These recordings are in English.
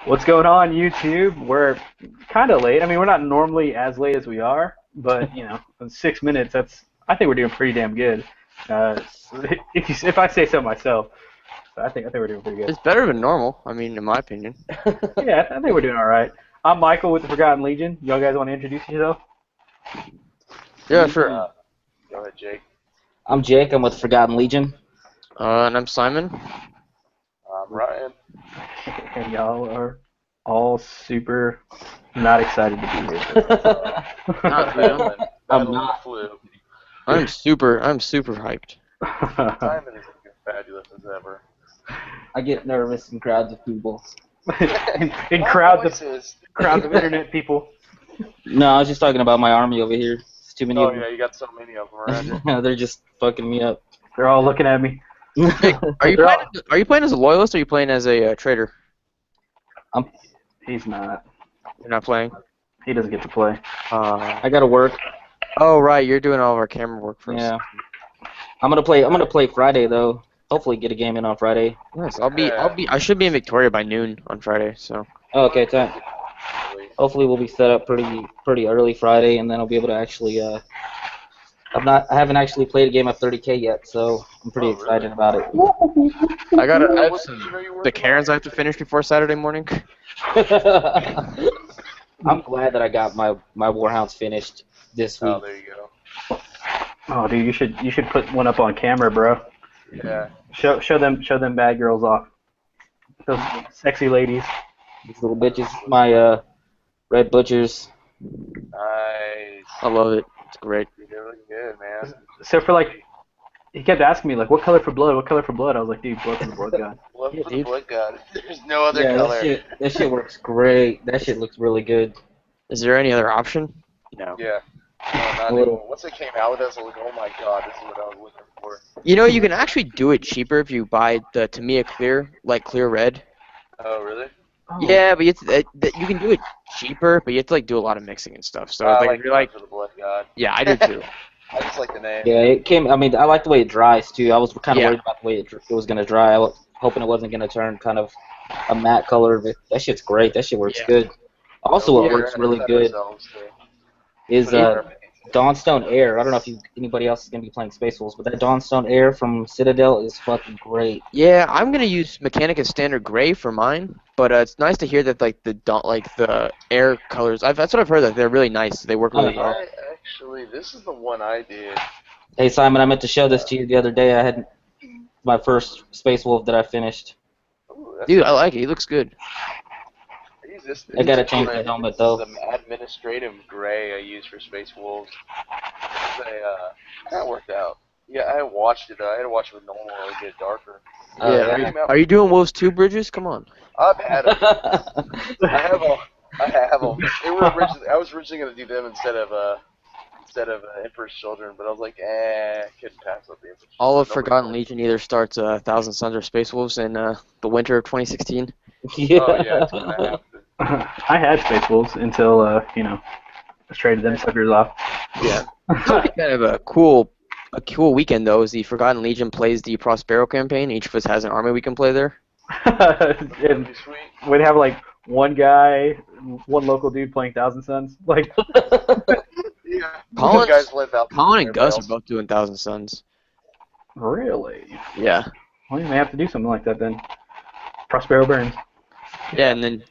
What's going on, YouTube? We're kind of late. I mean, we're not normally as late as we are, but in 6 minutes, I think we're doing pretty damn good. Uh, if I say so myself, I think we're doing pretty good. It's better than normal. I mean, in my opinion. Yeah, I think we're doing all right. I'm Michael with the Forgotten Legion. Y'all guys want to introduce yourself? Yeah, sure. Go ahead, Jake. I'm Jake. I'm with Forgotten Legion. And I'm Simon. I'm Ryan. And y'all are all super not excited to be here. Not really. I'm not. Flu. I'm super hyped. Simon is looking fabulous as ever. I get nervous in crowds of people. in crowds of internet people. No, I was just talking about my army over here. It's too many Oh of them. yeah, you got so many of them around you. They're just fucking me up. They're all looking at me. Are you playing as a loyalist or are you playing as a traitor? He's not. You're not playing. He doesn't get to play. I gotta work. Oh right, you're doing all of our camera work for us. Yeah. I'm gonna play Friday though. Hopefully get a game in on Friday. Nice. I should be in Victoria by noon on Friday. So. Oh, okay, time. Hopefully we'll be set up pretty early Friday, and then I'll be able to actually. I haven't actually played a game of 30K yet, so I'm pretty excited about it. I have the Karens I have to finish before Saturday morning. I'm glad that I got my Warhounds finished this week. Oh, there you go. Oh, dude, you should put one up on camera, bro. Yeah. Show them bad girls off. Those sexy ladies. These little bitches, my red butchers. Nice. I love it. It's great. You're looking good, man. So he kept asking me like, what color for blood? What color for blood? I was like, dude, blood for the blood god. Blood Yeah, for the dude. blood god. There's no other Yeah, color. that shit works great. That shit looks really good. Is there any other option? No. Yeah. No, not anymore. Once it came out with us, I was like, oh my god, this is what I was looking for. You know, you can actually do it cheaper if you buy the Tamiya Clear, like Clear Red. Oh, really? Oh. Yeah, but you can do it cheaper, but you have to like do a lot of mixing and stuff. So I like, like if you're like, Blood for the blood god. yeah, I do too. I just like the name. Yeah, it came. I mean, I like the way it dries too. I was kind of Yeah. worried about the way it was gonna dry. I was hoping it wasn't gonna turn kind of a matte color. But that shit's great. That shit works Yeah. good. Also, Yeah, what we're works gonna really set good ourselves to is put it in our- Dawnstone Air. I don't know if anybody else is gonna be playing Space Wolves, but that Dawnstone Air from Citadel is fucking great. Yeah, I'm gonna use Mechanica Standard Gray for mine, but it's nice to hear that like the air colors. That's what I've heard, that they're really nice. They work really well. This is the one I did. Hey Simon, I meant to show this to you the other day. I had my first Space Wolf that I finished. Ooh, that's Dude, nice. I like it. He looks good. I use this. I gotta this change gray. the helmet, This though. is the administrative gray I use for Space Wolves. That worked out. Yeah, I watched it. I had to watch it with normal to get it darker. Yeah. yeah. Are you doing Wolves 2 Bridges? Come on. I've had them. I have them. They were originally. I was originally gonna do them instead of Emperor's Children, but I was like, couldn't pass up the Emperor's Children. All of Nobody Forgotten wanted- Legion either starts Thousand Sons or Space Wolves in the winter of 2016. Yeah. Oh yeah, it's gonna happen. I had Space Wolves until I traded them suckers off. Yeah. Kind of a cool weekend though is the Forgotten Legion plays the Prospero campaign. Each of us has an army we can play there. And That'd be sweet. we'd have like one local dude playing Thousand Suns. Like, Yeah. Colin- You guys live out. Colin and Gus are else. both doing Thousand Sons. really? Yeah. Well, you may have to do something like that then. Prospero Burns. Yeah, and then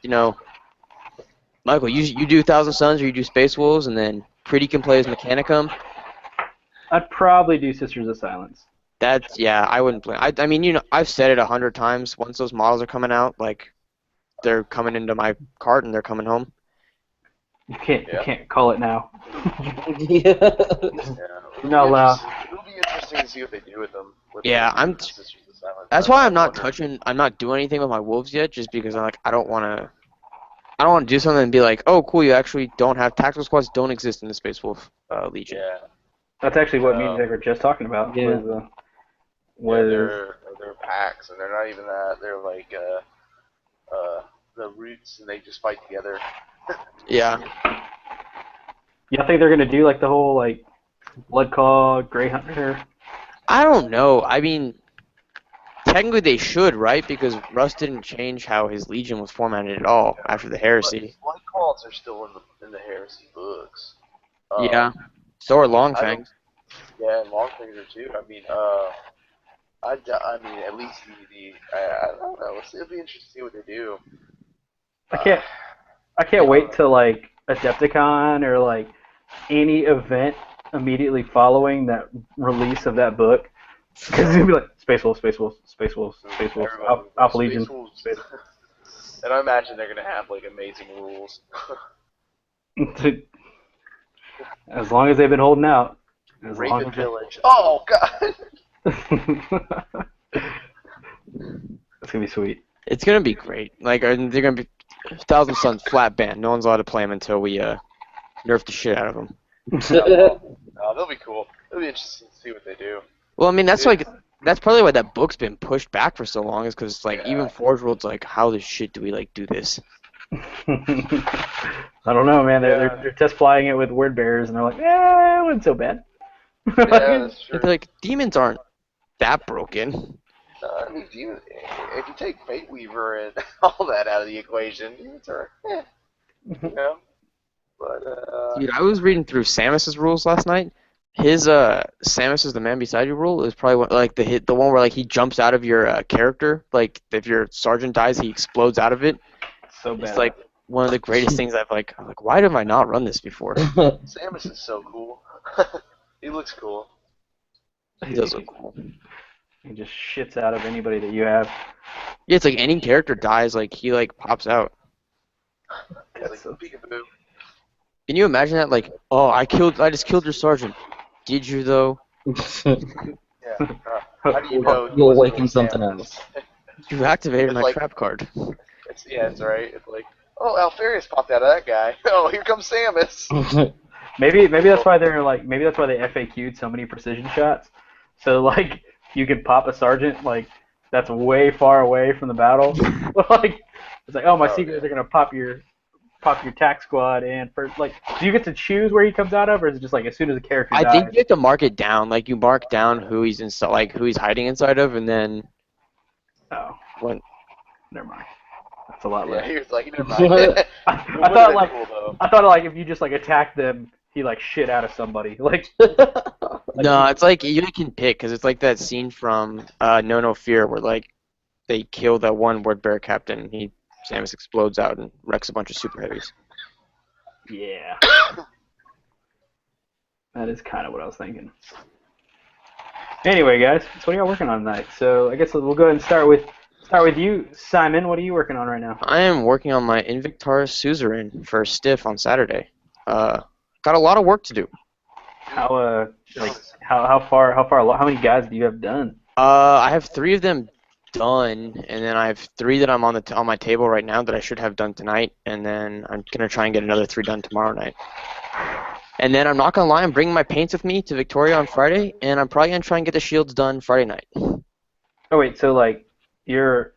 Michael, you do Thousand Sons or you do Space Wolves, and then Pretty can play as Mechanicum. I'd probably do Sisters of Silence. I wouldn't play. I mean, I've said it 100 times. Once those models are coming out, like, they're coming into my cart and they're coming home. You can't Yeah. you can't call it now. Yeah. Yeah. No, It'll be interesting to see what they do with them. Yeah, That's why I'm not doing anything with my wolves yet, just because I don't want to do something and be like, oh, cool, you actually don't have tactical squads, don't exist in the Space Wolf Legion. Yeah. That's actually what me and Jake were just talking about. Yeah. They're packs, and they're not even that. They're like the roots, and they just fight together. Yeah. Y'all think they're gonna do like the whole like Blood Claw, Grey Hunter? I don't know. I mean, technically they should, right? Because Russ didn't change how his Legion was formatted at all after the heresy. Blood Calls are still in the heresy books. Yeah. So are Longfangs. Yeah, and Longfinger too. I mean, I mean, at least I don't know. It'll be interesting to see what they do. I can't wait till like Adepticon or like any event immediately following that release of that book. Because it's gonna be like Space Wolves, Space Wolves, Space Wolves, Space Wolves, Alpha Legion. Space And I imagine they're gonna have like amazing rules. As long as they've been holding out. Rape and pillage. Oh god. That's gonna be sweet. It's gonna be great. Like they're gonna be Thousand Suns flat ban. No one's allowed to play them until we nerf the shit out of them. No, they'll be cool. It'll be interesting to see what they do. Well, I mean that's probably why that book's been pushed back for so long, is because like even Forge World's like, how the shit do we like do this? I don't know, man. They're test flying it with word bearers, and they're like, it wasn't so bad. Yeah, that's true. They're like, demons aren't that broken. I mean, if you take Fate Weaver and all that out of the equation, demons are, you know. But dude, I was reading through Samus's rules last night. His Samus is the man beside you rule is probably the one where like he jumps out of your character. Like if your sergeant dies, he explodes out of it. So bad. It's like one of the greatest things I'm like, why did I not run this before? Samus is so cool. He looks cool. He does look cool. He just shits out of anybody that you have. Yeah, it's like any character dies, like he like pops out. It's like peekaboo. Can you imagine that? Like, oh, I just killed your sergeant. Did you though? Yeah. How do you know? You'll awaken something else. You activated my like- trap card. It's right. It's like, oh, Alfarius popped out of that guy. Oh, here comes Samus. Maybe that's why they FAQ'd so many precision shots. So like you can pop a sergeant like that's way far away from the battle. Like it's like, oh, my secrets are gonna pop your tac squad, and for like, do you get to choose where he comes out of, or is it just like as soon as the character dies? I think you have to mark it down. Like you mark down who he's inside, like who he's hiding inside of, and then. Oh. When. Never mind. That's a lot less. Yeah, he was like, never mind. I thought like if you just like attack them, he like shit out of somebody. Like. No, it's like you can pick, because it's like that scene from No Fear where like they kill that one word bearer captain. Samus explodes out and wrecks a bunch of super heavies. Yeah. That is kind of what I was thinking. Anyway, guys, so what are y'all working on tonight? So I guess we'll go ahead and start with you, Simon. What are you working on right now? I am working on my Invictaris Suzerain for Stiff on Saturday. Got a lot of work to do. How many guys do you have done? I have 3 of them done, and then I have 3 that I'm on my table right now that I should have done tonight, and then I'm gonna try and get another 3 done tomorrow night. And then I'm not gonna lie, I'm bringing my paints with me to Victoria on Friday, and I'm probably gonna try and get the shields done Friday night. Oh wait, so like you're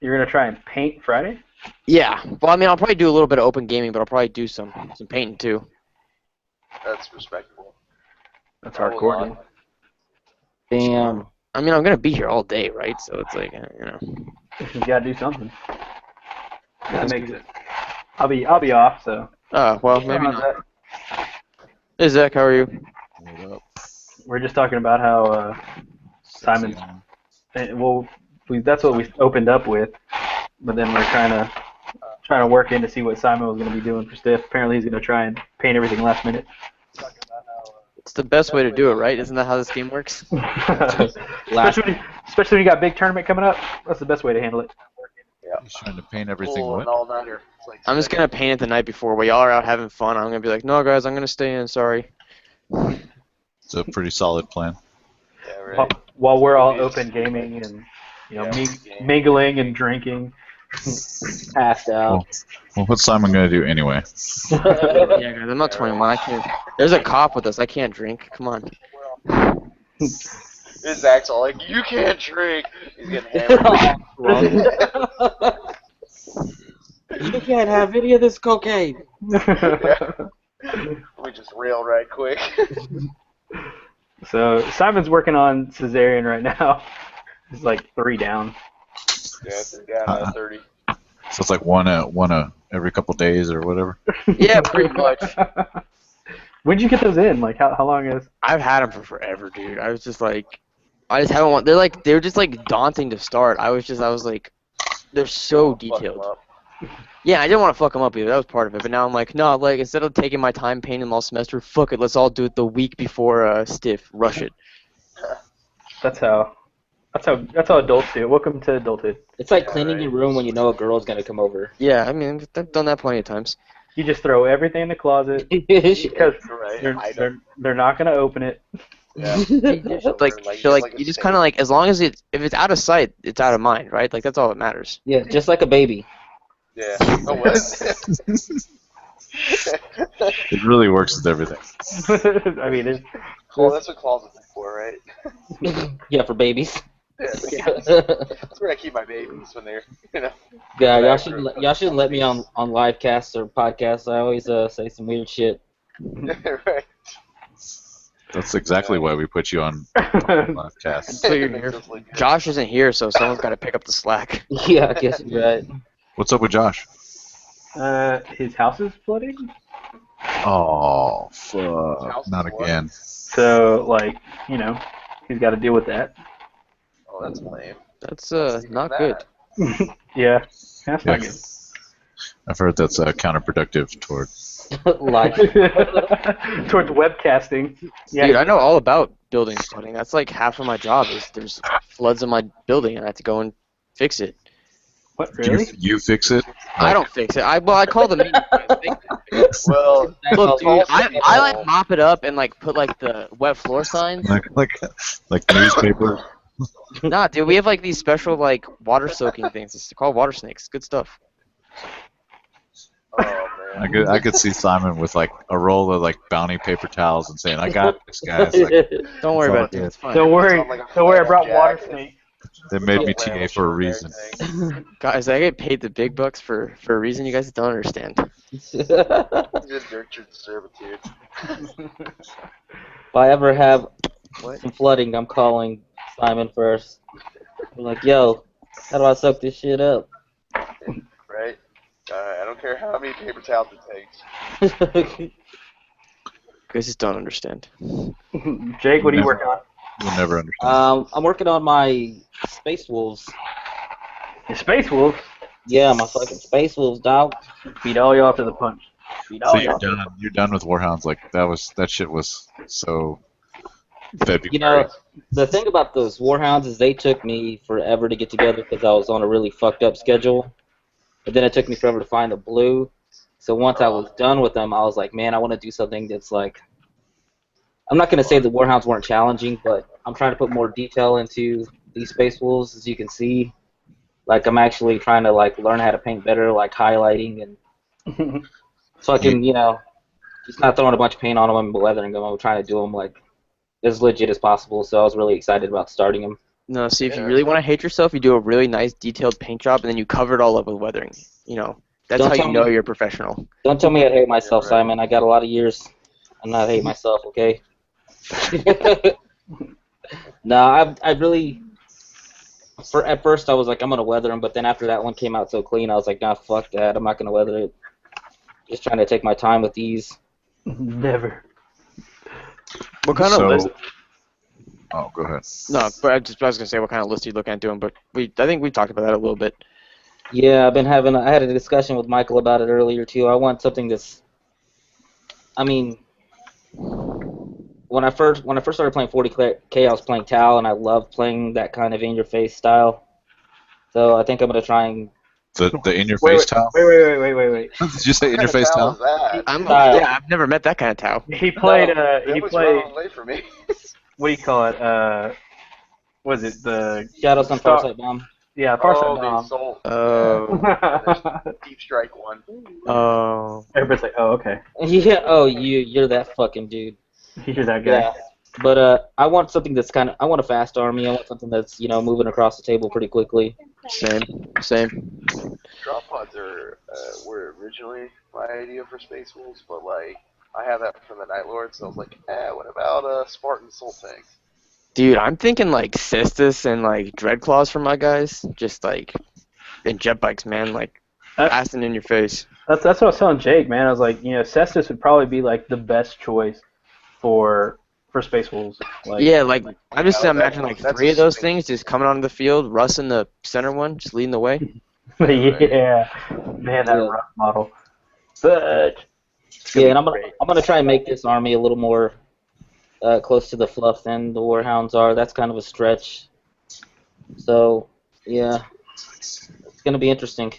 gonna try and paint Friday? Yeah. Well, I mean, I'll probably do a little bit of open gaming, but I'll probably do some painting too. That's respectable. That's hardcore. Damn. I mean, I'm gonna be here all day, right? So it's like, you know. You gotta do something. That makes it. I'll be off, so. Well, maybe not. Hey, Zach, how are you? What up? We're just talking about how Simon's. That's what we opened up with, but then we're trying to work in to see what Simon was going to be doing for Stiff. Apparently, he's going to try and paint everything last minute. It's the best way to do it, right? Isn't that how this game works? especially when you got a big tournament coming up. That's the best way to handle it. Yeah. He's trying to paint everything Full what? and all-nighter. It's like I'm just gonna paint it the night before while y'all are out having fun. I'm gonna be like, no, guys, I'm gonna stay in. Sorry. It's a pretty solid plan. Yeah, right. While we're all open gaming and mingling and drinking. Passed out. Well, what's Simon gonna do anyway? Yeah, guys, I'm not 21. I can't. There's a cop with us. I can't drink. Come on. His Zach's all like, you can't drink. He's getting hammered. You can't have any of this cocaine. Yeah. We just railed right quick. So Simon's working on Caesarean right now. It's like 3 down. Yeah, they're down at 30. So it's like one every couple days or whatever. Yeah, pretty much. When'd you get those in? Like, how long is? I've had them for forever, dude. I was just like, I just haven't want. They're just like daunting to start. I was like, they're so Fuck 'em detailed. up. Yeah, I didn't want to fuck them up either. That was part of it. But now I'm like, no, like instead of taking my time painting them all semester, fuck it. Let's all do it the week before stiff. Rush it. That's how adults do it. Welcome to adulthood. It's like Yeah, cleaning right. your room when you know a girl's gonna come over. Yeah, I mean, I've done that plenty of times. You just throw everything in the closet Because because Right. they're not gonna open it. Yeah. Like you just kind of like, as long as if it's out of sight, it's out of mind, right? Like that's all that matters. yeah, just like a baby. Yeah. Oh, what? It really works with everything. I mean, it's, Well, that's what closets are for, right? Yeah, for babies. Yeah, that's where I keep my babies when they're, Yeah, y'all shouldn't let me on live casts or podcasts. I always say some weird shit. right. That's exactly why we put you on podcast. So you're It makes here. us look good. Josh isn't here, so someone's got to pick up the slack. Yeah, I guess you're right. What's up with Josh? his house is flooding. Oh, His fuck! house Not is what? again. So, like, he's got to deal with that. Oh, that's lame. That's Even not that. good. Yeah, that's not Yeah. I've heard that's counterproductive toward. Like, good. Towards webcasting. Yeah. Dude, I know all about building flooding. That's like half of my job is there's floods in my building and I have to go and fix it. What, really? You fix it? I don't fix it. I call the maintenance guys. Well, Look, dude, also I people- like mop it up and like put like the wet floor signs. Like newspaper. Nah, dude, we have like these special like water soaking things. It's called water snakes. Good stuff. Oh, I man. could see Simon with like a roll of like bounty paper towels and saying, "I got this, guys." Like, Don't worry all about it, good. dude. It's fine. Don't worry. Sound like a Don't worry. I flannel brought water jacket. snake. they made me Flannel TA for a shirt and reason. everything. Guys, I get paid the big bucks for a reason you guys don't understand. Just nurtured servitude. If I ever have What? some flooding, I'm calling Simon first. I'm like, yo, how do I soak this shit up? Right? I don't care how many paper towels it takes. You guys just don't understand. Jake, what are you working on? You'll never understand. I'm working on my Space Wolves. Your Space Wolves Yeah, my fucking Space Wolves, dog. beat all y'all to the punch. Beat all So y'all. you're done with Warhounds. Like that shit was so February. You know, the thing about those Warhounds is they took me forever to get together because I was on a really fucked up schedule. But then it took me forever to find the blue. So once I was done with them, I was like, man, I want to do something that's like, I'm not going to say the Warhounds weren't challenging, but I'm trying to put more detail into these Space Wolves, as you can see. Like, I'm actually trying to, like, learn how to paint better, like, highlighting and fucking, just not throwing a bunch of paint on them and weathering them. I'm trying to do them, like, as legit as possible, so I was really excited about starting them. No, see, if you really want to hate yourself, you do a really nice detailed paint job, and then you cover it all up with weathering. That's Don't how tell you know me- you're a professional. Don't tell me I hate myself, right. Simon. I got a lot of years. I'm not hating myself, okay? No, I really... At first, I was like, I'm going to weather them, but then after that one came out so clean, I was like, nah, fuck that. I'm not going to weather it. Just trying to take my time with these. Never. What kind of list? Oh, go ahead. No, but I was gonna say what kind of list you looking at doing, but I think we talked about that a little bit. Yeah, I had a discussion with Michael about it earlier, too. I want something that's... I mean... When I first started playing 40K, I was playing Tal, and I love playing that kind of in-your-face style. So I think I'm going to try and... The in your face towel. Wait. Did you say in your What kind face of towel towel? is that? I've never met that kind of Tao. He played. That He was played. wrong way for me. What do you call it? Was it the Shadow Sun Farsight Bomb. Yeah, Oh, Farsight the Bomb. assault. Oh. Deep strike one. Oh. Everybody's like, oh, okay. Yeah, you're that fucking dude. You're that guy. Yeah. But I want something that's I want a fast army. I want something that's, moving across the table pretty quickly. Same. Drop pods were originally my idea for Space Wolves, but like I have that from the Night Lord, so I was like, what about Spartan Soul Tanks? Dude, I'm thinking like Cestus and like Dreadclaws for my guys. Just like and jet bikes, man. Like That- fast and in your face. That's what I was telling Jake, man. I was like, Cestus would probably be like the best choice for Space Wolves. Like, Yeah, like I'm just Yeah, imagining like that's 3 a of those space- things just coming onto the field. Russ in the center one, just leading the way. yeah, man, that Yeah. rough model. But Yeah, and I'm gonna try and make this army a little more close to the fluff than the Warhounds are. That's kind of a stretch. So yeah, it's gonna be interesting.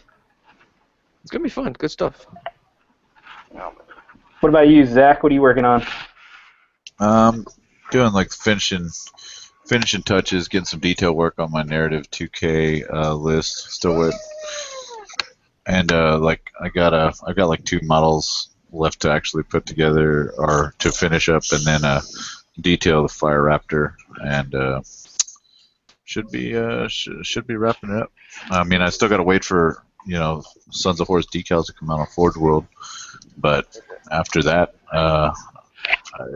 It's gonna be fun. Good stuff. what about you, Zach? What are you working on? Doing like finishing touches, getting some detail work on my narrative 2K list. Still with, and like I've got like 2 models left to actually put together or to finish up, and then detail the Fire Raptor, and should be wrapping it up. I mean, I still got to wait for Sons of Horus decals to come out on Forge World, but after that,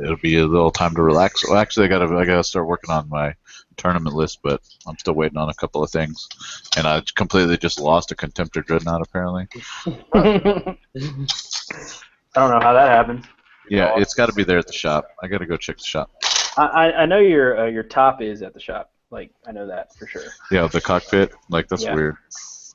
it'll be a little time to relax. Well, actually, I gotta start working on my tournament list, but I'm still waiting on a couple of things, and I completely just lost a Contemptor Dreadnought apparently. I don't know how that happens. Yeah, it's got to be there at the shop. I gotta go check the shop. I know your top is at the shop. Like, I know that for sure. Yeah, the cockpit. Like, that's Yeah. weird.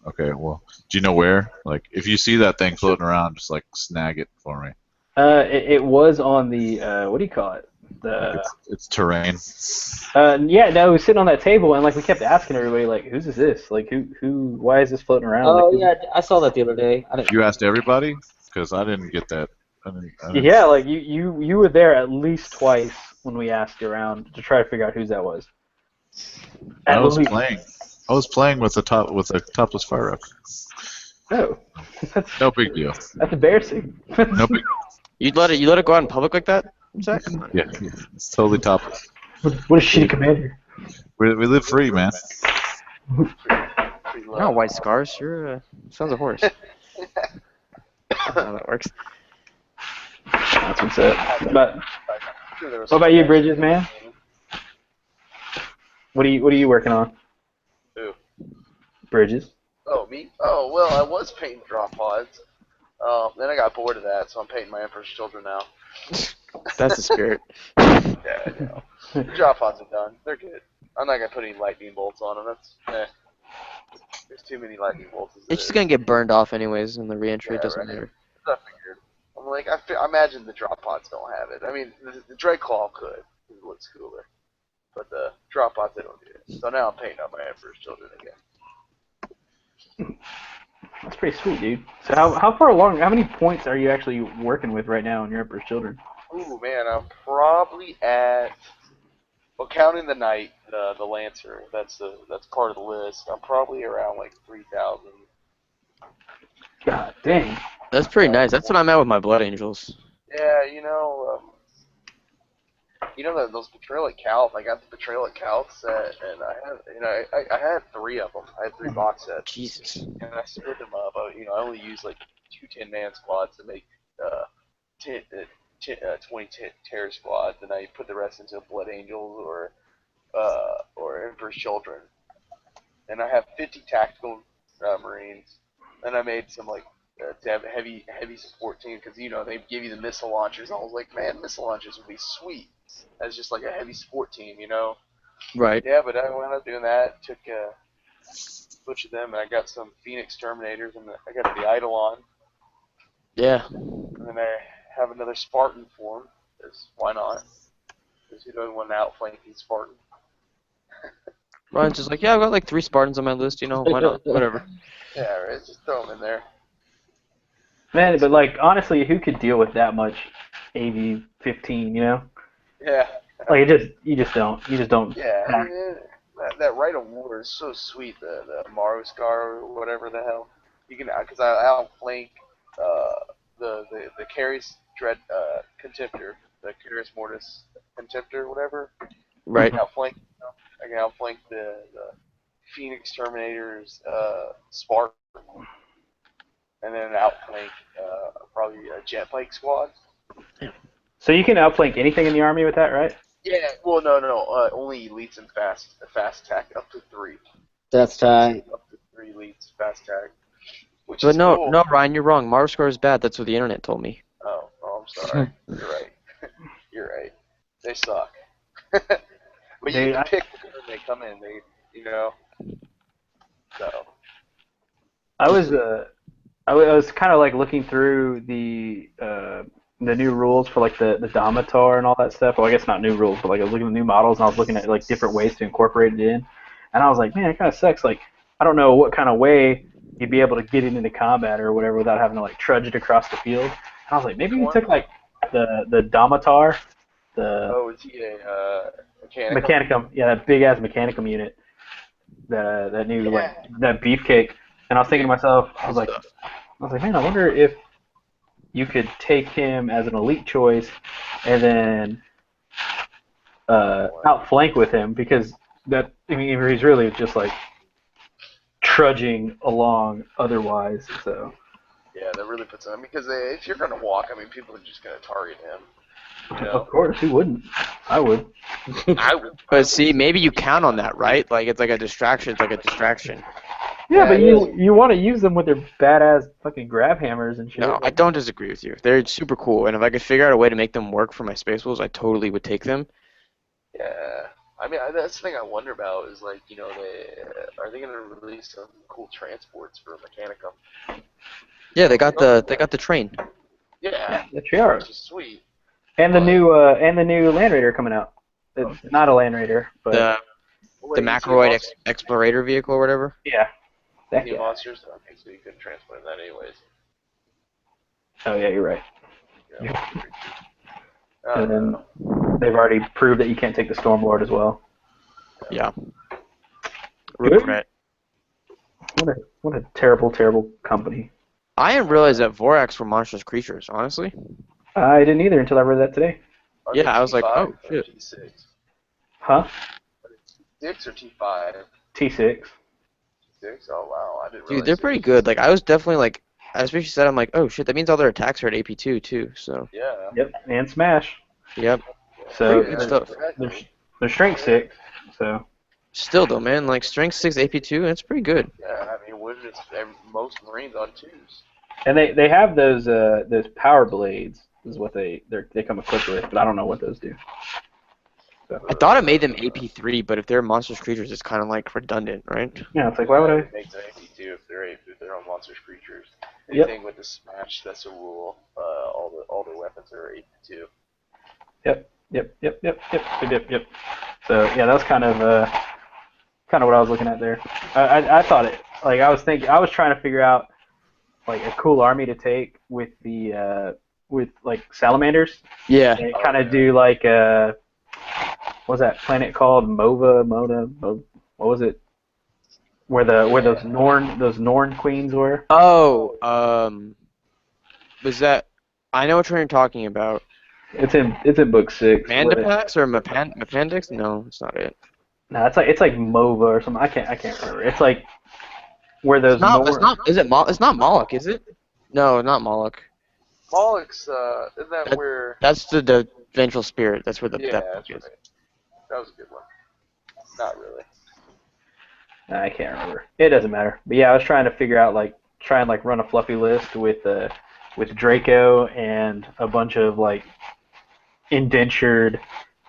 Okay, well, do you know where? Like, if you see that thing floating around, just like snag it for me. It was on the what do you call it? The It's terrain. yeah, no, it was sitting on that table, and like we kept asking everybody, like, whose is this? Like, who? Why is this floating around? Oh Like, yeah, I saw that the other day. I didn't. You asked everybody? Because I didn't get that. I didn't- yeah, like you were there at least twice when we asked around to try to figure out whose that was. I At was least. playing with a topless Fire Raptor. Oh, that's No big deal. that's embarrassing. No big. You let it go out in public like that, Zach? Yeah, it's totally topless. What a shitty commander. We live free, man. Pretty You're low. not white scars. You're Sons of Horus. That's how that works. That's what's up. But Sure there was what about you, some Bridges, man? What are you working on? Who? Bridges. Oh, me? Oh, well, I was painting drop pods. Then I got bored of that, so I'm painting my Emperor's Children now. That's the spirit. Yeah, I know. The drop pods are done. They're good. I'm not going to put any lightning bolts on them. There's too many lightning bolts. as it It's just is. gonna get burned off anyways in the reentry. Yeah, It doesn't right. matter. I figured. I'm like, I imagine the drop pods don't have it. I mean, the Dreadclaw could. It looks cooler. But the drop pods, they don't do it. So now I'm painting up my Emperor's Children again. That's pretty sweet, dude. So how far along? How many points are you actually working with right now in your Emperor's Children? Ooh, man, I'm probably at, well, counting the knight, the Lancer, that's part of the list. I'm probably around like 3,000. God dang. That's pretty nice. That's what I'm at with my Blood Angels. Yeah, those Betrayal at Calth. I got the Betrayal at Calth set, and I had 3 of them. I had 3 box sets, Jesus. and I split them up. I only used like 2 10-man squads to make 20 terror squads, and I put the rest into Blood Angels or Emperor's Children. And I have 50 tactical Marines. And I made some to have a heavy support team because they give you the missile launchers. I was like, man, missile launchers would be sweet as just like a heavy support team, Right. Yeah, but I wound up doing that. Took a bunch of them, and I got some Phoenix Terminators, and I got the Eidolon. Yeah. And then I have another Spartan form. Because why not? Because who doesn't want an outflanking Spartan? Ryan's just like, yeah, I've got like 3 Spartans on my list. Why not? Whatever. Yeah, right. Just throw them in there. Man, but like honestly, who could deal with that much AV-15? Yeah. Like you just don't. Yeah, I mean, that Rite of War is so sweet. The Maru Scar or whatever the hell. You can, because I outflank the Caris Dread Contemptor, the Caris Mortis Contemptor, whatever. Right. I can outflank the Phoenix Terminators Spartan, and then outflank probably a Jetbike squad. So you can outflank anything in the army with that, right? Yeah, well, no. Only elites and fast attack up to 3. That's tight. Up to 3 elites fast attack, which But is no, cool. no, Ryan, you're wrong. Mars score is bad. That's what the internet told me. Oh, I'm sorry. You're right. You're right. They suck. But you Dude, can pick when they come in. So. I was I was kind of like looking through the new rules for like the Domitar and all that stuff. Well, I guess not new rules, but like I was looking at the new models and I was looking at like different ways to incorporate it in, and I was like, man, it kind of sucks. Like I don't know what kind of way you'd be able to get it into combat or whatever without having to like trudge it across the field. And I was like, maybe you took like the Domitar, the Oh, is he a mechanic? Mechanicum, yeah, that big ass Mechanicum unit, that new like that beefcake. And I was thinking to myself, I was like, man, I wonder if you could take him as an elite choice and then outflank with him because he's really just like trudging along otherwise. So Yeah, that really puts him. Because if you're gonna walk, people are just gonna target him. of course, who wouldn't? I would. I would. But see, maybe you count on that, right? Like it's like a distraction. It's like a distraction. Yeah, but you want to use them with their badass fucking grab hammers and shit. No, I don't disagree with you. They're super cool, and if I could figure out a way to make them work for my Space Wolves, I totally would take them. Yeah. That's the thing I wonder about is like, are they gonna release some cool transports for Mechanicum? Yeah, they got the train. Yeah. They are. Which is sweet. And the new Land Raider coming out. It's not a Land Raider, but The Macroid Explorator vehicle or whatever. yeah. New monsters? Okay, so you couldn't transport that anyways. Oh yeah, you're right. Yeah. And then they've already proved that you can't take the Stormlord as well. Yeah. Regret. What a terrible, terrible company. I didn't realize that Vorax were monstrous creatures, honestly. I didn't either until I read that today. Yeah, I was like, oh shit. T6? Huh? T6 or T5? T6. T6? Oh wow, I didn't realize. Dude, they're pretty good. Like, I was definitely like, as Fishy said, I'm like, oh shit, that means all their attacks are at AP2 too. So. Yeah. Yep, and Smash. Yep. So Pretty good stuff. they're Strength 6. So. Still though, man, like Strength 6 AP2, that's pretty good. Yeah, most Marines on 2s. And they have those power blades is what they come equipped with, but I don't know what those do. So. I thought it made them AP3, but if they're monstrous creatures, it's kind of like redundant, right? Yeah, it's like why would I? It makes them AP2 if they're on monstrous creatures. Anything with the smash, that's a rule. All the weapons are AP2. Yep. So yeah, that's kind of what I was looking at there. I thought it like I was trying to figure out like a cool army to take with the with like salamanders. Yeah. And kind of do like what was that planet called? Mona. What was it? Where those Norn queens were? Oh, was that? I know what you're talking about. It's in book 6. Mandipax or Mapandix? No, it's not it. No, it's like Mova or something. I can't remember. It's like where those. It's not. Is it? It's not Moloch, is it? No, not Moloch. Moloch's isn't that where? That's the vengeful spirit. That's where that's is. right. That was a good one. Not really. I can't remember. It doesn't matter. But yeah, I was trying to figure out try and run a fluffy list with Draco and a bunch of like indentured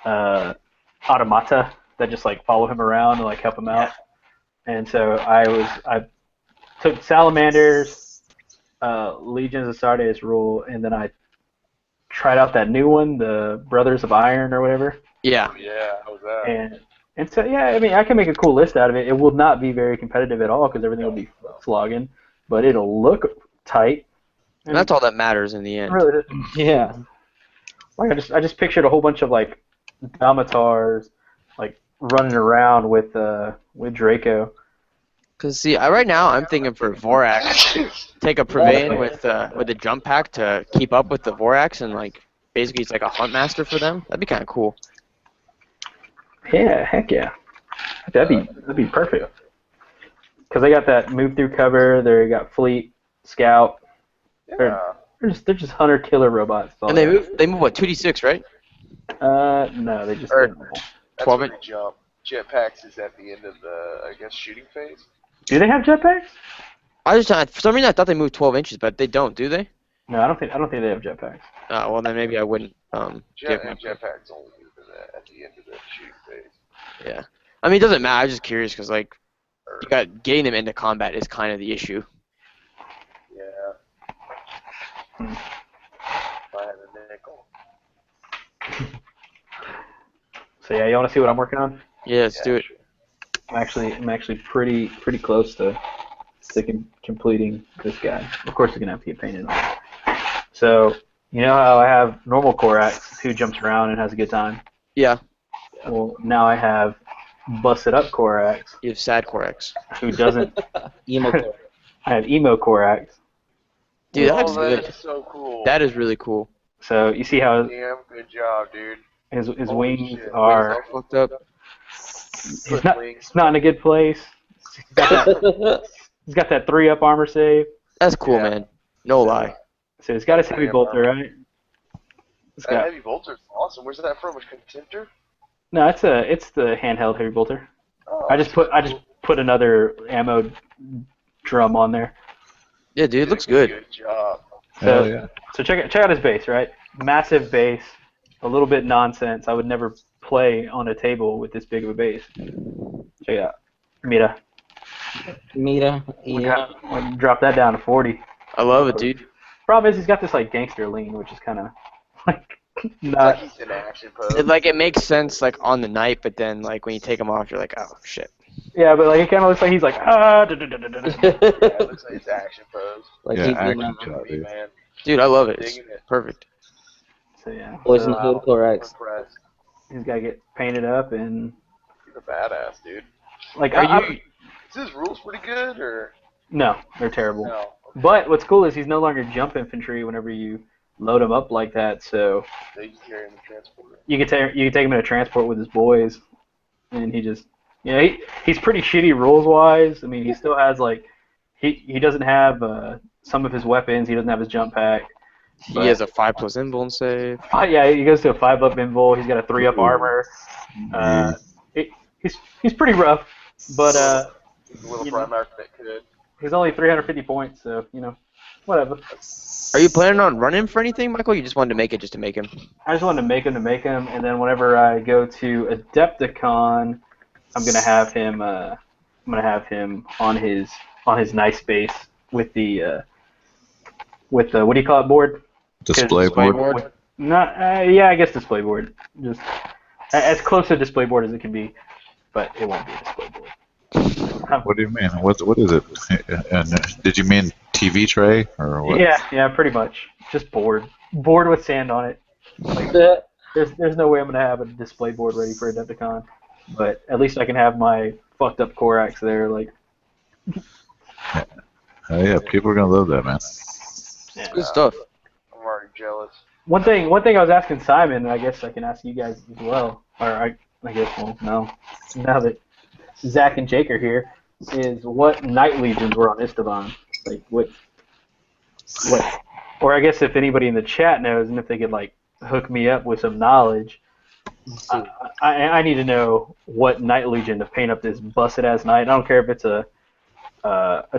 automata that just like follow him around and like help him out. And so I took salamanders, Legions of Sardes rule, and then I tried out that new one, the Brothers of Iron or whatever. Yeah. Yeah, how was that? And so yeah, I can make a cool list out of it. It will not be very competitive at all because everything will be slogging, but it'll look tight. And that's all that matters in the end. Really, Yeah. Like I just pictured a whole bunch of like Domitars like running around with Draco. Cause see, right now I'm thinking for Vorax, take a Prevain with the jump pack to keep up with the Vorax and like basically it's like a hunt master for them. That'd be kind of cool. Yeah, heck yeah, that'd be perfect. Cause they got that move through cover. They got fleet, scout. Yeah. They're just hunter killer robots. And they move what 2d6, right? No, they just Or- get normal. That's 12 where inch. they jump. Jetpacks is at the end of the, I guess, shooting phase. Do they have jetpacks? For some reason I thought they moved 12 inches, but they don't, do they? No, I don't think they have jetpacks. Well then maybe I wouldn't give my pick. Jetpacks only move at the end of the shooting phase. Yeah. I mean, it doesn't matter. I'm just curious because like you got getting them into combat is kind of the issue. Yeah. Hmm. If I had a nickel. So yeah, you want to see what I'm working on? Yeah, let's do it. Sure. I'm actually pretty close to completing this guy. Of course, it's gonna have to get painted on. So you know how I have normal Korax who jumps around and has a good time. Yeah. Well, now I have busted up Korax You have sad Corex. who doesn't. Emo core. I have emo Korax. Dude, Oh, that's that good. is so cool. That is really cool. So you see how Damn good job, dude. his Holy wings shit. are. Wings all fucked up. He's not in a good place. He's got that 3-up armor save. That's cool, Yeah. man. No lie. So he's got his heavy bolter, right? It's That got, heavy bolter's awesome. Where's that from? A contender? no, it's the handheld heavy bolter. Oh, I just put another ammo drum on there. Yeah, dude, it looks good. Good job. Hell So yeah. so check out his base, right? Massive base, a little bit nonsense. I would never play on a table with this big of a base. Check it out. Mira. Mira. Yeah. We'll drop that down to 40. I love it, dude. Problem is he's got this like gangster lean, which is kind of like It's not. like he's in action pose. It makes sense like on the night, but then like when you take them off, you're like, oh shit. Yeah, but like it kind of looks like he's like Yeah, it looks like his action pose. Like Yeah, he's action in shot, Me, dude. man. Dude, I love it. It's Digging it. perfect. So yeah, Boys in so, the Hood Corex. Impressed. he's got to get painted up and He's a badass, dude. like Is his rules pretty good, or no, they're terrible. no? But what's cool is he's no longer jump infantry whenever you load him up like that. So They can carry him in transporter. you can take him in a transport with his boys, and he just he's pretty shitty rules wise. I mean, he still has like he doesn't have some of his weapons. He doesn't have his jump pack. He has a 5+ invuln save. Yeah, he goes to a 5-up invul. He's got a 3-up armor. He's pretty rough, but He's a little you know. Primarch that could. he's only 350 points, so whatever. Are you planning on running for anything, Michael? You just wanted to make it just to make him? I just wanted to make him, and then whenever I go to Adepticon, I'm gonna have him. On his nice base with the what do you call it, board? Display board. I guess display board. Just as close to display board as it can be, but it won't be a display board. What do you mean? What is it? And did you mean TV tray or what? Yeah, pretty much. Just board with sand on it. Like, there's no way I'm gonna have a display board ready for Adepticon, but at least I can have my fucked up Korax there. Like, Oh yeah, people are gonna love that, man. yeah. Good stuff. I'm already jealous. One thing I was asking Simon, and I guess I can ask you guys as well. Or I guess no. Now that Zach and Jake are here, is what Night Legions were on Esteban? Like what? Or I guess if anybody in the chat knows, and if they could like hook me up with some knowledge, I need to know what Night Legion to paint up this busted ass knight. I don't care if it's a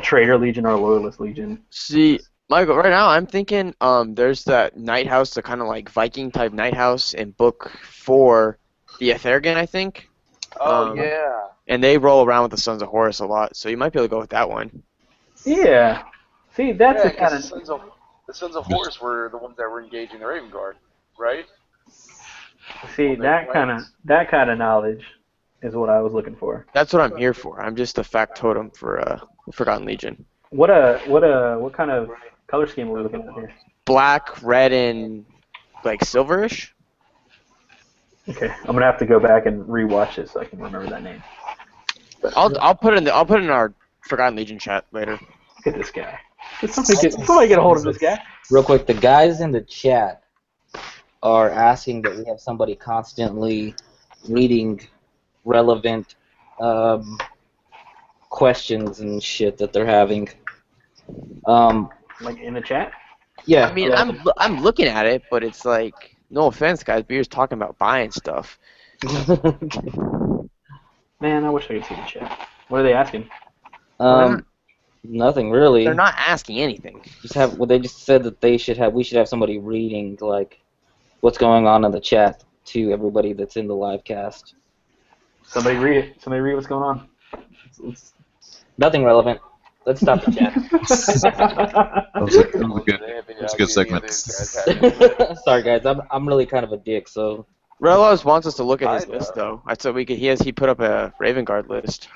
Traitor Legion or a Loyalist Legion. See, Michael, right now I'm thinking there's that night house, the kind of like Viking type night house in book 4, the Ethergan, I think. Oh yeah. And they roll around with the Sons of Horus a lot, so you might be able to go with that one. Yeah. See, that's the kind of. The Sons of Horus were the ones that were engaging the Raven Guard, right? See, that kind of knowledge is what I was looking for. That's what I'm here for. I'm just a factotum for Forgotten Legion. What kind of color scheme are we looking at here? Black, red, and like silverish. Okay, I'm gonna have to go back and rewatch it so I can remember that name. I'll put it in our Forgotten Legion chat later. Look at this guy. Somebody get a hold of this guy. Real quick, the guys in the chat are asking that we have somebody constantly reading relevant questions and shit that they're having. Like in the chat? Yeah. I mean, yeah. I'm looking at it, but it's like No offense, guys, but you're just talking about buying stuff. Man, I wish I could see the chat. What are they asking? Nothing really. They're not asking anything. They just said that we should have somebody reading like what's going on in the chat to everybody that's in the live cast. Somebody read it. Somebody read what's going on. Nothing relevant. Let's stop the chat. That was a good segment. Sorry guys, I'm really kind of a dick, so Relos wants us to look at his list though. I said he put up a Raven Guard list.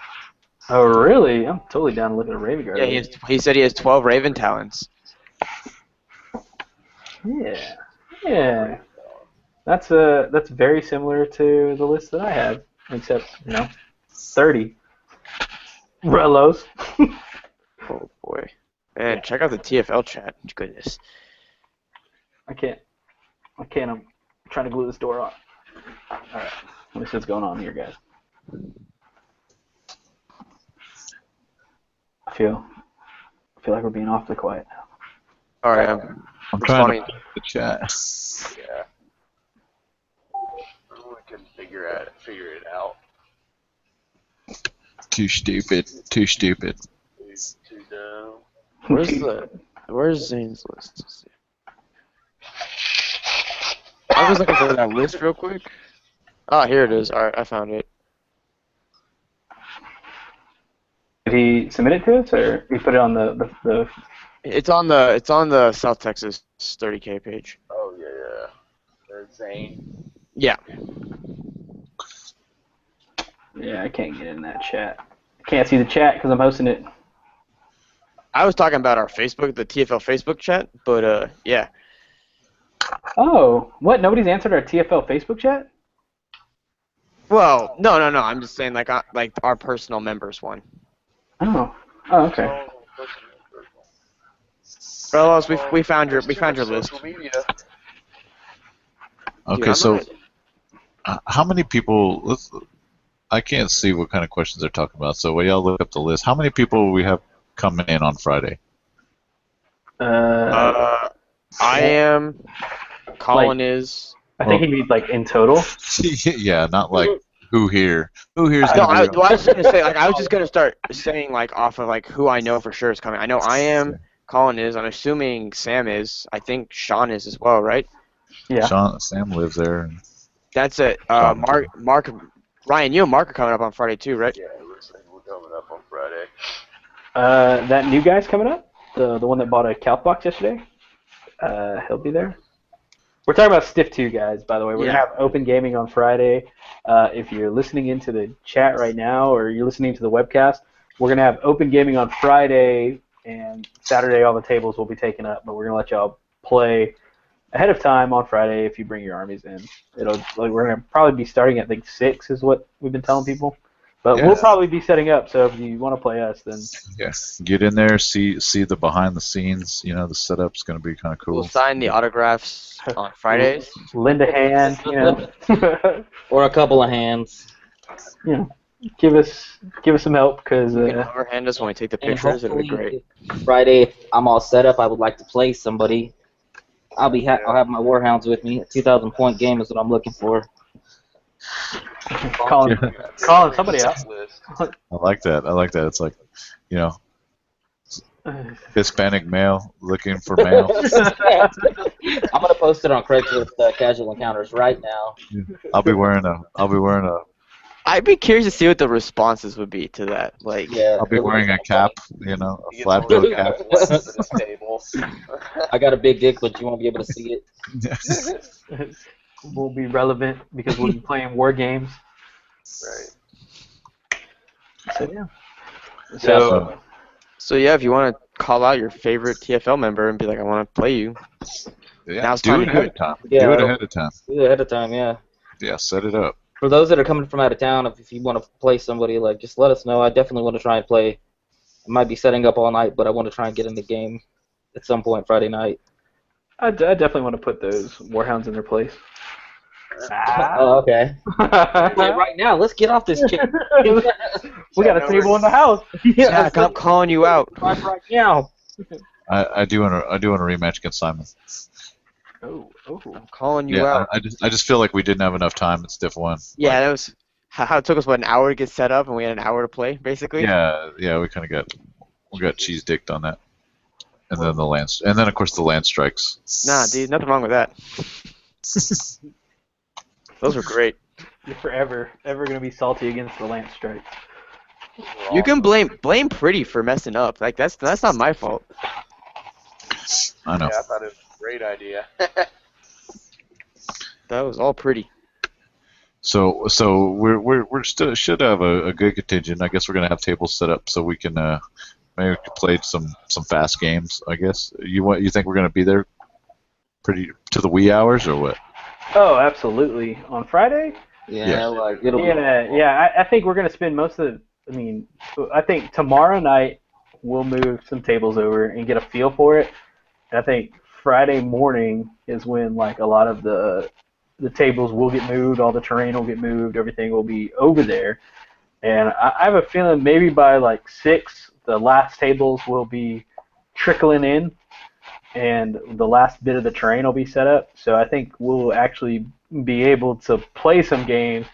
Oh really? I'm totally down to look at a Raven Guard. Yeah, he said he has 12 Raven talents. Yeah. That's very similar to the list that I have, except 30 Relos. Oh boy, man! Check out the TFL chat. Goodness. I can't. I'm trying to glue this door on. All right. Let me see what's going on here, guys. I feel like we're being awfully quiet now. All right, I'm trying to the chat. Yeah. We couldn't figure it out. Too stupid. Too stupid. Too dumb. Where's Zane's list? Let's see. I was looking for that list real quick. Oh, here it is. All right, I found it. Did he submit it to us, or he put it on the? It's on the South Texas 30K page. Oh yeah. There's Zane. Yeah. Yeah, I can't get in that chat. I can't see the chat because I'm hosting it. I was talking about our Facebook, the TFL Facebook chat, but yeah. Oh, what? Nobody's answered our TFL Facebook chat? Well, no. I'm just saying like our personal members one. Oh, okay. Well, we found your list. Okay, so how many people? I can't see what kind of questions they're talking about. So while y'all look up the list, how many people we have coming in on Friday? I am. Colin is. I think he means like in total. Yeah, not like who here. Who here's No, gonna I was gonna say I was just gonna start saying like off of like who I know for sure is coming. I know I am. Colin is. I'm assuming Sam is. I think Sean is as well, right? Yeah. Sam lives there. That's it. Mark, Ryan, you and Mark are coming up on Friday too, right? Yeah, it looks like we're coming up on Friday. That new guy's coming up. The one that bought a calc box yesterday. He'll be there. We're talking about Stiff 2, guys, by the way. We're going to have open gaming on Friday. If you're listening into the chat right now or you're listening to the webcast, we're going to have open gaming on Friday, and Saturday all the tables will be taken up, but we're going to let y'all play ahead of time on Friday if you bring your armies in. We're going to probably be starting at, 6 is what we've been telling people. But we'll probably be setting up, so if you want to play us, then... Yes. Get in there, see the behind the scenes. The setup's going to be kind of cool. We'll sign the autographs on Fridays. Lend a hand, or a couple of hands. Give us some help, because... You can overhand us when we take the pictures. It'll be great. Friday, if I'm all set up, I would like to play somebody. I'll have my Warhounds with me. A 2,000-point game is what I'm looking for. Calling somebody out. I like that. It's like, Hispanic male looking for male. I'm gonna post it on Craigslist Casual Encounters right now. I'll be wearing a. I'd be curious to see what the responses would be to that. I'll be wearing a cap, a flat bill cap. I got a big dick, but you won't be able to see it. Won't be relevant because we'll be playing war games. Right. So yeah. So yeah, if you want to call out your favorite TFL member and be like, I want to play you. Yeah, do it ahead of time. Yeah, do it ahead of time. Do it ahead of time, yeah. Yeah, set it up. For those that are coming from out of town, if you want to play somebody, just let us know. I definitely want to try and play. I might be setting up all night, but I want to try and get in the game at some point Friday night. I definitely want to put those Warhounds in their place. Oh, okay. Right now, let's get off this kick. We got a table in the house. Jack, I'm calling you out. Right now. I do want to rematch against Simon. Oh. I'm calling you Yeah, out. I just feel like we didn't have enough time at Stiff 1. Yeah, that was how it took us, what, an hour to get set up, and we had an hour to play, basically? Yeah, we kind of got cheese dicked on that. And then of course the land strikes. Nah, dude, nothing wrong with that. Those were great. You're forever ever gonna be salty against the Lance strike. You can blame Pretty for messing up. Like that's not my fault. I know. Yeah, I thought it was a great idea. That was all Pretty. So we're still should have a good contingent. I guess we're gonna have tables set up so we can maybe we could play some fast games. I guess you think we're gonna be there pretty to the wee hours or what? Oh, absolutely. On Friday? Yeah, like it'll be. Yeah. I think we're gonna spend most of. I think tomorrow night we'll move some tables over and get a feel for it. And I think Friday morning is when like a lot of the tables will get moved, all the terrain will get moved, everything will be over there. And I have a feeling maybe by like 6, the last tables will be trickling in, and the last bit of the terrain will be set up. So I think we'll actually be able to play some games.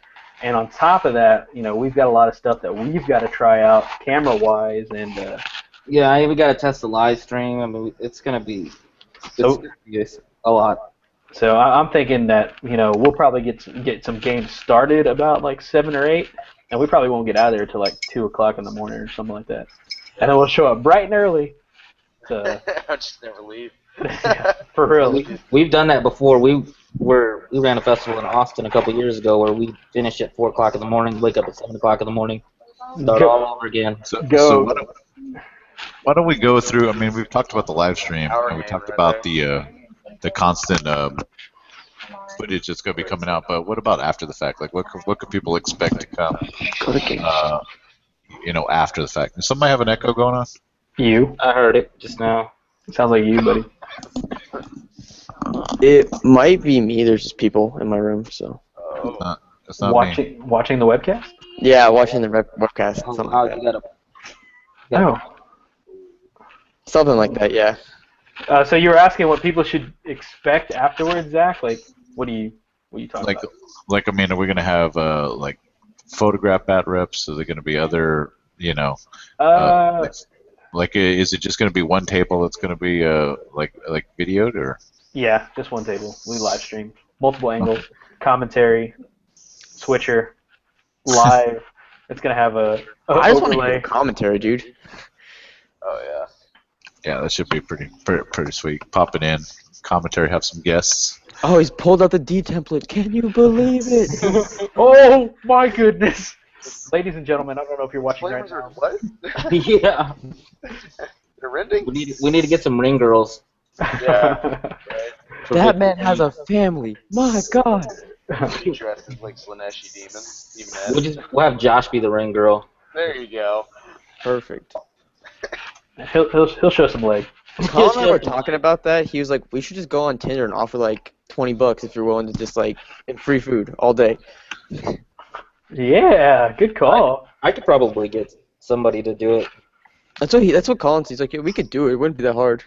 And on top of that, we've got a lot of stuff that we've got to try out camera-wise. And Yeah, we gotta test the live stream. I mean, it's gonna be a lot. so I'm thinking that we'll probably get some games started about like 7 or 8, and we probably won't get out of there till like 2 o'clock in the morning or something like that. And then we'll show up bright and early. To, I'll just never leave. yeah, for real. We've done that before. We ran a festival in Austin a couple years ago where we finished at 4 o'clock in the morning, wake up at 7 o'clock in the morning, start all over again. So Go. why don't we go through? I mean, we've talked about the live stream and we talked about there. the constant footage that's going to be coming out. But what about after the fact? Like, what could people expect to come? After the fact. Does somebody have an echo going on? You. I heard it just now. Sounds like you, buddy. It might be me. There's just people in my room, so. Oh. It's not me. Watching the webcast? Yeah, watching the webcast. Oh, Something wow, like you that. gotta. Something like that, yeah. So you were asking what people should expect afterwards, Zach? Like, what are you talking about? Like, I mean, are we going to have like photograph bat reps? Are there going to be other, like, is it just going to be one table that's going to be like videoed or? Yeah, just one table. We live stream, multiple angles, commentary, switcher, live. It's gonna have a I just want to overlay. hear commentary, dude. Oh yeah. Yeah, that should be pretty sweet. Pop it in, commentary, have some guests. Oh, he's pulled out the D template. Can you believe it? Oh my goodness, ladies and gentlemen, I don't know if you're watching right Flavors are now. what? Yeah. They're rending? We need to get some ring girls. Yeah. Right. That man has a family. My God. Dressed as like Slaneshi demon. We'll have Josh be the ring girl. There you go. Perfect. He'll show some leg. Colin and I were talking about that. He was like, we should just go on Tinder and offer like $20 if you're willing to just like and free food all day. Yeah, good call. I could probably get somebody to do it. That's what Colin says. He's like, yeah, we could do it. It wouldn't be that hard.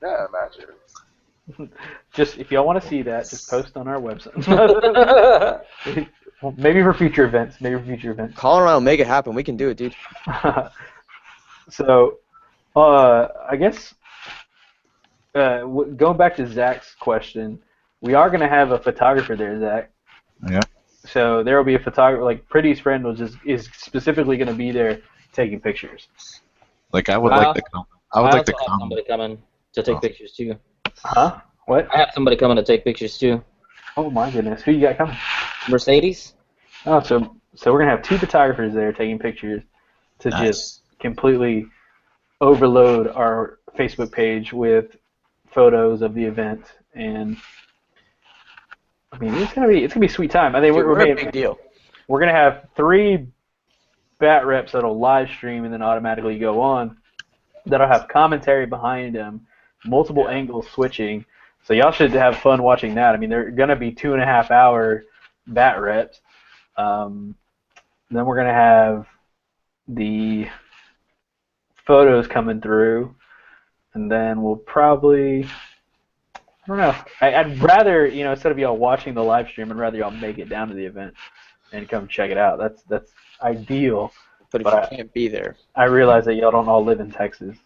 Yeah, imagine. Just if y'all want to see that, just post on our website. Maybe for future events. Colin and I will make it happen. We can do it, dude. So, I guess going back to Zach's question, we are going to have a photographer there, Zach. Yeah. So there will be a photographer. Like Pretty's friend is specifically going to be there taking pictures. Like I would like to come. I would like to have come. somebody coming to take pictures too. Huh? What? I have somebody coming to take pictures too. Oh my goodness, who you got coming? Mercedes. Oh, so we're gonna have 2 photographers there taking pictures to just completely overload our Facebook page with photos of the event, and I mean it's gonna be a sweet time. I think Dude, we're a big deal. We're gonna have 3 bat reps that'll live stream and then automatically go on. That'll have commentary behind them, multiple angles switching. So y'all should have fun watching that. I mean, they're gonna be 2.5 hour bat reps. Then we're gonna have the photos coming through, and then we'll probably, I don't know. I'd rather, instead of y'all watching the live stream, I'd rather y'all make it down to the event and come check it out. That's ideal. But if But you can't be there, I realize that y'all don't all live in Texas.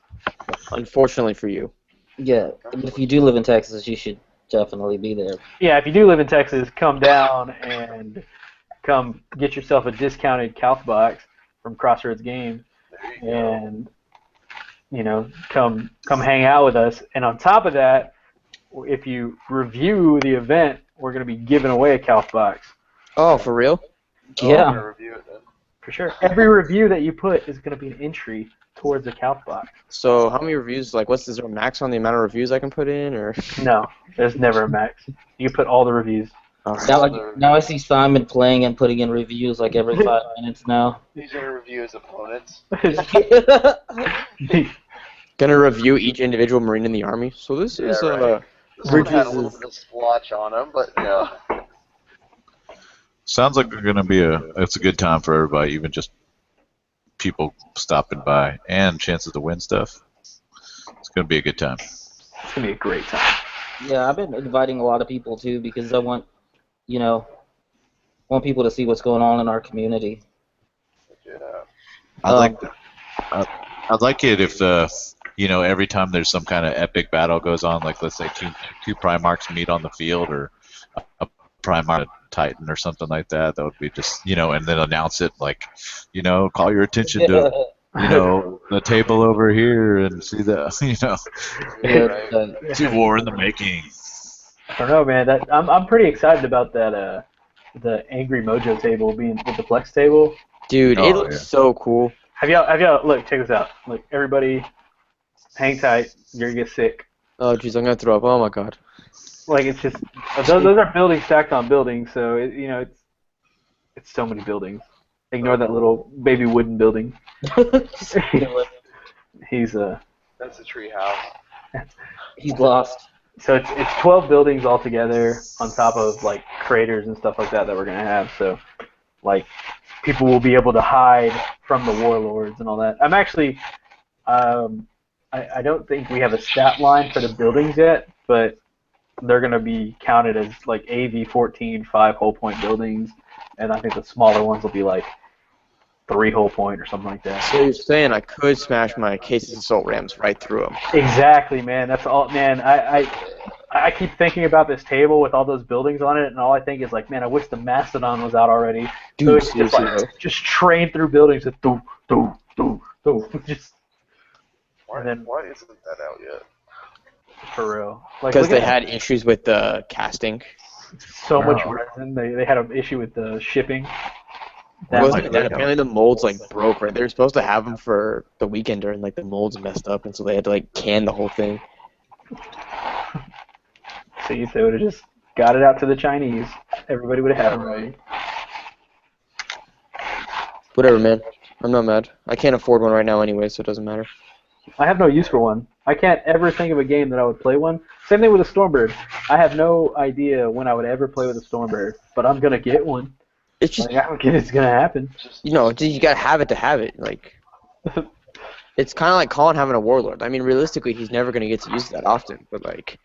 unfortunately for you. Yeah, but if you do live in Texas, you should definitely be there. Yeah, if you do live in Texas, come down and come get yourself a discounted Calc box from Crossroads Games, There you go. and come hang out with us. And on top of that, if you review the event, we're going to be giving away a Calc box. Oh, for real? I'm Yeah. gonna review it then. For sure. Every review that you put is going to be an entry towards a Calc box. So how many reviews? Like, is there a max on the amount of reviews I can put in, or? No, there's never a max. You put all the reviews. Now I see Simon playing and putting in reviews like every 5 minutes now. He's gonna review his opponents. Gonna review each individual Marine in the Army. So this is right. This one had a little Bridges bit of splotch on him, but Sounds like it's a good time for everybody, even just people stopping by, and chances to win stuff. It's gonna be a good time. It's going to be a great time. Yeah, I've been inviting a lot of people too because I want people to see what's going on in our community. I'd like it if every time there's some kind of epic battle goes on, like let's say two Primarchs meet on the field, or a Primarch Titan or something like that. That would be just and then announce it like, call your attention to the table over here and see the see war in the making. I don't know, man. I'm pretty excited about that. The Angry Mojo table being with the Flex table. Dude, it looks so cool. Have y'all look? Check this out. Look, everybody, hang tight. You're gonna get sick. Oh, jeez, I'm gonna throw up. Oh my god. Like it's just those are buildings stacked on buildings, so it's so many buildings. Ignore that little baby wooden building. He's that's a tree house. He's lost. So it's 12 buildings altogether on top of like craters and stuff like that we're gonna have. So like people will be able to hide from the warlords and all that. I'm actually I don't think we have a stat line for the buildings yet, but they're gonna be counted as like AV-14 5 hull point buildings, and I think the smaller ones will be like 3 hull point or something like that. So you're saying I could smash my Case's assault rams right through them? Exactly, man. That's all, man. I keep thinking about this table with all those buildings on it, and all I think is like, man, I wish the Mastodon was out already. Dude, so it's just train through buildings with do. Just. Why isn't that out yet? For real. Like, because they had issues with the casting. So much resin. They had an issue with the shipping. Apparently the molds like broke. Right, they were supposed to have them for the weekend, and like the molds messed up, and so they had to like can the whole thing. See, if they would have just got it out to the Chinese, everybody would have had them ready. Whatever, man. I'm not mad. I can't afford one right now anyway, so it doesn't matter. I have no use for one. I can't ever think of a game that I would play one. Same thing with a Stormbird. I have no idea when I would ever play with a Stormbird, but I'm gonna get one. It's just it's gonna happen. You gotta have it to have it. Like, it's kind of like Colin having a warlord. I mean, realistically, he's never gonna get to use it that often. But like,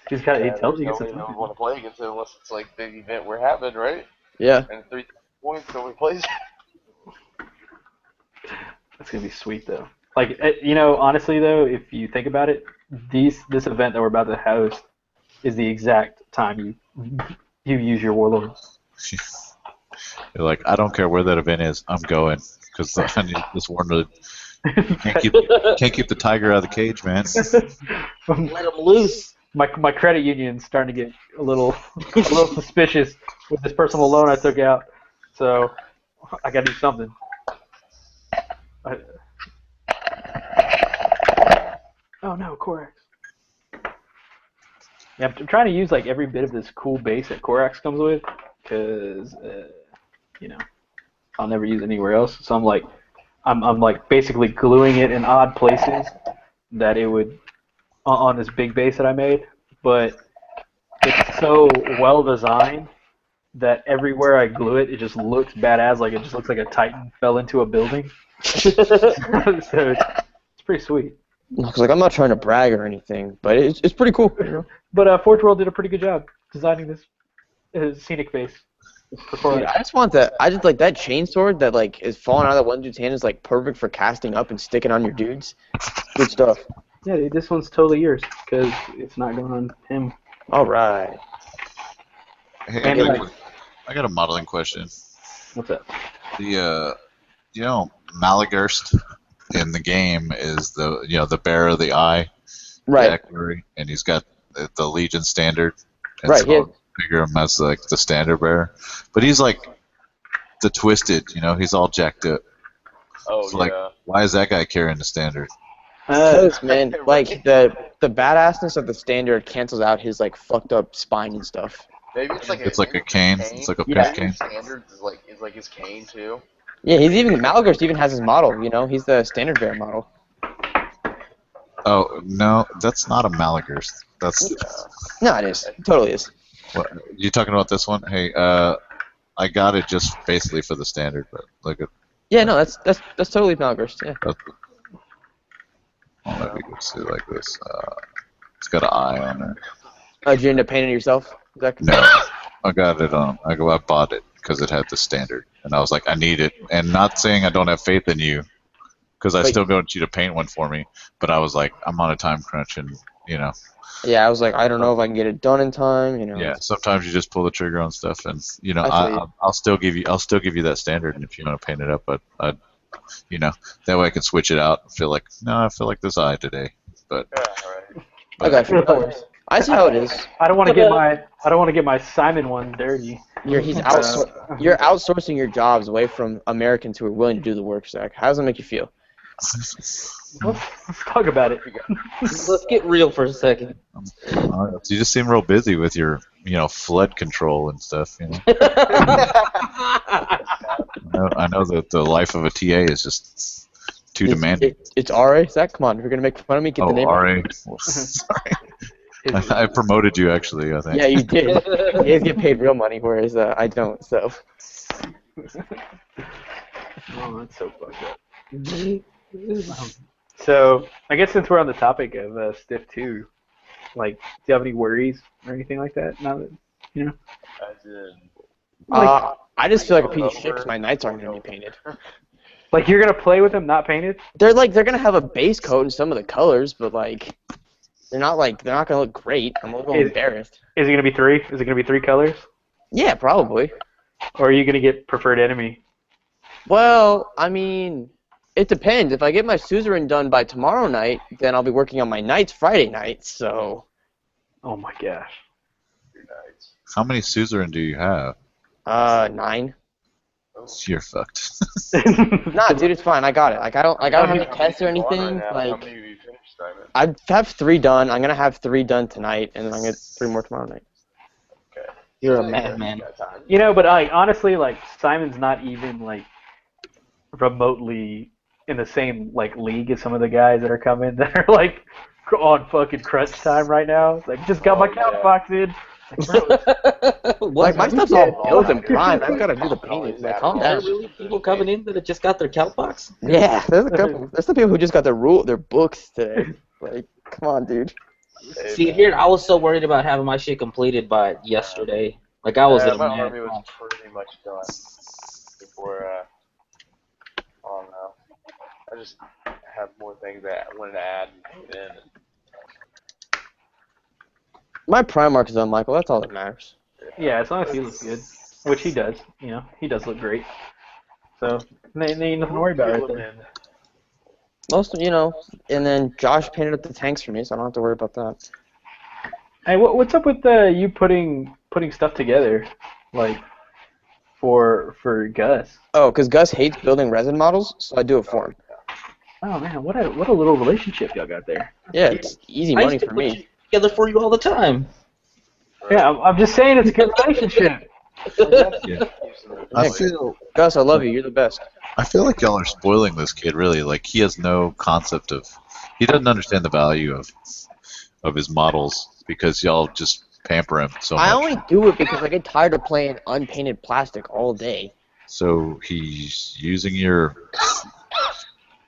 he's got. He tells you nobody want to play against it unless it's like the event we're having, right? Yeah. And 3 points, nobody plays. That's gonna be sweet though. Like honestly though, if you think about it, this event that we're about to host is the exact time you use your warlords. You're like, I don't care where that event is, I'm going because I need this warlord. Can't keep the tiger out of the cage, man. Let him loose. My credit union's starting to get a little suspicious with this personal loan I took out, so I gotta do something. Oh no, Corax. Yeah, I'm trying to use like every bit of this cool base that Corax comes with, because I'll never use it anywhere else. So I'm like basically gluing it in odd places that it would on this big base that I made, but it's so well designed that everywhere I glue it, it just looks badass. Like it just looks like a Titan fell into a building. So it's pretty sweet. Cause like I'm not trying to brag or anything, but it's pretty cool. You know? But Forge World did a pretty good job designing this scenic base. Dude, I just want that. I just like that chainsword that like is falling out of that one dude's hand is like perfect for casting up and sticking on your dudes. Good stuff. Yeah, dude, this one's totally yours because it's not going on him. All right. Hey, And like, I got a modeling question. what's up? The Malagurst in the game is the bearer of the eye, Right. the Equerry, and he's got the Legion standard. And Right, so figure him as like the standard bearer, but he's like the twisted. He's all jacked up. Oh So, like, yeah. why is that guy carrying the standard? Because man, like the badassness of the standard cancels out his like fucked up spine and stuff. Maybe it's like It's like a cane. It's like a Yeah. pimp cane. Standards is like his cane too. Yeah, he's even Malagurst even has his model. He's the standard bearer model. Oh no, that's not a Malagurst. That's No, it is. It totally is. what you talking about. This one? Hey, I got it just basically for the standard, but look at. Yeah, no, that's totally Malagurst. Yeah. Well, maybe you can see like this. It's got an eye on it. Oh, did you end up painting it yourself, Zach? No, I got it on. I bought it because it had the standard, and I was like, I need it. And not saying I don't have faith in you, because I Wait. still want you to paint one for me. But I was like, I'm on a time crunch, and Yeah, I was like, I don't know if I can get it done in time. yeah. Sometimes you just pull the trigger on stuff, and I feel you. I'll still give you that standard, and if you want to paint it up, but that way I can switch it out. I feel like this eye today, but. Yeah, right. Okay, no worries. I see how it is. I don't want to get my Simon one dirty. You're outsourcing your jobs away from Americans who are willing to do the work, Zach. How does that make you feel? Let's talk about it. Let's get real for a second. You just seem real busy with your, flood control and stuff. I know that the life of a TA is just too demanding. It's RA, Zach. Come on, if you're gonna make fun of me, get the name. RA. Sorry. I promoted you actually. I think. Yeah, you did. You guys get paid real money, whereas I don't. So. Oh, that's so fucked up. So, I guess since we're on the topic of Stiff 2, like, do you have any worries or anything like that? Now that, As in, I just feel like a piece of shit because my knights aren't gonna be painted. Like, you're going to play with them not painted? They're gonna have a base coat in some of the colors, but like, they're not gonna look great. I'm a little embarrassed. Is it going to be 3? Is it going to be 3 colors? Yeah, probably. Or are you going to get preferred enemy? Well, I mean, it depends. If I get my suzerain done by tomorrow night, then I'll be working on my knights Friday night, so... Oh my gosh. How many suzerain do you have? 9. You're fucked. Nah, dude, it's fine. I got it. Like, I don't have any tests or anything. How Like, many have you finished, Simon? I have 3 done. I'm gonna have 3 done tonight, and then I'm gonna get 3 more tomorrow night. Okay. You're a madman. Got time. But honestly, like, Simon's not even, like, remotely in the same, like, league as some of the guys that are coming that are, like, on fucking crunch time right now. It's like, just got my count box in. Like, my stuff's all built and primed. I've got to do the painting. Like, calm Are there down. really people coming in that have just got their count box? Yeah, there's a couple. There's some people who just got their books today. Like, come on, dude. See, here, I was so worried about having my shit completed by yesterday. Like, I was in a my mad army was rush. pretty much done before, I don't know. I just have more things that I wanted to add and put in. My Primarch is on Michael. That's all that matters. Yeah, as long as he looks good, which he does. He does look great. So, ain't nothing to worry about right there. Most, and then Josh painted up the tanks for me, so I don't have to worry about that. Hey, what's up with you putting stuff together, like for Gus? Oh, because Gus hates building resin models, so I do it for him. Oh man, what a little relationship y'all got there. Yeah, it's easy I money used to for put me. you together for you all the time. Yeah, I'm just saying it's a good relationship. I feel Gus, I love you. You're the best. I feel like y'all are spoiling this kid. Really, like he has no concept of. He doesn't understand the value of his models because y'all just pamper him so much. I only do it because I get tired of playing unpainted plastic all day. So he's using your.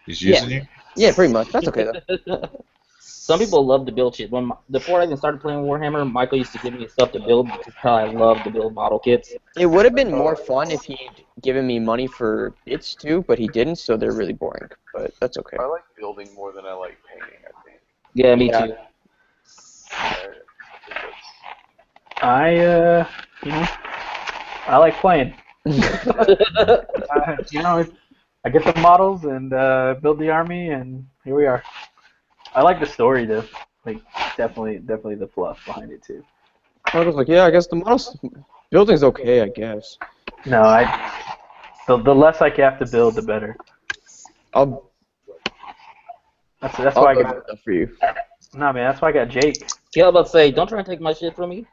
He's using you. Yeah, pretty much. That's okay though. Some people love to build shit. Before I even started playing Warhammer, Michael used to give me stuff to build because I love to build model kits. It would have been more fun if he'd given me money for bits too, but he didn't, so they're really boring. But that's okay. I like building more than I like painting, I think. Yeah, me Yeah. too. I think that's- I like playing. I get the models and build the army, and here we are. I like the story though. Like definitely the fluff behind it too. I was like, yeah, I guess the models building's okay, I guess. No, the less I have to build, the better. I'll That's why I build got. stuff for you. Nah, man, that's why I got Jake. Yeah, I was about to say, don't try and take my shit from me.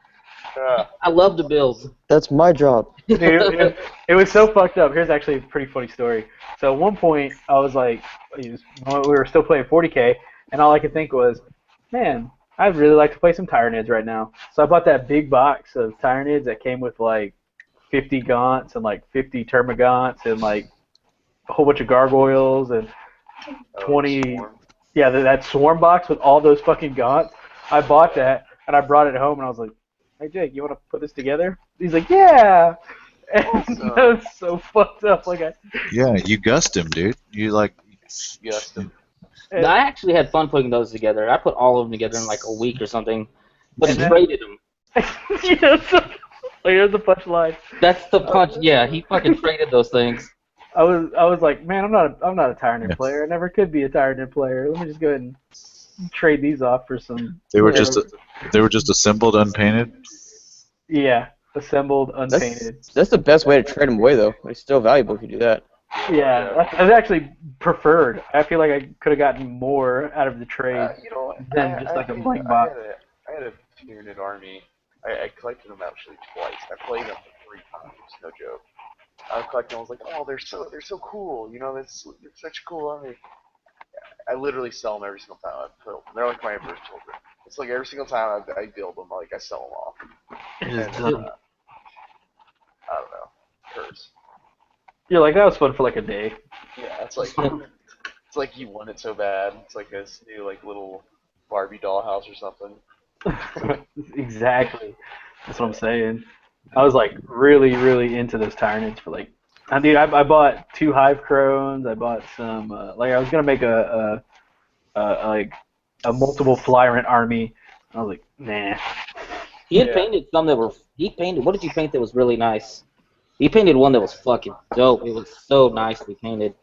I love to build. That's my job. Dude, it was so fucked up. Here's actually a pretty funny story. So at one point, I was like, we were still playing 40K, and all I could think was, man, I'd really like to play some Tyranids right now. So I bought that big box of Tyranids that came with like 50 Gaunts and like 50 Termagants and like a whole bunch of Gargoyles and 20. Swarm. Yeah, that Swarm box with all those fucking Gaunts. I bought that, and I brought it home, and I was like, hey, Jake, you want to put this together? He's like, yeah. And that was so fucked up. Yeah, you gussed him, dude. You like. Yes. I actually had fun putting those together. I put all of them together in like a week or something, but he traded them. Here's the punchline. That's the punch. Yeah, he fucking traded those things. I was like, man, I'm not a Tyranids player. I never could be a Tyranids player. Let me just go ahead and trade these off for some. They were just assembled, unpainted. Yeah, assembled, unpainted. That's the best way to trade them away, though. It's still valuable if you do that. Yeah, that's actually preferred. I feel like I could have gotten more out of the trade than just like a blank box. I had a Tyranid army. I collected them actually twice. I played them 3 times. No joke. I was collecting. I was like, oh, they're so cool. You know, they're such a cool army. I literally sell them every single time I put them. They're like my first children. It's like every single time I build them, like I sell them off. And, I don't know. Curse. You're like, that was fun for like a day. Yeah, it's like you want it so bad. It's like this new like little Barbie dollhouse or something. Exactly. That's what I'm saying. I was like really into those Tyranids for like. Dude, I bought 2 Hive Crones. I bought some. I was gonna make a multiple Flyrant army. I was like, nah. He had painted some that were. He painted. What did you paint that was really nice? He painted one that was fucking dope. It was so nicely painted.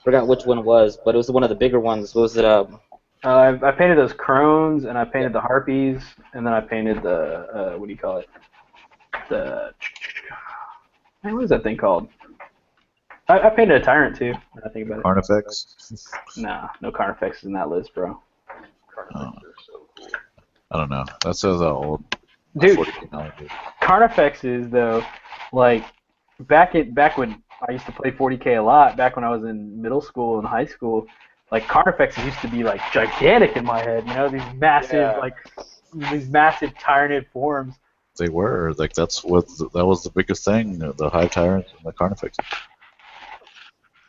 Forgot which one it was, but it was one of the bigger ones. What was it? I painted those Crones, and I painted the Harpies, and then I painted the what do you call it? Man, what is that thing called? I painted a Tyrant too. When I think about it. Carnifex? Nah, no Carnifex is in that list, bro. Carnifex are so cool. I don't know. That says how old. Dude, 40 knowledge is. Carnifexes though, like back when I used to play 40K a lot, back when I was in middle school and high school, like Carnifexes used to be like gigantic in my head. You know, these massive Tyranid forms. They were like that was the biggest thing. The Hive Tyrants and the Carnifex.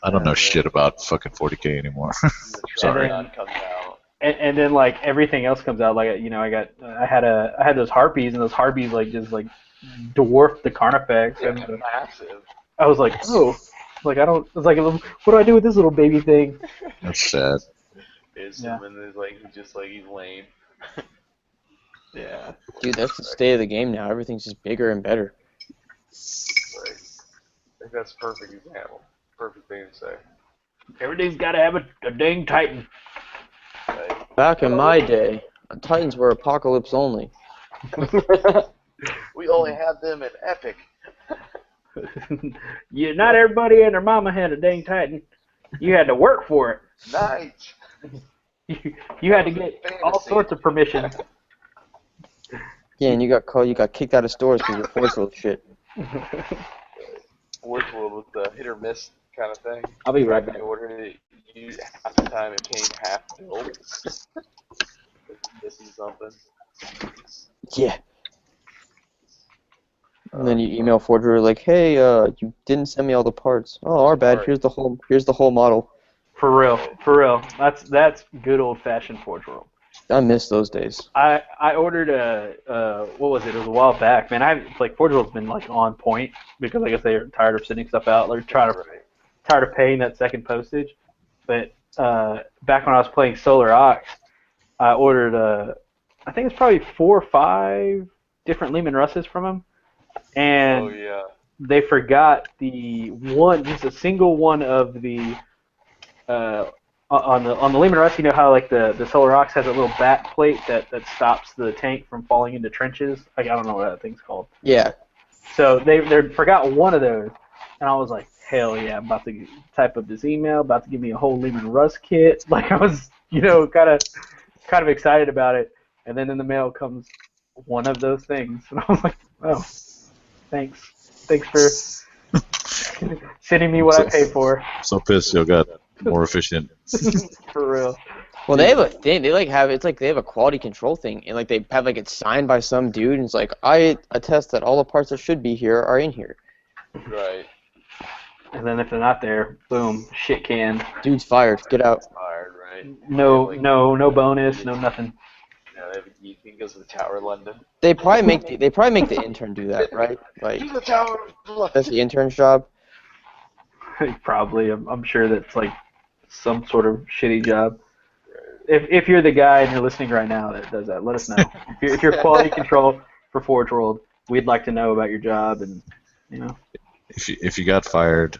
I don't know shit about fucking 40K anymore. Sorry. And then like everything else comes out. Like I had those Harpies, and those Harpies like just like dwarfed the Carnifex. Yeah, And massive. I was like, oh, like I don't. It's like, what do I do with this little baby thing? That's sad. Yeah. And it's like he's lame. Yeah. Dude, that's the state of the game now. Everything's just bigger and better. Right. I think that's a perfect example. Perfect thing to say. Everything's got to have a dang Titan. Right. Back in my day, Titans were Apocalypse only. We only had them in Epic. Yeah, not everybody and their mama had a dang Titan. You had to work for it. Nice. You had to get all sorts of permission. Yeah, and you got kicked out of stores because your Force World shit. Force World was the hit or miss kind of thing. I'll be right back. You ordered it, half the time it came half built. Missing something. Yeah. And then you email Forger like, hey, you didn't send me all the parts. Oh, our bad. Here's the whole model. For real, for real. That's good old fashioned Forge World. I miss those days. I ordered what was it? It was a while back, man. Forge World's been like on point because I guess they're tired of sending stuff out. They're tired of paying that second postage. But back when I was playing Solar Ox, I ordered I think it's probably 4 or 5 different Lehman Russes from them, and they forgot just a single one of the on the Lehman Russ. You know how like the Solar Ox has a little back plate that stops the tank from falling into trenches. Like, I don't know what that thing's called. Yeah. So they forgot one of those, and I was like, hell yeah, I'm about to type up this email, about to give me a whole Lehman Russ kit. Like, I was, kind of excited about it, and then in the mail comes one of those things, and I was like, oh, thanks for sending me what I paid for. So pissed you got more efficient. For real. Well, they have a thing. They they have a quality control thing, and like they have like it's signed by some dude, and it's like I attest that all the parts that should be here are in here. Right. And then if they're not there, boom, shit canned. Dude's fired. Get out. Fired, right? No bonus, no nothing. Yeah, you think goes to the Tower of London. They probably make the intern do that, right? Like To the Tower of London. that's the intern's job. Probably. I'm sure that's like some sort of shitty job. If you're the guy and you're listening right now that does that, let us know. If you're quality control for Forge World, we'd like to know about your job, and If you got fired,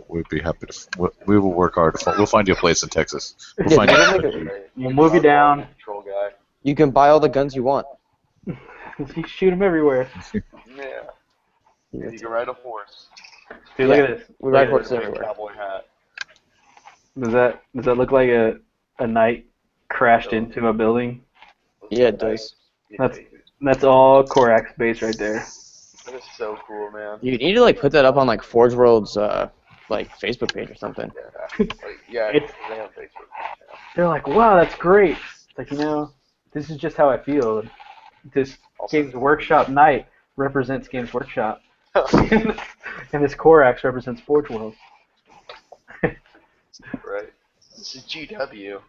we'd be happy to. We will work hard. We'll find you a place in Texas. We'll find you. We'll move you down. Control guy. You can buy all the guns you want. You shoot them everywhere. Yeah. You can ride a horse. Dude, look at this. We ride horses Wear a everywhere. cowboy hat. Does that look like a knight crashed into a building? Yeah, it does. That's all Korak's base right there. That is so cool, man. You need to like put that up on like Forge World's like Facebook page or something. Yeah, It's- they have Facebook. They're like, wow, that's great. It's like, this is just how I feel. This Games Workshop Knight represents Games Workshop. And this Korax represents Forge World. Right. This is GW.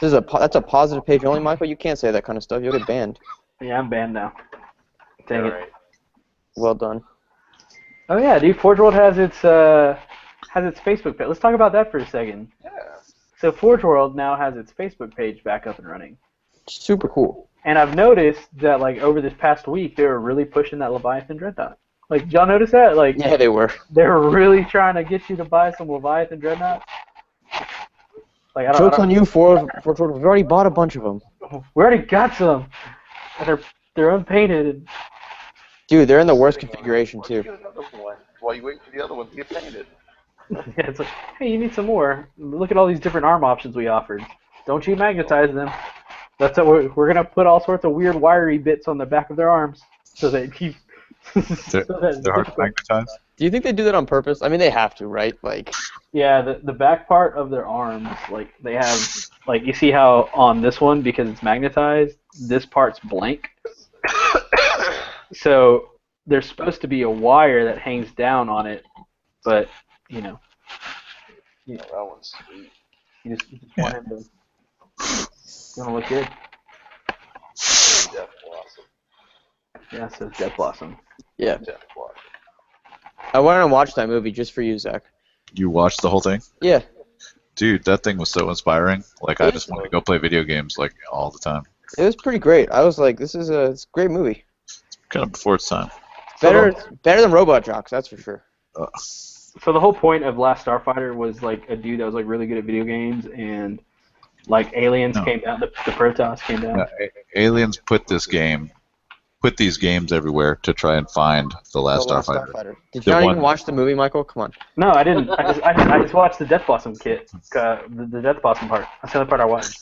That's a positive page only, Michael. You can't say that kind of stuff. You'll get banned. Yeah, I'm banned now. Dang it. Right. Well done. Oh yeah, dude, Forge World has its Facebook page. Let's talk about that for a second. Yeah. So Forge World now has its Facebook page back up and running. Super cool. And I've noticed that like over this past week they were really pushing that Leviathan Dreadnought. Like, did y'all notice that? Like, Yeah, they were. they were really trying to get you to buy some Leviathan Dreadnoughts. Like, Joke's on you, Forge World. We've already bought a bunch of them. We already got some. And they're unpainted. And, Dude, they're in the worst configuration Why don't you too. get another one? While you wait for the other one to get painted. yeah, it's like, hey, you need some more. Look at all these different arm options we offered. Don't you magnetize them. That's what we're gonna put all sorts of weird wiry bits on the back of their arms so they keep. They're hard to magnetize. Do you think they do that on purpose? I mean, they have to, right? Like, Yeah, the back part of their arms, like they have, like you see how on this one because it's magnetized, this part's blank. So there's supposed to be a wire that hangs down on it, but Oh, that one's sweet. you just want him to look good. Death Blossom. Yeah, so it's Death Blossom. yeah. Death Blossom. I went and watched that movie just for you, Zach. You watched the whole thing? Yeah. Dude, that thing was so inspiring. Like, I just wanted to go play video games, like, all the time. It was pretty great. I was like, it's a great movie. Kind of before its time. Better than Robot Jocks, that's for sure. So the whole point of Last Starfighter was like a dude that was like really good at video games, and like aliens came down, the Protoss came down. Yeah, aliens put these games everywhere to try and find the last Starfighter. Did you not even watch the movie, Michael? Come on. No, I didn't. I just watched the Death Blossom kit, the Death Blossom part. That's the only part I watched.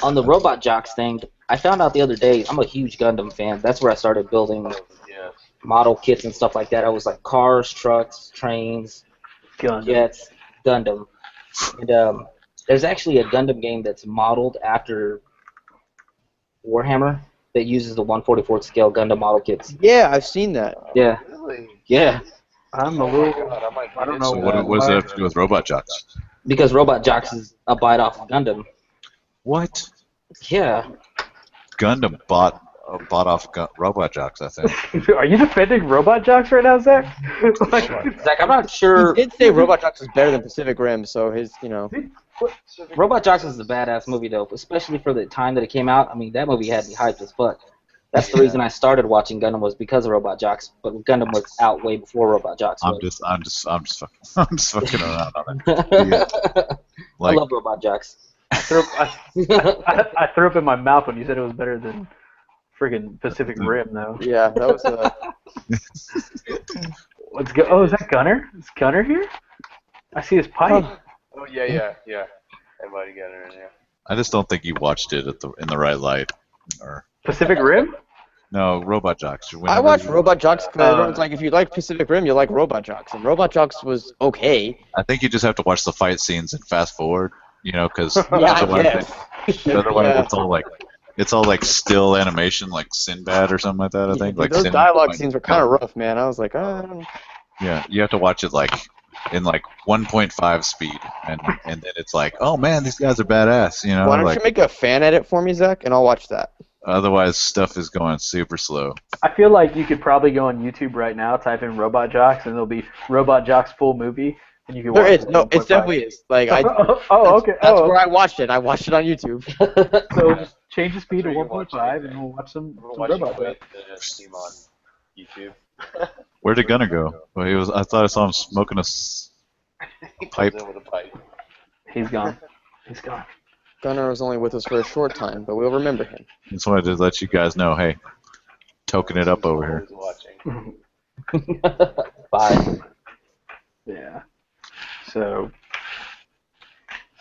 On the Robot Jocks thing, I found out the other day. I'm a huge Gundam fan. That's where I started building Yes. model kits and stuff like that. I was like cars, trucks, trains, Gundam. jets, Gundam. And there's actually a Gundam game that's modeled after Warhammer that uses the 1/44 scale Gundam model kits. Yeah, I've seen that. Yeah, Really? yeah. I'm a Oh my little. god, I might I don't get know So into what, that. what does that why. have to do with Robot Jocks? Because Robot Jocks is a bite off of Gundam. What? Yeah. Gundam bought off Robot Jocks, I think. Are you defending Robot Jocks right now, Zach? Like, Zach, I'm not He sure. did say Robot Jocks was better than Pacific Rim, so his, you know. Robot Jocks is a badass movie, though, especially for the time that it came out. I mean, that movie had me hyped as fuck. That's the reason I started watching Gundam was because of Robot Jocks, but Gundam was out way before Robot Jocks I'm was. just fucking, I'm just fucking around on it. I Like, love Robot Jocks. I threw up in my mouth when you said it was better than friggin' Pacific Rim, though. Yeah, that was Let's go. Oh, is that Gunner? Is Gunner here? I see his pipe. Oh yeah. Everybody got it in there. I just don't think you watched it in the right light. Or Pacific Rim? no, Robot Jocks. I Whenever watched you- Robot Jocks because everyone's like, if you like Pacific Rim, you like Robot Jocks, and Robot Jocks was okay. I think you just have to watch the fight scenes and fast forward, you know, because Yeah, I otherwise, guess. otherwise Yeah. it's all like still animation, like Sinbad or something like that. I think like those Sinbad, dialogue like, scenes were kind of rough, man. I was like, Yeah, you have to watch it like in like 1.5 speed, and then it's like, oh man, these guys are badass, you know. why don't Like you make a fan edit for me, Zach, and I'll watch that. otherwise, stuff is going super slow. I feel like you could probably go on YouTube right now, type in Robot Jocks, and there'll be Robot Jocks full movie, and you can There watch is it. no, it definitely is. Like Oh, okay. That's Oh, where I watched it. I watched it on YouTube. so just change the speed to That's where you watch 1.5, anything. and we'll watch some I'm gonna watch Robot you Jocks. quit the stream on YouTube. Where did Gunner go? Well, he was. I thought I saw him smoking a He comes pipe. in with a pipe. He's gone. He's gone. Gunnar was only with us for a short time, but we'll remember him. Just wanted to let you guys know, hey, toking it up over here. Always watching. Bye. Yeah. So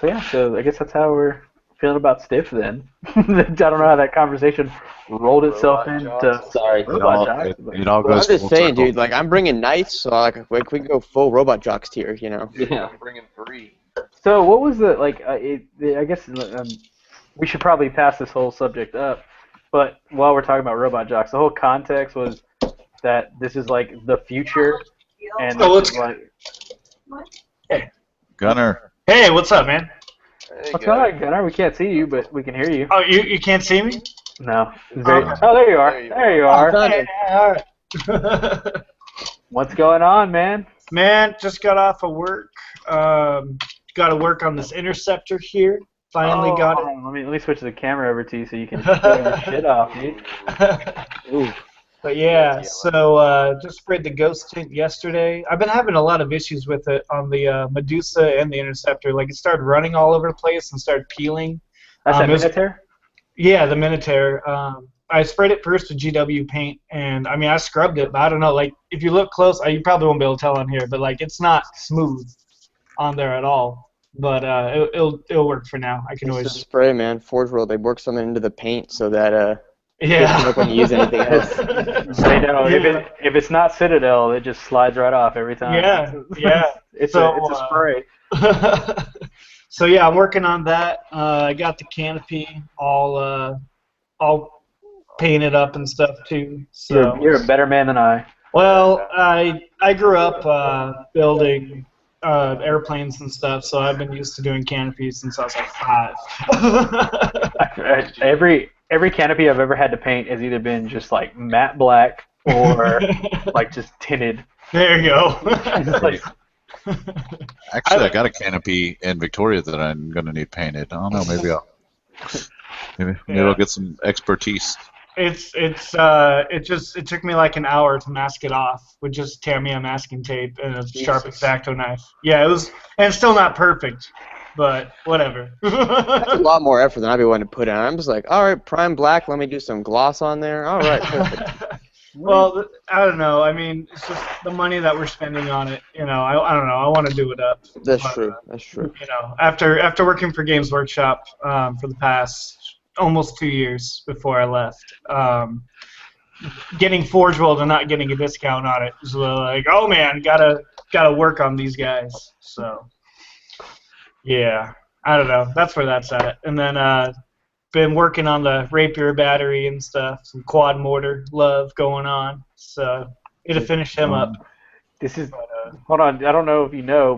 yeah. So I guess that's how we're feeling about Stiff then. I don't know how that conversation rolled itself Robot into Jocks. Sorry. Robot Jocks. It all Well, I'm goes just full saying, circle. dude. Like, I'm bringing knights, so like we can go full Robot Jocks tier, you know. Yeah. I'm bringing 3. So what was the like? I guess we should probably pass this whole subject up. But while we're talking about Robot Jocks, the whole context was that this is like the future, and Oh, this is like Gunner, Hey, what's up, man? Hey, what's guys. going on, Gunnar? We can't see you, but we can hear you. Oh, you can't see me? No. It's very, Okay. oh, there you are. There you There you are. are. Found Hey, it. all right. What's going on, man? Man, just got off of work. Got to work on this interceptor here. Finally got hold on, let me switch the camera over to you so you can show your shit off, dude. it. Ooh. But yeah, so just sprayed the ghost tint yesterday. I've been having a lot of issues with it on the Medusa and the interceptor. Like it started running all over the place and started peeling. That's that it was- Minotaur? Yeah, the Minotaur. I sprayed it first with GW paint, and I mean I scrubbed it, but I don't know. Like if you look close, you probably won't be able to tell on here, but like it's not smooth on there at all. But it'll work for now. I can It's always the spray, man. Forge World, they work something into the paint so that it yeah. doesn't look when you use anything else. They know. Yeah. If it's not Citadel, it just slides right off every time. Yeah, yeah. It's So, a spray. So yeah, I'm working on that. I got the canopy all painted up and stuff too. So You're a better man than I. well, I grew up building airplanes and stuff, so I've been used to doing canopies since I was like 5. Every canopy I've ever had to paint has either been just like matte black or like just tinted. There you go. It's like, actually, I got a canopy in Victoria that I'm gonna need painted. I don't know, maybe I'll get some expertise. It took me like an hour to mask it off with just Tamiya masking tape and a sharp X-Acto knife. Yeah, it was, and it's still not perfect, but whatever. That's a lot more effort than I'd be willing to put in. I'm just like, all right, prime black. Let me do some gloss on there. All right, perfect. Well, I don't know. I mean, it's just the money that we're spending on it. You know, I don't know. I want to do it up. That's But, true. That's true. You know, after working for Games Workshop for the past almost 2 years before I left, getting Forge World and not getting a discount on it was like, oh man, gotta work on these guys. So yeah, I don't know. That's where that's at. And then been working on the Rapier battery and stuff, some quad mortar love going on. So it'll finish him up. This is hold on. I don't know if you know,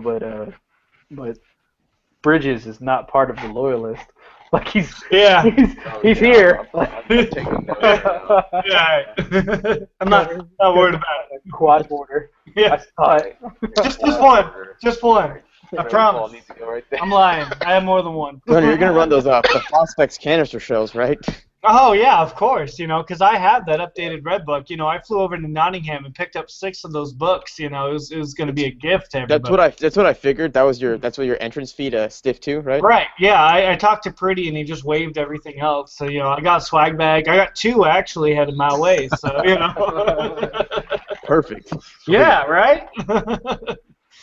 but Bridges is not part of the loyalist. Like he's Yeah. he's here. I'm taking notes now. Yeah. I'm not worried about it. Quad border. Yeah. I saw it. Just one. Just one. I Ball promise. needs to go right there. I'm lying. I have more than one. Gunner, you're gonna run those the prospects canister shows, right? Oh yeah, of course. Because I have that updated red book. I flew over to Nottingham and picked up 6 of those books. It was going to be a gift to everybody. That's what I figured. That's what your entrance fee to Stiff 2, right? Right. Yeah. I talked to Pretty and he just waived everything else. So I got a swag bag. I got 2 actually headed my way. So Perfect. Yeah. Right.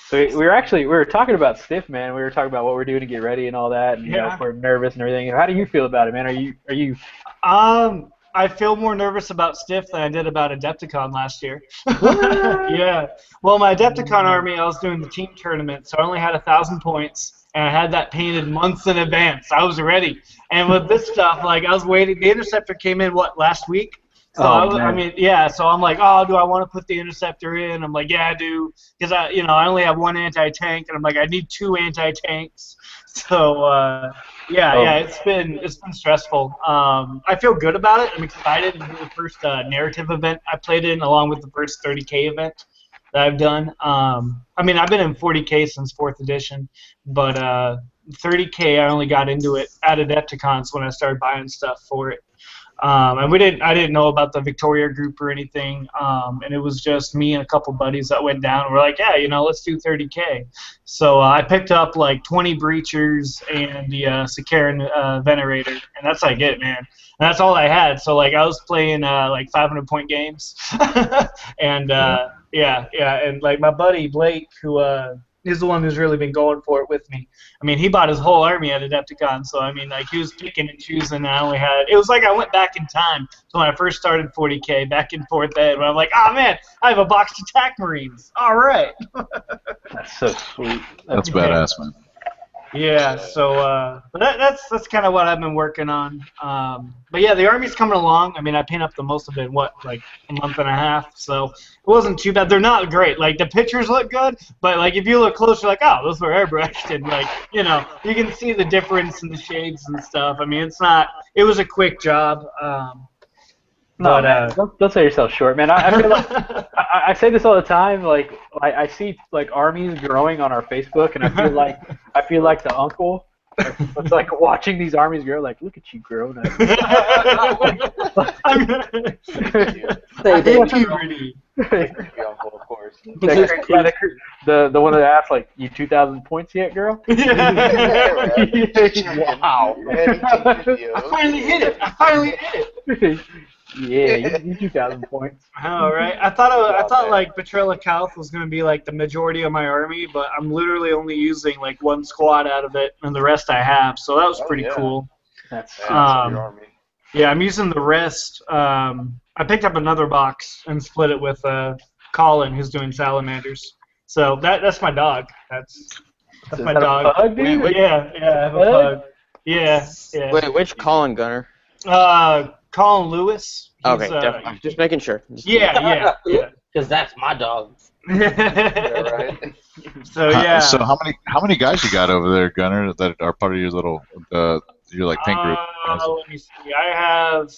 So we were talking about Stiff, man. We were talking about what we're doing to get ready and all that, and if we're nervous and everything. How do you feel about it, man? Are you? I feel more nervous about Stiff than I did about Adepticon last year. Yeah. Well, my Adepticon army, I was doing the team tournament, so I only had 1,000 points, and I had that painted months in advance. I was ready. And with this stuff, I was waiting. The Interceptor came in last week. So So I'm like, oh, do I want to put the Interceptor in? I'm like, yeah, I do, because I only have 1 anti-tank, and I'm like, I need 2 anti-tanks. So it's been stressful. I feel good about it. I'm excited to do the first narrative event I played in, along with the first 30K event that I've done. I've been in 40K since 4th edition, but 30K I only got into it at Adepticons when I started buying stuff for it. And I didn't know about the Victoria group or anything, and it was just me and a couple buddies that went down and we're like, yeah, let's do 30K. So I picked up 20 breachers and the Sakaran Venerator, and that's it, man. And that's all I had. So I was playing 500-point games, and and my buddy Blake, who is the one who's really been going for it with me. He bought his whole army at Adepticon, so he was picking and choosing. And I only had, it was like I went back in time to when I first started 40K back in 4th Ed, when I'm like, oh man, I have a boxed attack Marines. All right. That's so sweet. That's badass, man. Yeah, so but that's kind of what I've been working on. But yeah, the army's coming along. I paint up the most of it in a month and a half, so it wasn't too bad. They're not great. The pictures look good, but if you look closer, oh, those were airbrushed, and you can see the difference in the shades and stuff. It's not. It was a quick job. No, man, don't sell yourself short, man. I feel like I say this all the time. I see armies growing on our Facebook, and I feel like the uncle. It's watching these armies grow. Look at you growing up. Thank you, Rudy. Uncle, of course. The one that asked you 2,000 points yet, girl? Wow. I finally hit it. Yeah, you 2,000 points. All right. I thought Betrayal of Calth was going to be the majority of my army, but I'm literally only using 1 squad out of it, and the rest I have. So that was pretty cool. That's your army. Yeah, I'm using the rest. I picked up another box and split it with Colin, who's doing salamanders. So that's my dog. That's my dog. A pug, dude? Yeah, I have a pug. Yeah. Wait, which Colin, Gunner? Colin Lewis. Okay, definitely. Just making sure. Yeah. Because that's my dog. Right. So yeah. So how many guys you got over there, Gunner, that are part of your little your pink group? Let me see. I have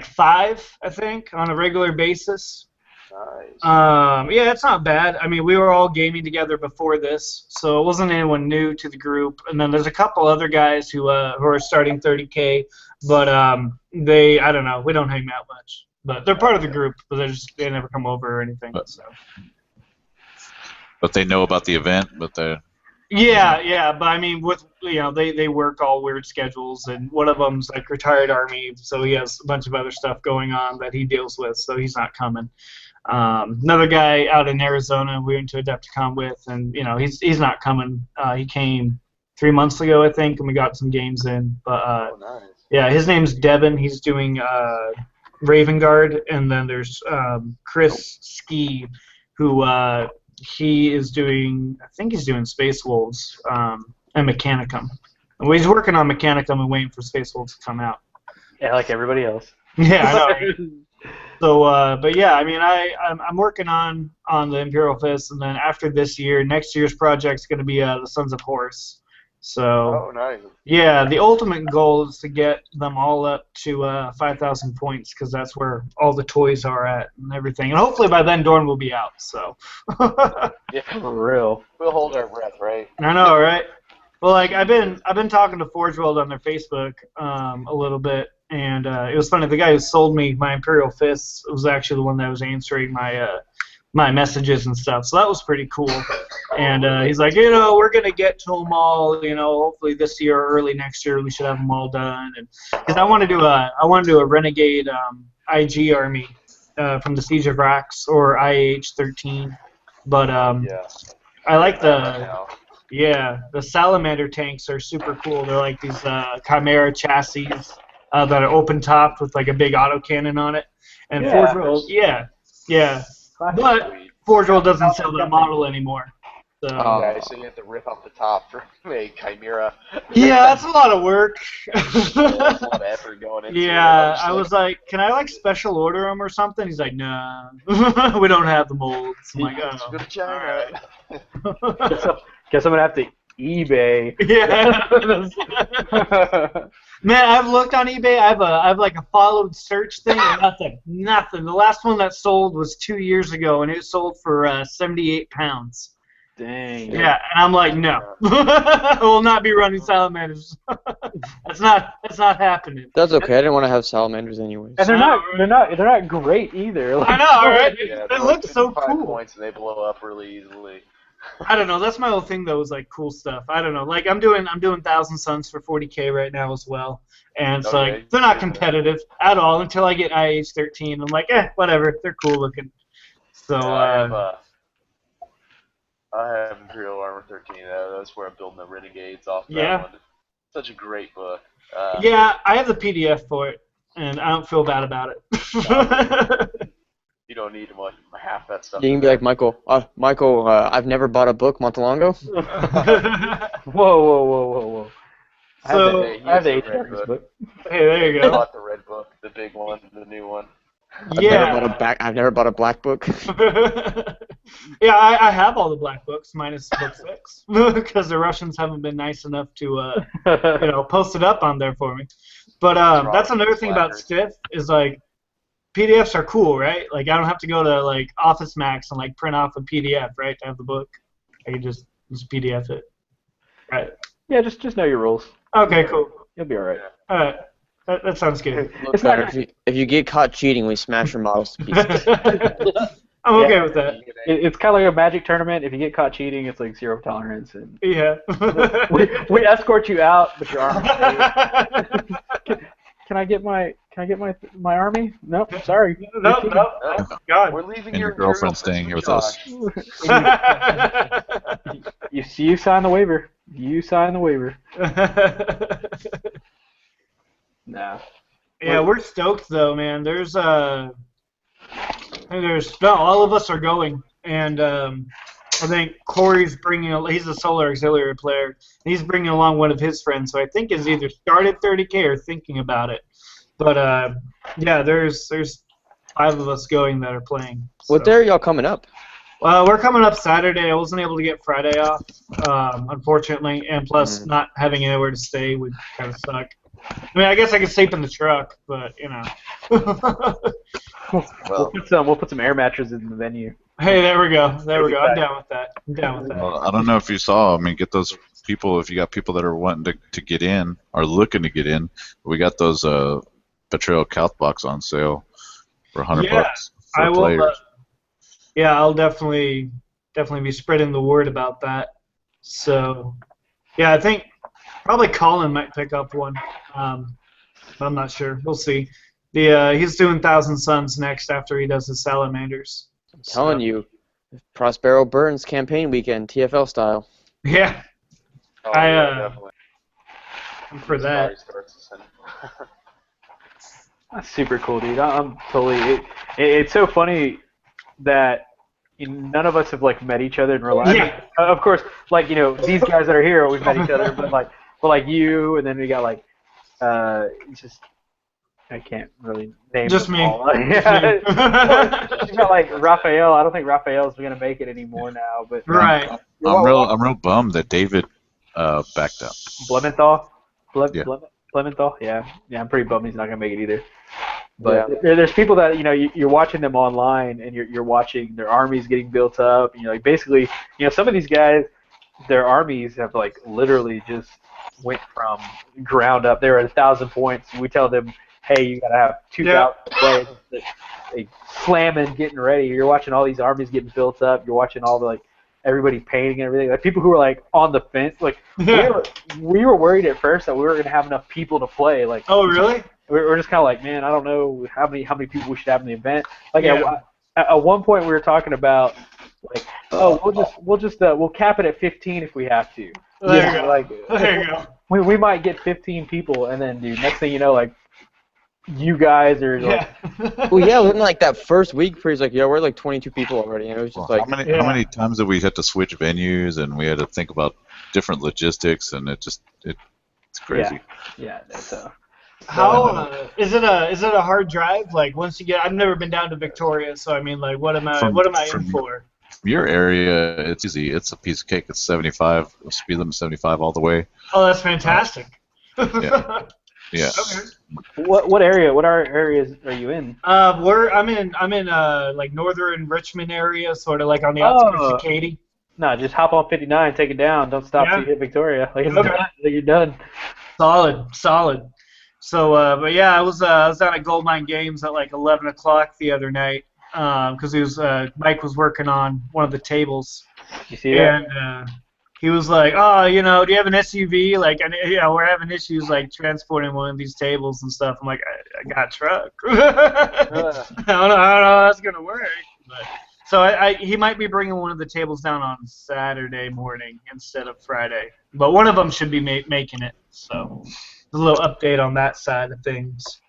5, I think, on a regular basis. Nice. Yeah, it's not bad. We were all gaming together before this, so it wasn't anyone new to the group. And then there's a couple other guys who are starting 30K, but I don't know, we don't hang out much. But they're part of the group, but they never come over or anything. But they know about the event, but they. Yeah, but with they work all weird schedules, and one of them's retired army, so he has a bunch of other stuff going on that he deals with, so he's not coming. Another guy out in Arizona we went to Adepticon with, and he's not coming. He came 3 months ago, I think, and we got some games in. But Nice. yeah, his name's Devin. He's doing Raven Guard, and then there's Chris Ski, who he is doing. I think he's doing Space Wolves and Mechanicum. Well, he's working on Mechanicum and waiting for Space Wolves to come out. Yeah, like everybody else. Yeah, I know. So, but yeah, I mean, I'm working on the Imperial Fist, and then after this year, next year's project's going to be the Sons of Horus. So, Oh, nice. yeah, the ultimate goal is to get them all up to 5,000 points, because that's where all the toys are at and everything. And hopefully by then Dorn will be out. So, Yeah, For real. we'll hold our breath, right? I know, right? Well, like I've been talking to Forge World on their Facebook a little bit, and it was funny. The guy who sold me my Imperial Fists was actually the one that was answering my messages and stuff. So that was pretty cool. And he's like, we're gonna get to them all. Hopefully this year or early next year we should have them all done. And because I want to do a Renegade IG army from the Siege of Rax or IH-13, but Yeah. I like Right now. the Salamander tanks are super cool. They're like these Chimera chassis that are open topped with like a big autocannon on it. And Yeah. Forge World, yeah. But Sweet. Forge World doesn't sell that model anymore. So Oh. Okay, so you have to rip off the top for a Chimera. yeah, that's a lot of work. There's a lot of effort going into it. Yeah, I'm I was like, can I like special order them or something? He's like, nah, we don't have the molds. I'm like, just, oh, go to China. Guess I'm gonna have to eBay. yeah. Man, I've looked on eBay. I have like a followed search thing, and nothing. The last one that sold was 2 years ago, and it sold for 78 pounds. Dang. Yeah, and I'm like, no, I will not be running salamanders. That's not happening. That's okay. I didn't want to have salamanders anyways. And they're not great either. I know, right? Yeah, It looks so 55 cool. points and they blow up really easily. I don't know. That's my whole thing, though, is like cool stuff. I don't know. Like I'm doing Thousand Suns for 40K right now as well, and it's Okay. like they're not competitive at all until I get IH-13. I'm like, whatever. They're cool looking. So I have Imperial Armor 13. That's where I'm building the Renegades off that Yeah. one. Such a great book. yeah, I have the PDF for it, and I don't feel bad about it. You don't need much, half that stuff. You can be like, Michael, I've never bought a book, Montalongo. Whoa. So I have the Red HR's book. book. hey, there you I go. bought the red book, the big one, the new one. I've never bought a black book. Yeah, I have all the black books minus book 6 because the Russians haven't been nice enough to post it up on there for me. But that's another thing about Stiff is like PDFs are cool, right? Like I don't have to go to like Office Max and like print off a PDF, right, to have the book. I can just PDF it. Right. Yeah, just know your rules. Okay, cool. You'll be alright. All right. That sounds good. It's not. If you get caught cheating, we smash your models to pieces. I'm okay with that. It's kind of like a Magic tournament. If you get caught cheating, it's like 0 tolerance, and Yeah. we escort you out, but your arm stays. Can I get my army? Nope, sorry. No. God. We're leaving And your Imperial girlfriend's staying here with Josh. us. You sign the waiver. You sign the waiver. Nah. Yeah, we're stoked though, man. There's all of us are going, and I think Corey's he's a solar auxiliary player. He's bringing along one of his friends, so I think is either started 30K or thinking about it. But yeah, there's 5 of us going that are playing. What day are y'all coming up? We're coming up Saturday. I wasn't able to get Friday off, unfortunately, and plus not having anywhere to stay would kind of suck. I mean, I guess I could sleep in the truck, but We'll put some air mattresses in the venue. Hey, there we go. I'm down with that. Well, I don't know if you saw. I mean, get those people. If you got people that are wanting to get in or looking to get in, we got those Betrayal Couch box on sale for $100 for I will. players. Yeah, I'll definitely be spreading the word about that. So, yeah, I think probably Colin might pick up one. I'm not sure. We'll see. He's doing Thousand Suns next after he does his Salamanders. I'm telling you, Prospero Burns campaign weekend, TFL style. Yeah, Oh, definitely. I'm for that. Sorry, starts to send. That's super cool, dude. I'm totally. It's so funny that none of us have like met each other in real life. Yeah. I mean, of course, like these guys that are here, we've met each other, but like you, and then we got like, it's just I can't really name Just them me. all. Just Yeah. me. You got like Raphael. I don't think Raphael's gonna make it anymore now, but Right. I'm real bummed that David backed out. Blumenthal, Yeah. Blumenthal. Yeah, I'm pretty bummed he's not gonna make it either. Yeah. But there's people that you're watching them online, and you're watching their armies getting built up. And you're like, basically, some of these guys, their armies have like literally just went from ground up. They're at 1,000 points. And we tell them, hey, you gotta have 2,000 players. They slamming, getting ready. You're watching all these armies getting built up. You're watching all the everybody painting and everything. Like people who were like on the fence. Like we were worried at first that we were gonna have enough people to play. Like Oh, really? we're just kind of like, man, I don't know how many people we should have in the event. Like Yeah. at one point we were talking about like, oh, we'll cap it at 15 if we have to. There you go. Like There you go. we might get 15 people, and then dude, next thing you know, like you guys are like, Yeah. Well, yeah, within like that first week, he's like, yeah, we're like 22 people already, and it was just Well, like, how many times have we had to switch venues and we had to think about different logistics, and it's crazy. yeah. So How is it a hard drive? Like once you get, I've never been down to Victoria, so I mean, like, what am I in for? From your area, it's easy. It's a piece of cake. It's 75. Speed limit 75 all the way. Oh, that's fantastic. Yeah. Okay. what areas are you in? I'm in like northern Richmond area, sort of like on the outskirts of Katy. No, just hop on 59, take it down. Don't stop till you hit Victoria. Like it's Okay. done. You're done. Solid. So, but yeah, I was down at Gold Mine Games at like 11 o'clock the other night, because Mike was working on one of the tables, You see that? and he was like, oh, do you have an SUV? Like, and we're having issues like transporting one of these tables and stuff. I'm like, I got a truck. I don't know how that's gonna work. But, so he might be bringing one of the tables down on Saturday morning instead of Friday. But one of them should be making it. So a little update on that side of things.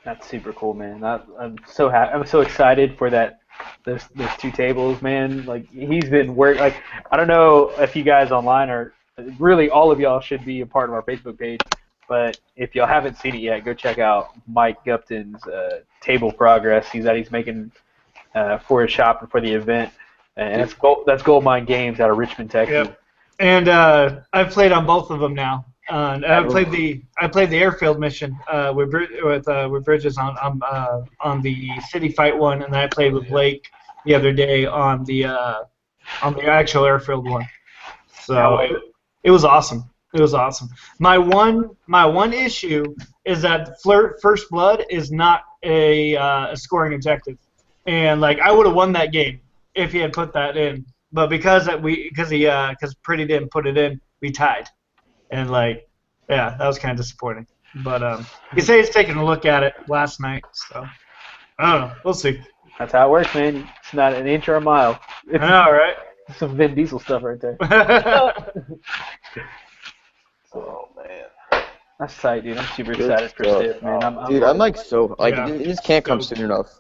That's super cool, man. I'm so happy. I'm so excited for that. Those two tables, man. Like he's been like I don't know if you guys online are really all of y'all should be a part of our Facebook page. But if y'all haven't seen it yet, go check out Mike Gupton's table progress. He's making for his shop and for the event. And that's Gold Mine Games out of Richmond, Texas. Yep. And I've played on both of them now. And I played the airfield mission with Bridges on the City Fight one, and then I played with Blake the other day on the actual airfield one. So it was awesome. It was awesome. My one issue is that First Blood is not a scoring objective, and like I would have won that game if he had put that in, but because Pretty didn't put it in, we tied. And that was kind of disappointing. But he said he's taking a look at it last night, so I don't know. We'll see. That's how it works, man. It's not an inch or a mile. I know, right? Some Vin Diesel stuff right there. Oh man. That's tight, dude. I'm super excited for Stiff, man. I'm like so it just can't come soon enough.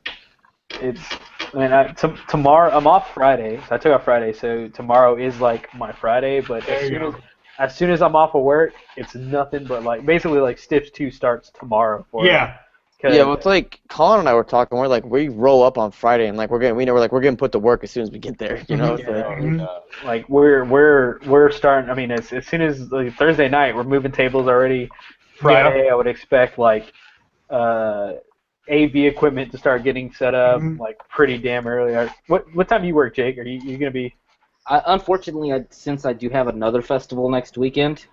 Tomorrow I'm off Friday, so I took off Friday. So tomorrow is like my Friday, but as soon as I'm off of work, it's nothing but basically Stiff 2 starts tomorrow. Yeah. Yeah, well, it's like Colin and I were talking. We're like, we roll up on Friday, and we're getting put to work as soon as we get there. We're starting. I mean, as soon as Thursday night, we're moving tables already. Friday, I would expect AV equipment to start getting set up pretty damn early. What time do you work, Jake? Are you gonna be? Unfortunately, since I do have another festival next weekend,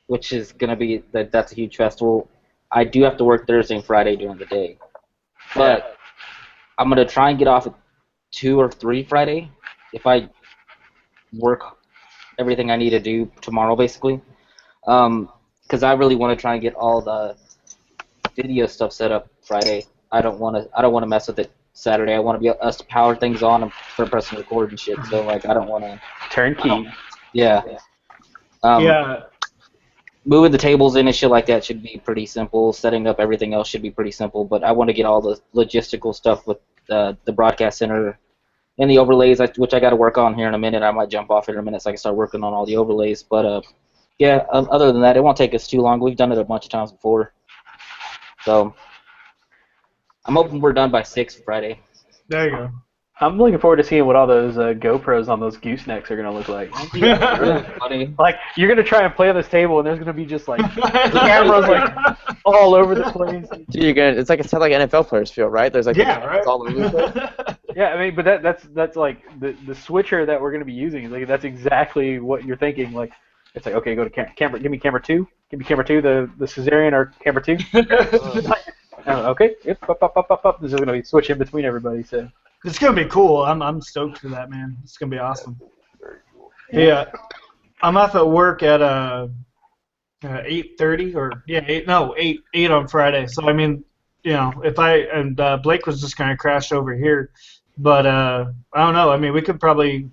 which is gonna be that's a huge festival. I do have to work Thursday and Friday during the day, but I'm gonna try and get off at 2 or 3 Friday if I work everything I need to do tomorrow, basically. Because I really want to try and get all the video stuff set up Friday. I don't want to mess with it Saturday. I want to be us to power things on and press and record and shit. So I don't want to turnkey. Yeah. Moving the tables in and shit like that should be pretty simple. Setting up everything else should be pretty simple. But I want to get all the logistical stuff with the broadcast center and the overlays, which I got to work on here in a minute. I might jump off here in a minute so I can start working on all the overlays. But other than that, it won't take us too long. We've done it a bunch of times before. So I'm hoping we're done by 6 Friday. There you go. I'm looking forward to seeing what all those GoPros on those goosenecks are going to look like. Really funny. Like, you're going to try and play on this table, and there's going to be just, like, cameras, like, all over the place. Dude, it's like NFL players feel, right? There's like Yeah, right. all over the place. Yeah, I mean, but that's like the switcher that we're going to be using. Like, that's exactly what you're thinking. Like, it's like, okay, go to camera. Give me camera 2. Give me camera 2, the Caesarean, or camera 2. Okay. Yep. Up. This is going to be switching between everybody. So. It's gonna be cool. I'm stoked for that, man. It's gonna be awesome. Very cool. Yeah, I'm off at work at 8:30 or 8 on Friday. So I mean, if Blake was just gonna crash over here, but I don't know. I mean, I could probably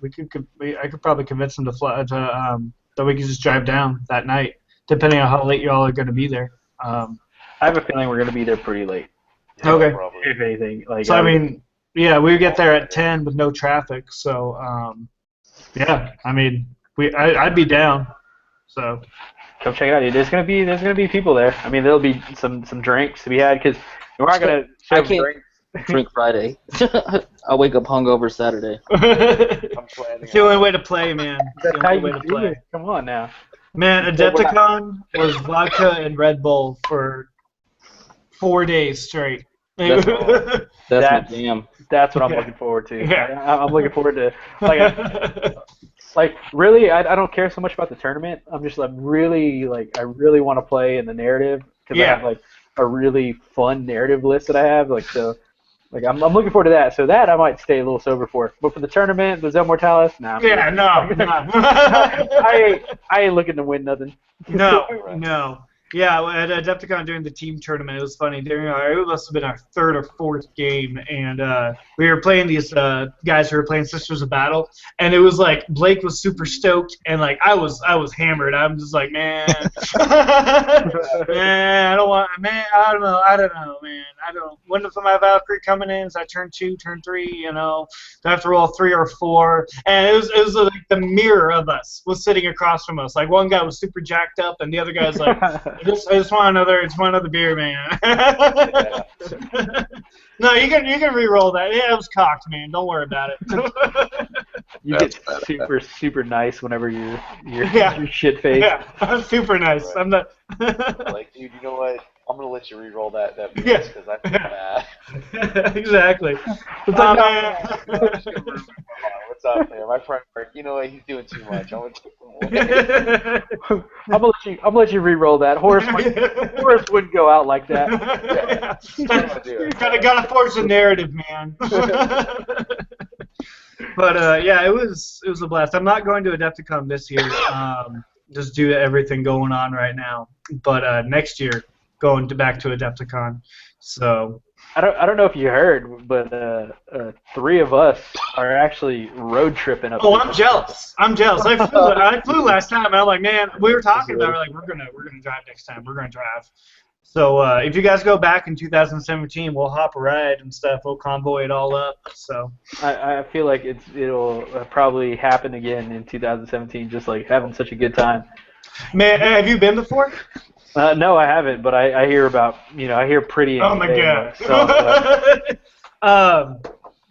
convince him to fly that we could just drive down that night, depending on how late y'all are gonna be there. I have a feeling we're going to be there pretty late. Yeah, Okay. Probably. If anything, like. So I mean. Yeah, we get there at 10 with no traffic, so yeah. I mean, I'd be down. So Come check it out, dude. There's gonna be people there. I mean, there'll be some drinks to be had because we're not gonna. I can't drink Friday. I'll wake up hungover Saturday. I'm planning. it's the only way to play, man. It's the That's how only you way to do play. it. Come on now. Man, Adepticon was vodka and Red Bull for 4 days straight. That's my jam. That's what I'm looking forward to. Yeah. I'm looking forward to like really. I don't care so much about the tournament. I'm just really I really want to play in the narrative because I have like a really fun narrative list that I have. Like so, like I'm looking forward to that. So that I might stay a little sober for. But for the tournament, the Zel Mortalis, nah. Yeah, no. I ain't looking to win nothing. No. Yeah, at Adepticon during the team tournament, it was funny. It must have been our 3rd or 4th game, and we were playing these guys who were playing Sisters of Battle, and it was like Blake was super stoked, and like I was hammered. I'm just like, man, man, I don't know, man. When is my Valkyrie coming in? Is that turn 2, turn 3? Do I have to roll 3 or 4? And it was like the mirror of us was sitting across from us. Like one guy was super jacked up, and the other guy's like. I just want another beer, man. No, you can re-roll that. Yeah, it was cocked, man. Don't worry about it. You get super nice whenever you're shit faced. Yeah, I'm super nice. Right. I'm not. Like, dude, you know what? I'm gonna let you re-roll that Yeah. because I feel bad. Exactly. It's like, man. What's up, man? My friend, you know what? He's doing too much. I'm I'm gonna let you re-roll that. Horace wouldn't go out like that. Gotta force a narrative, man. But yeah, it was a blast. I'm not going to Adepticon this year, just due to everything going on right now. But next year, going back to Adepticon. So I don't know if you heard, but 3 of us are actually road tripping up. oh, I'm jealous. I flew last time, and I'm like, man, we were talking about it, like we're gonna drive next time. We're gonna drive. So if you guys go back in 2017, we'll hop a ride and stuff. We'll convoy it all up. So I feel like it'll probably happen again in 2017, just like having such a good time. man, have you been before? No, I haven't, but I hear about, I hear pretty. Oh my god.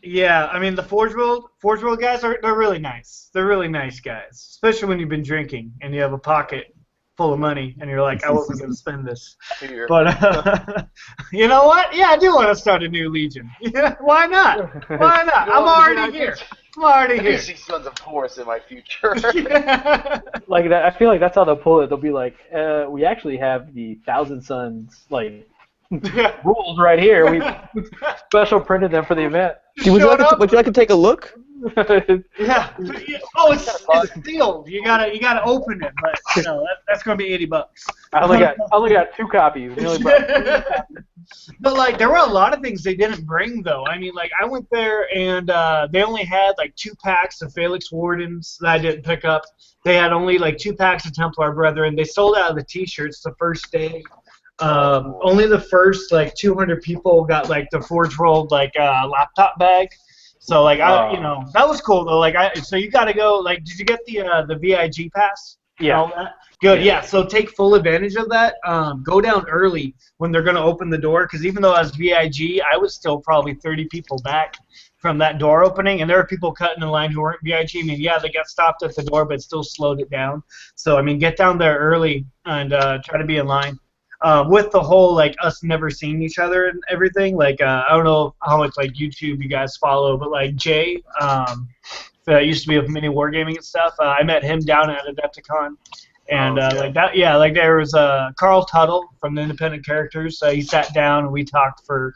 Yeah, I mean the Forge World guys they're really nice. They're really nice guys, especially when you've been drinking and you have a pocket full of money and you're like, I wasn't going to spend this. But you know what? Yeah, I do want to start a new Legion. Yeah, why not? Why not? I'm already here. I see Sons of Horus in my future. Like that, I feel like that's how they'll pull it. They'll be like, we actually have the Thousand Suns rules right here. We special printed them for the event. Dude, would you like to take a look? Yeah. Oh, it's sealed. You gotta open it, but that's gonna be $80. I only got 2 copies. But like, there were a lot of things they didn't bring though. I mean, like I went there and they only had like 2 packs of Felix Wardens that I didn't pick up. They had only like 2 packs of Templar Brethren. They sold out of the T-shirts the first day. Only the first like 200 people got like the Forge World laptop bag. So like that was cool though. Like so you gotta go. Like, did you get the VIG pass? Yeah. All that? Good. Yeah. So take full advantage of that. Go down early when they're going to open the door, because even though I was VIG, I was still probably 30 people back from that door opening, and there were people cutting in line who weren't VIG. I mean, yeah, they got stopped at the door, but still slowed it down. So I mean, get down there early and try to be in line. With the whole like us never seeing each other and everything, like I don't know how much like YouTube you guys follow, but like Jay, that used to be of Mini Wargaming and stuff. I met him down at Adepticon, and like that, yeah, like there was Carl Tuttle from the Independent Characters. He sat down and we talked for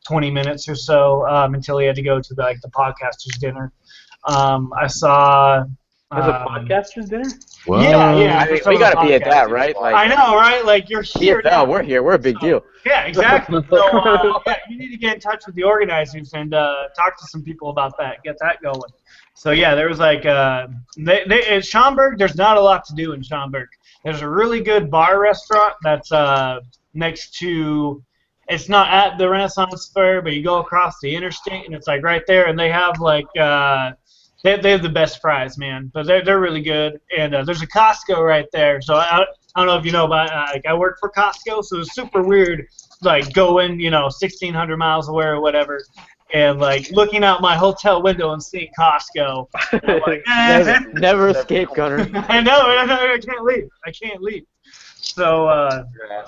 20 minutes or so until he had to go to the podcasters dinner. I saw. There's a podcasters dinner? What? Yeah. I mean, we gotta be at that, right? Like, I know, right? Like you're here. TFL, we're here. We're a big deal. Yeah, exactly. So yeah, you need to get in touch with the organizers and talk to some people about that. Get that going. So yeah, there was like at Schaumburg. There's not a lot to do in Schaumburg. There's a really good bar restaurant that's next to. It's not at the Renaissance Fair, but you go across the interstate and it's like right there, and they have like. They have the best fries, man. But they're really good. And there's a Costco right there. So I don't know if you know, but I work for Costco, so it's super weird, like going 1,600 miles away or whatever, and like looking out my hotel window and seeing Costco. And I'm like, Never escape, Gunner. I know, I can't leave. So,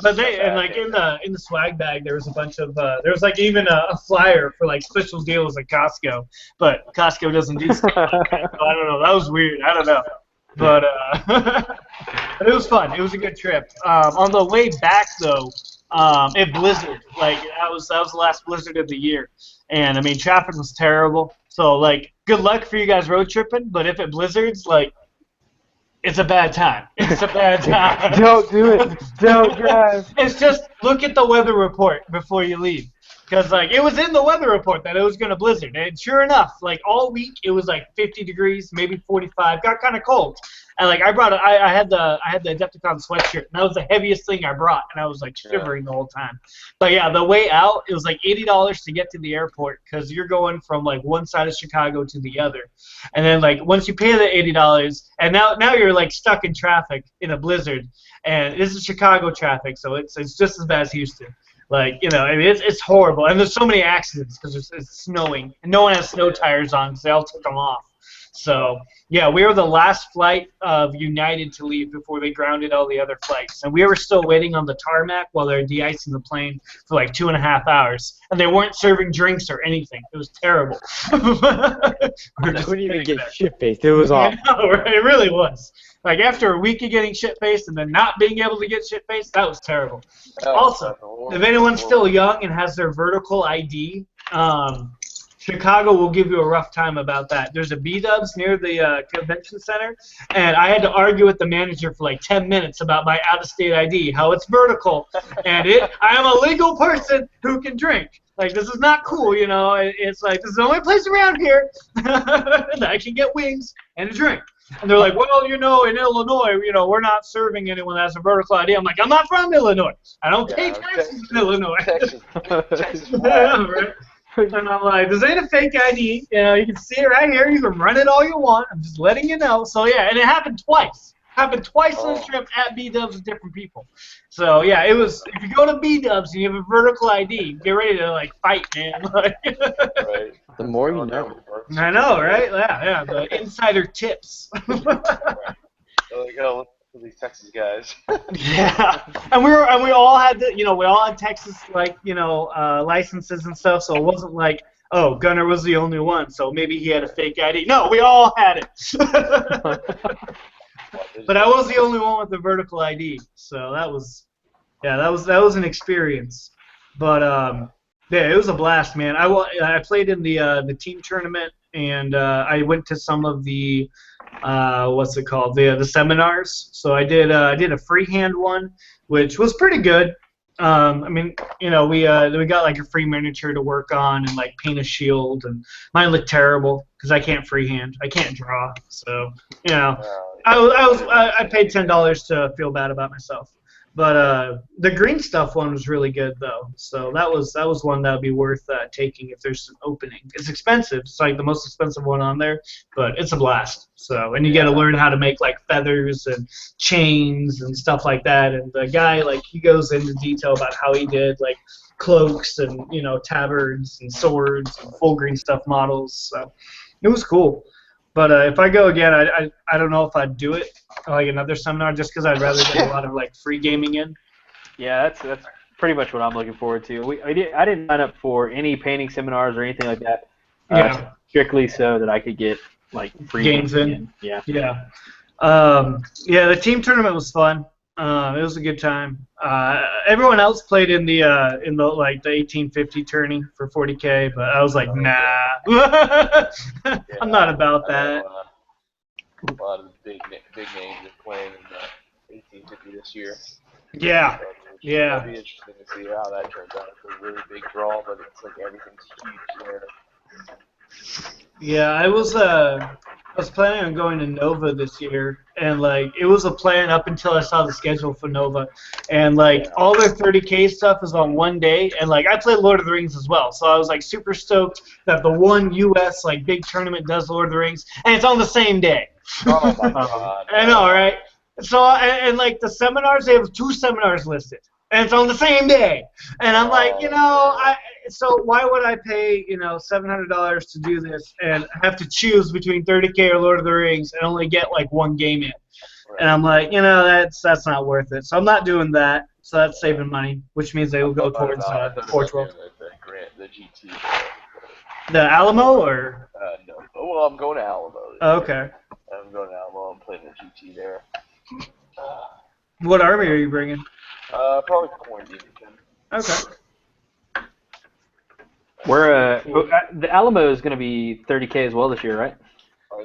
but they and like in the swag bag there was a bunch of there was like even a flyer for like special deals at Costco, but Costco doesn't do stuff like that, so I don't know. That was weird. I don't know, but but it was fun. It was a good trip. On the way back though, it blizzarded. Like that was the last blizzard of the year, and I mean traffic was terrible. So like good luck for you guys road tripping, but if it blizzards, like. It's a bad time. It's a bad time. Don't do it. Don't drive. It's just look at the weather report before you leave. Because, like, it was in the weather report that it was going to blizzard. And sure enough, like, all week it was, like, 50 degrees, maybe 45. Got kind of cold. And, like, I had the Adepticon sweatshirt. And that was the heaviest thing I brought. And I was, like, shivering the whole time. But, yeah, the way out, it was, like, $80 to get to the airport. Because you're going from, like, one side of Chicago to the other. And then, like, once you pay the $80, and now you're, like, stuck in traffic in a blizzard. And this is Chicago traffic, so it's just as bad as Houston. Like, I mean, it's horrible. And there's so many accidents because it's snowing. And no one has snow tires on because they all took them off. So, yeah, we were the last flight of United to leave before they grounded all the other flights. And we were still waiting on the tarmac while they were de-icing the plane for like 2.5 hours. And they weren't serving drinks or anything. It was terrible. I couldn't even get shit-faced. It was awful. I know, right? It really was. Like, after a week of getting shit-faced and then not being able to get shit-faced, that was terrible. Also, if anyone's still young and has their vertical ID, Chicago will give you a rough time about that. There's a B-dubs near the convention center, and I had to argue with the manager for like 10 minutes about my out-of-state ID, how it's vertical, and I am a legal person who can drink. Like, this is not cool, It's like, this is the only place around here that I can get wings and a drink. And they're like, well, in Illinois, we're not serving anyone that has a vertical ID. I'm like, I'm not from Illinois. I don't pay taxes in Illinois. Texas. Right? And I'm like, this ain't a fake ID. You can see it right here. You can run it all you want. I'm just letting you know. So, yeah, and it happened twice. On the trip at B-dubs with different people. So, yeah, it was, if you go to B-dubs and you have a vertical ID, get ready to, like, fight, man. Right. The more you know. I know, right? Yeah, the insider tips. Right. They're like, oh, look at these Texas guys. Yeah, and we all had we all had Texas licenses and stuff, so it wasn't like, oh, Gunner was the only one, so maybe he had a fake ID. No, we all had it. But I was the only one with the vertical ID, so that was an experience. But yeah, it was a blast, man. I played in the team tournament, and I went to some of the the seminars. So I did a freehand one, which was pretty good. I mean, we got like a free miniature to work on and like paint a shield, and mine looked terrible because I can't freehand. I can't draw, so I paid $10 to feel bad about myself. But the green stuff one was really good though. So that was one that would be worth taking if there's an opening. It's expensive. It's like the most expensive one on there, but it's a blast. So and you got to learn how to make like feathers and chains and stuff like that. And the guy like he goes into detail about how he did like cloaks and tabards and swords and full green stuff models. So it was cool. But if I go again, I don't know if I'd do it like another seminar just because I'd rather get a lot of like free gaming in. Yeah, that's pretty much what I'm looking forward to. I didn't sign up for any painting seminars or anything like that. Yeah. Strictly so that I could get like free Games in. Yeah. Yeah. The team tournament was fun. It was a good time. Everyone else played in the 1850 tourney for 40K, but I was like, nah. I'm not about that. A lot of the big names are playing in the 1850 this year. Yeah. It'll be interesting to see how that turns out. It's a really big draw, but it's like everything's huge there. Yeah, I was planning on going to Nova this year, and like it was a plan up until I saw the schedule for Nova, and like all their 30K stuff is on one day, and like I play Lord of the Rings as well, so I was like super stoked that the one U.S. like big tournament does Lord of the Rings, and it's on the same day. Oh my god! I know, right? So and like the seminars, they have 2 seminars listed, and it's on the same day, and I'm like, so why would I pay, $700 to do this and have to choose between 30K or Lord of the Rings and only get like one game in? And I'm like, that's not worth it. So I'm not doing that. So that's saving money, which means they will go towards 412. The GT. The Alamo or? No. Well, I'm going to Alamo. Oh, okay. I'm going to Alamo. I'm playing the GT there. What army are you bringing? Probably Quarantine. Okay. The Alamo is going to be 30K as well this year, right?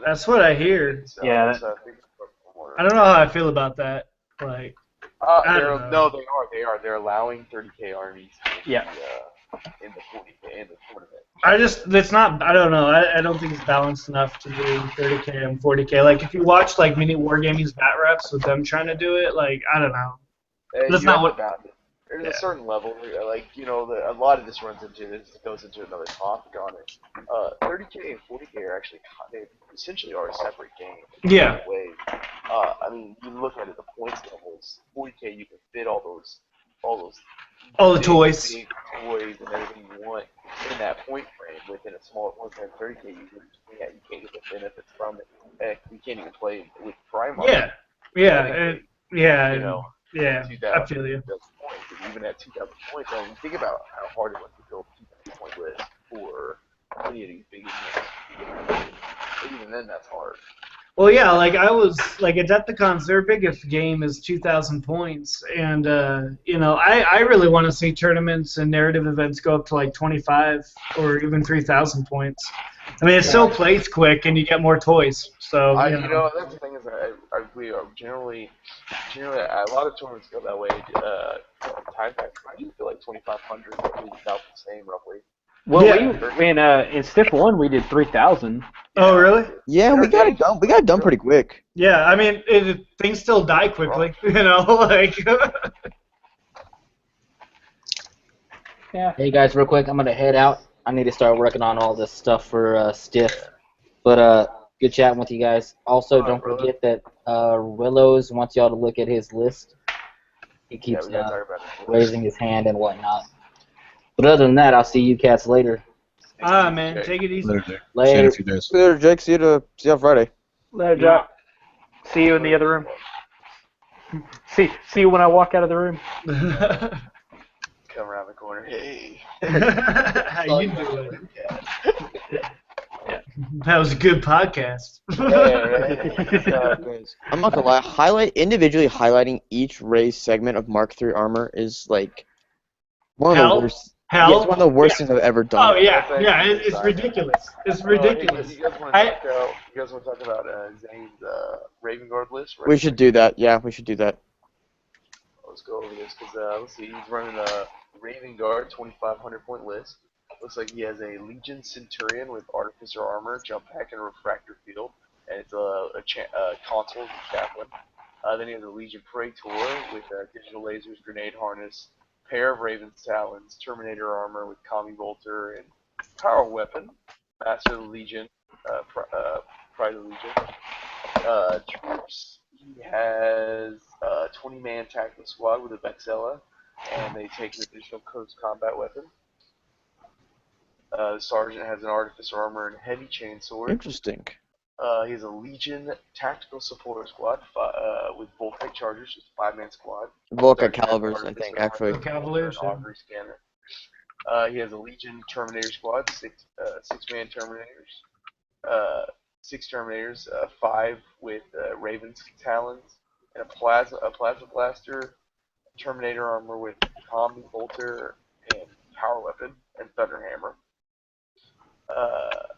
That's what I hear. Yeah. I don't know how I feel about that. Like, no, they are. They're allowing 30K armies. In the 40K in the tournament. It's not. I don't know. I don't think it's balanced enough to do 30K and 40K. Like, if you watch like mini wargaming's bat reps with them trying to do it, like, I don't know. That's not what. There's a certain level, like, a lot of this goes into another topic on it. 30K and 40K are actually, they essentially are a separate game. Yeah. Ways. I mean, you look at it, the points levels. 40K, you can fit all the toys. big toys and everything you want in that point frame within a small point frame. 30K, you can't get the benefits from it. Heck, you can't even play with Primark. Yeah, I feel you. Points, and even at 2,000 points, I mean, think about how hard it was to build a 2,000 point list for any of these big events. Even then, that's hard. Well, yeah, like I was like Adepticons, their biggest game is 2,000 points, and I really want to see tournaments and narrative events go up to like 25 or even 3,000 points. I mean, it still plays quick, and you get more toys. So that's the thing is, we are generally, a lot of tournaments go that way. Time factor, I do feel like 2,500 is about the same roughly. Well, in Stiff 1 we did 3,000. Oh, really? Yeah, we got it done. We got it done pretty quick. Yeah, I mean, things still die quickly, like. Yeah. Hey guys, real quick, I'm gonna head out. I need to start working on all this stuff for Stiff. But good chatting with you guys. Also, don't forget that Willows wants y'all to look at his list. He keeps raising his hand and whatnot. But other than that, I'll see you cats later. Man, take it easy. Later. See you in a few days. Later, Jake. See you on Friday. Later, Jack. See you in the other room. See you when I walk out of the room. Come around the corner. Hey. How you doing? That was a good podcast. I'm not gonna lie. Individually highlighting each race segment of Mark III armor is like one of the worst. Yeah, it's one of the worst things I've ever done. Oh yeah, it's ridiculous. It's ridiculous. You guys want to talk about Zane's Raven Guard list? Right? We should do that. Yeah, we should do that. Let's go over this because let's see. He's running a Raven Guard 2,500 point list. Looks like he has a Legion Centurion with Artificer Armor, Jump Pack, and Refractor Field, and it's a console chaplain. Then he has a Legion Praetor with digital lasers, grenade harness, pair of Raven's Talons, Terminator armor with Combi Bolter, and power weapon. Master of the Legion, Pride of the Legion. Troops, he has a 20-man tactical squad with a Vexella, and they take an additional close combat weapon. The Sergeant has an Artificer armor and heavy chainsword. Interesting. He has a Legion tactical support squad with Volkite Chargers, just a 5-man squad. Volca calibers, I think, actually. Cavaliers, yeah. Augury scanner. He has a Legion Terminator squad, 6-man Terminators. 6 Terminators, 5 with Raven's Talons, and a Plasma Blaster, Terminator armor with Combi Bolter and power weapon, and Thunder Hammer.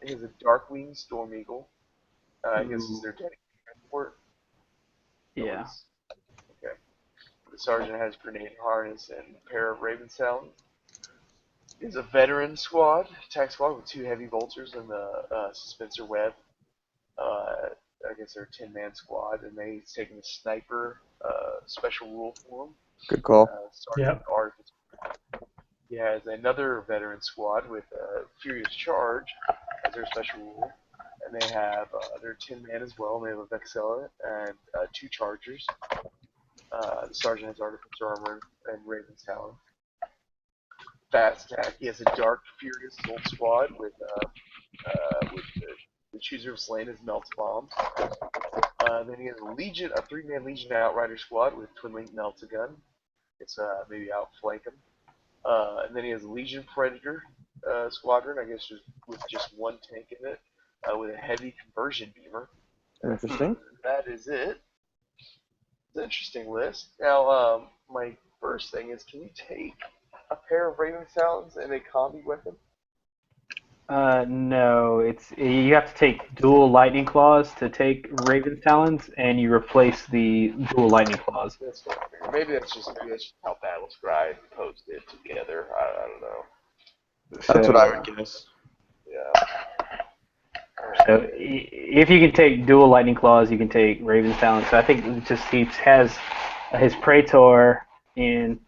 He has a Darkwing Storm Eagle. I guess is their dedicated transport. Yeah. Okay. The Sergeant has grenade harness and a pair of Raven's Talons. He has a veteran squad, attack squad with 2 heavy bolters and the Suspensor Web. I guess they're a 10-man squad, and he's taking the Sniper special rule for him. Good call. Sergeant Artificer. He has another veteran squad with Furious Charge as their special rule. And they have, they're 10-man as well, and they have a Vexella and 2 Chargers. The Sergeant has Artificer armor and Raven's Talon. Fast attack, he has a Dark Furious Assault squad with the Chooser of Slain as Melts Bombs. Then he has a 3-man Legion Outrider squad with Twin Link Melts a gun. It's maybe outflank him. And then he has a Legion Predator squadron, I guess with just 1 tank in it. With a heavy conversion beamer. Interesting. That is it. It's an interesting list. Now, my first thing is, can you take a pair of Raven's Talons and a combi weapon? No, you have to take dual lightning claws to take Raven's Talons, and you replace the dual lightning claws. That's not fair. Maybe that's just how Battlescribe posted it together. I don't know. That's what I would guess. Yeah. So if you can take dual lightning claws, you can take Raven's Talons. So I think he has his Praetor in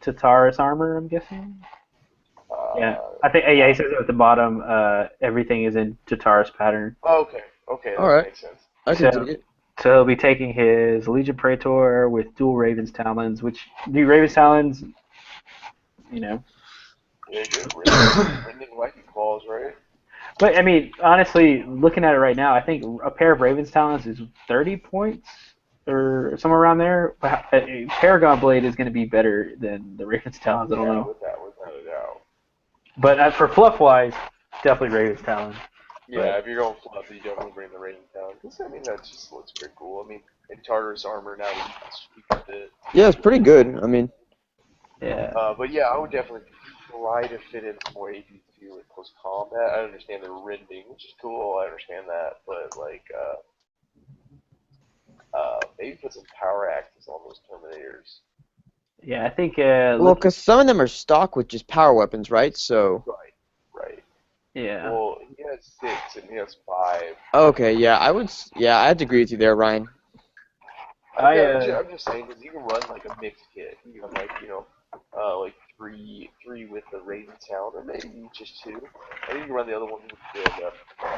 Tataris armor, I'm guessing. Yeah, I think he says it at the bottom. Everything is in Tataris pattern. Okay, that makes sense. I can take it. So he'll be taking his Legion Praetor with dual Raven's Talons, which the Raven's Talons, Yeah, good. Rending lightning claws, right? But I mean, honestly, looking at it right now, I think a pair of Raven's Talons is 30 points or somewhere around there. A Paragon Blade is going to be better than the Raven's Talons. I don't know. Without a doubt. But for fluff-wise, definitely Raven's Talons. Yeah, if you're going fluff, you definitely bring the Raven down. Because, I mean, that just looks pretty cool. I mean, in Tartarus armor now, you can fit. Yeah, it's pretty good. I mean. Yeah. But yeah, I would definitely try to fit in more APC with close combat. I understand the rending, which is cool. I understand that, but like, maybe put some power axes on those Terminators. Yeah, I think. Well, because some of them are stock with just power weapons, right? So. Right. Yeah. Well, he has 6 and he has 5. Okay, yeah, I have to agree with you there, Ryan. I'm just saying, because you can run like a mixed kit. You can like, like three with the Raven Talon, or maybe just 2. I think you can run the other one with the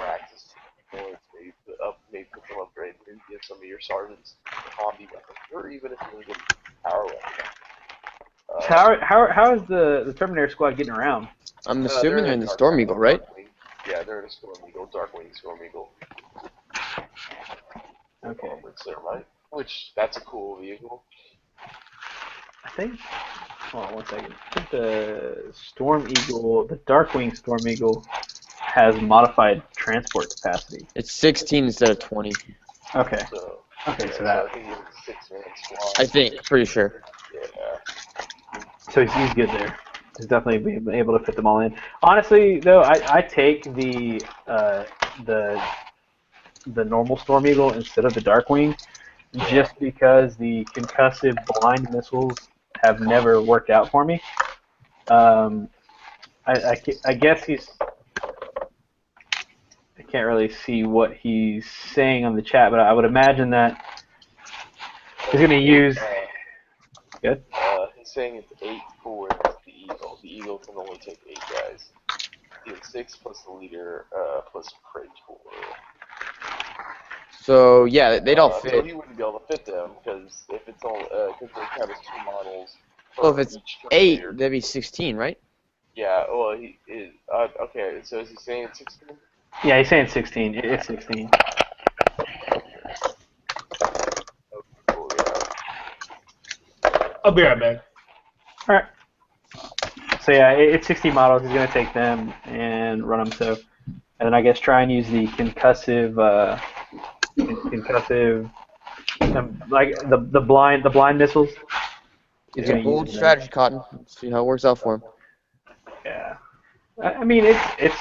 axis points, maybe put some upgrades, maybe give some of your sergeants combi weapons, or even if you get power weapons. How is the Terminator squad getting around? I'm assuming they're in the Storm Eagle, right? Yeah, they're in a Storm Eagle, Darkwing Storm Eagle. Okay. Which, that's a cool vehicle. I think. Hold on 1 second. I think the Storm Eagle, the Darkwing Storm Eagle, has modified transport capacity. It's 16 instead of 20. Okay. So that. I think it's a 6-man squad. I think, pretty sure. Yeah. So he's good there. He's definitely being able to fit them all in. Honestly, though, I take the normal Storm Eagle instead of the Darkwing, just because the concussive blind missiles have never worked out for me. I guess I can't really see what he's saying on the chat, but I would imagine that He's going to use. Good. He's saying it's 8 for the Eagle. The Eagle can only take 8 guys. He has 6 plus the leader plus Praetor. So yeah, they'd all fit. So he wouldn't be able to fit them because if it's all because they have his 2 models. Well, if it's each 8, Terminator. that'd be 16, right? Yeah. Well, he is. Okay. So is he saying it's 16? Yeah, he's saying 16. It's 16. Cool, yeah. I'll be right back. All right. So yeah, it's 60 models. He's gonna take them and run them. So, and then I guess try and use the concussive, like the blind missiles. It's a bold strategy, Cotton. Let's see how it works out for him. Yeah. I mean, it's.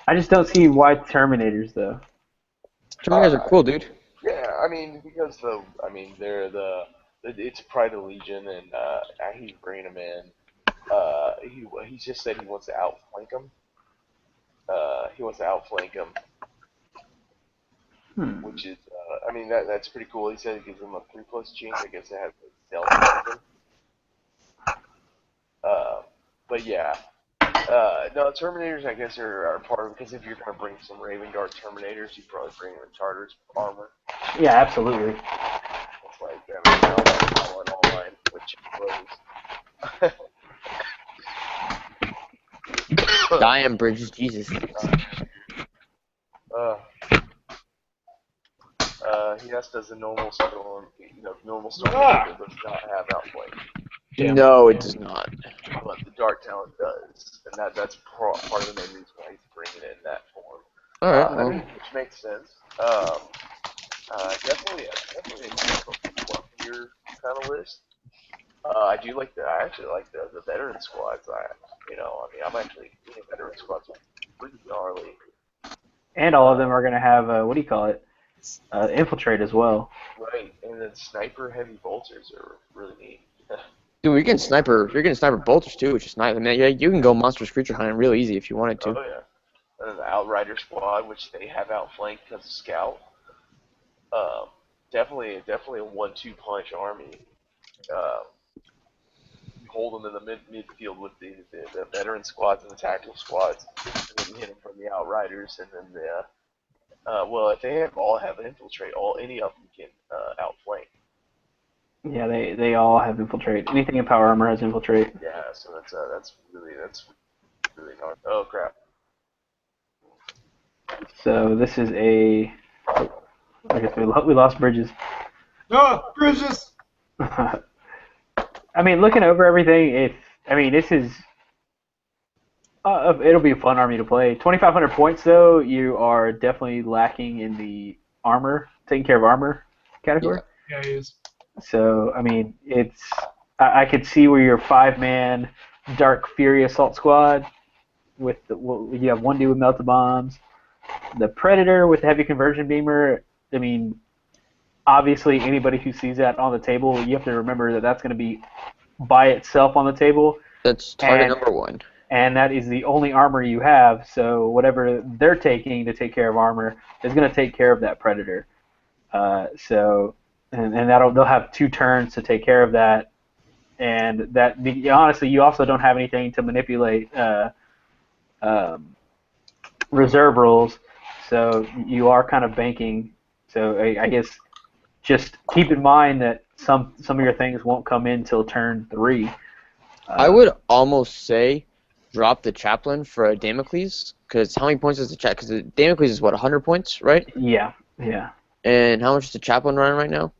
I just don't see why Terminators though. Terminators are cool, dude. Yeah, I mean because they're it's Pride of Legion and he's bringing them in. He just said he wants to outflank them. He wants to outflank them, which is I mean that's pretty cool. He said it gives them a 3+ chance. I guess it has stealth or something. But yeah. No, Terminators, I guess, are part of it, because if you're going to bring some Raven Guard Terminators, you probably bring them in Charters armor. Yeah, absolutely. It's like, I mean, online, which blows. Diane Bridges, Jesus. He just does a normal storm, normal storm that does not have outflank. Yeah. No, it does not. But the Dark Talent does, and that's part of the main reason why he's bringing it in that form. Alright, I well. mean, which makes sense. Definitely a fluffier kind of list. I actually like the veteran squads. I'm actually thinking veteran squads are pretty gnarly. And all of them are gonna have what do you call it? Infiltrate as well. Right, and then sniper heavy bolters are really neat. Dude, you're getting sniper bolters too, which is nice. I mean, yeah, you can go monstrous creature hunting real easy if you wanted to. Oh yeah, and then the Outrider squad, which they have outflanked because of Scout. Definitely a 1-2 punch army. You hold them in the midfield with the veteran squads and the tactical squads, and then you hit them from the Outriders, and then if they all have infiltrate, any of them can outflank. Yeah, they all have infiltrate. Anything in power armor has infiltrate. Yeah, so that's really hard. Oh crap. So this is a. I guess we lost Bridges. No, Bridges! I mean, looking over everything, this is. It'll be a fun army to play. 2,500 points, though, you are definitely lacking in the armor, taking care of armor category. Yeah, he is. So, I mean, I could see where your 5-man Dark Fury Assault Squad you have one dude with melted bombs, the Predator with the heavy conversion beamer. I mean, obviously anybody who sees that on the table, you have to remember that that's going to be by itself on the table. That's target number 1. And that is the only armor you have. So whatever they're taking to take care of armor is going to take care of that Predator. And they'll have 2 turns to take care of that, and honestly, you also don't have anything to manipulate reserve rules, so you are kind of banking. So I guess just keep in mind that some of your things won't come in till turn 3. I would almost say drop the Chaplain for a Damocles, because how many points is the Because the Damocles is what, 100 points, right? Yeah. And how much is the Chaplain running right now?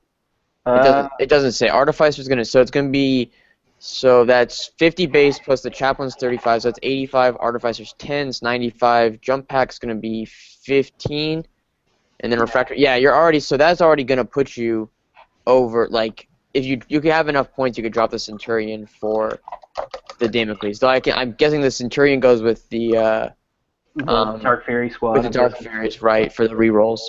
Uh, It doesn't say. Artificer's gonna. So it's gonna be. So that's 50 base plus the Chaplain's 35. So that's 85. Artificer's 10. It's 95. Jump Pack's gonna be 15. And then Refractor. Yeah, you're already. So that's already gonna put you over. Like, if you can have enough points, you could drop the Centurion for the Damocles. Though I'm guessing the Centurion goes with the Dark Fury squad. with the Dark Furies, right, for the rerolls.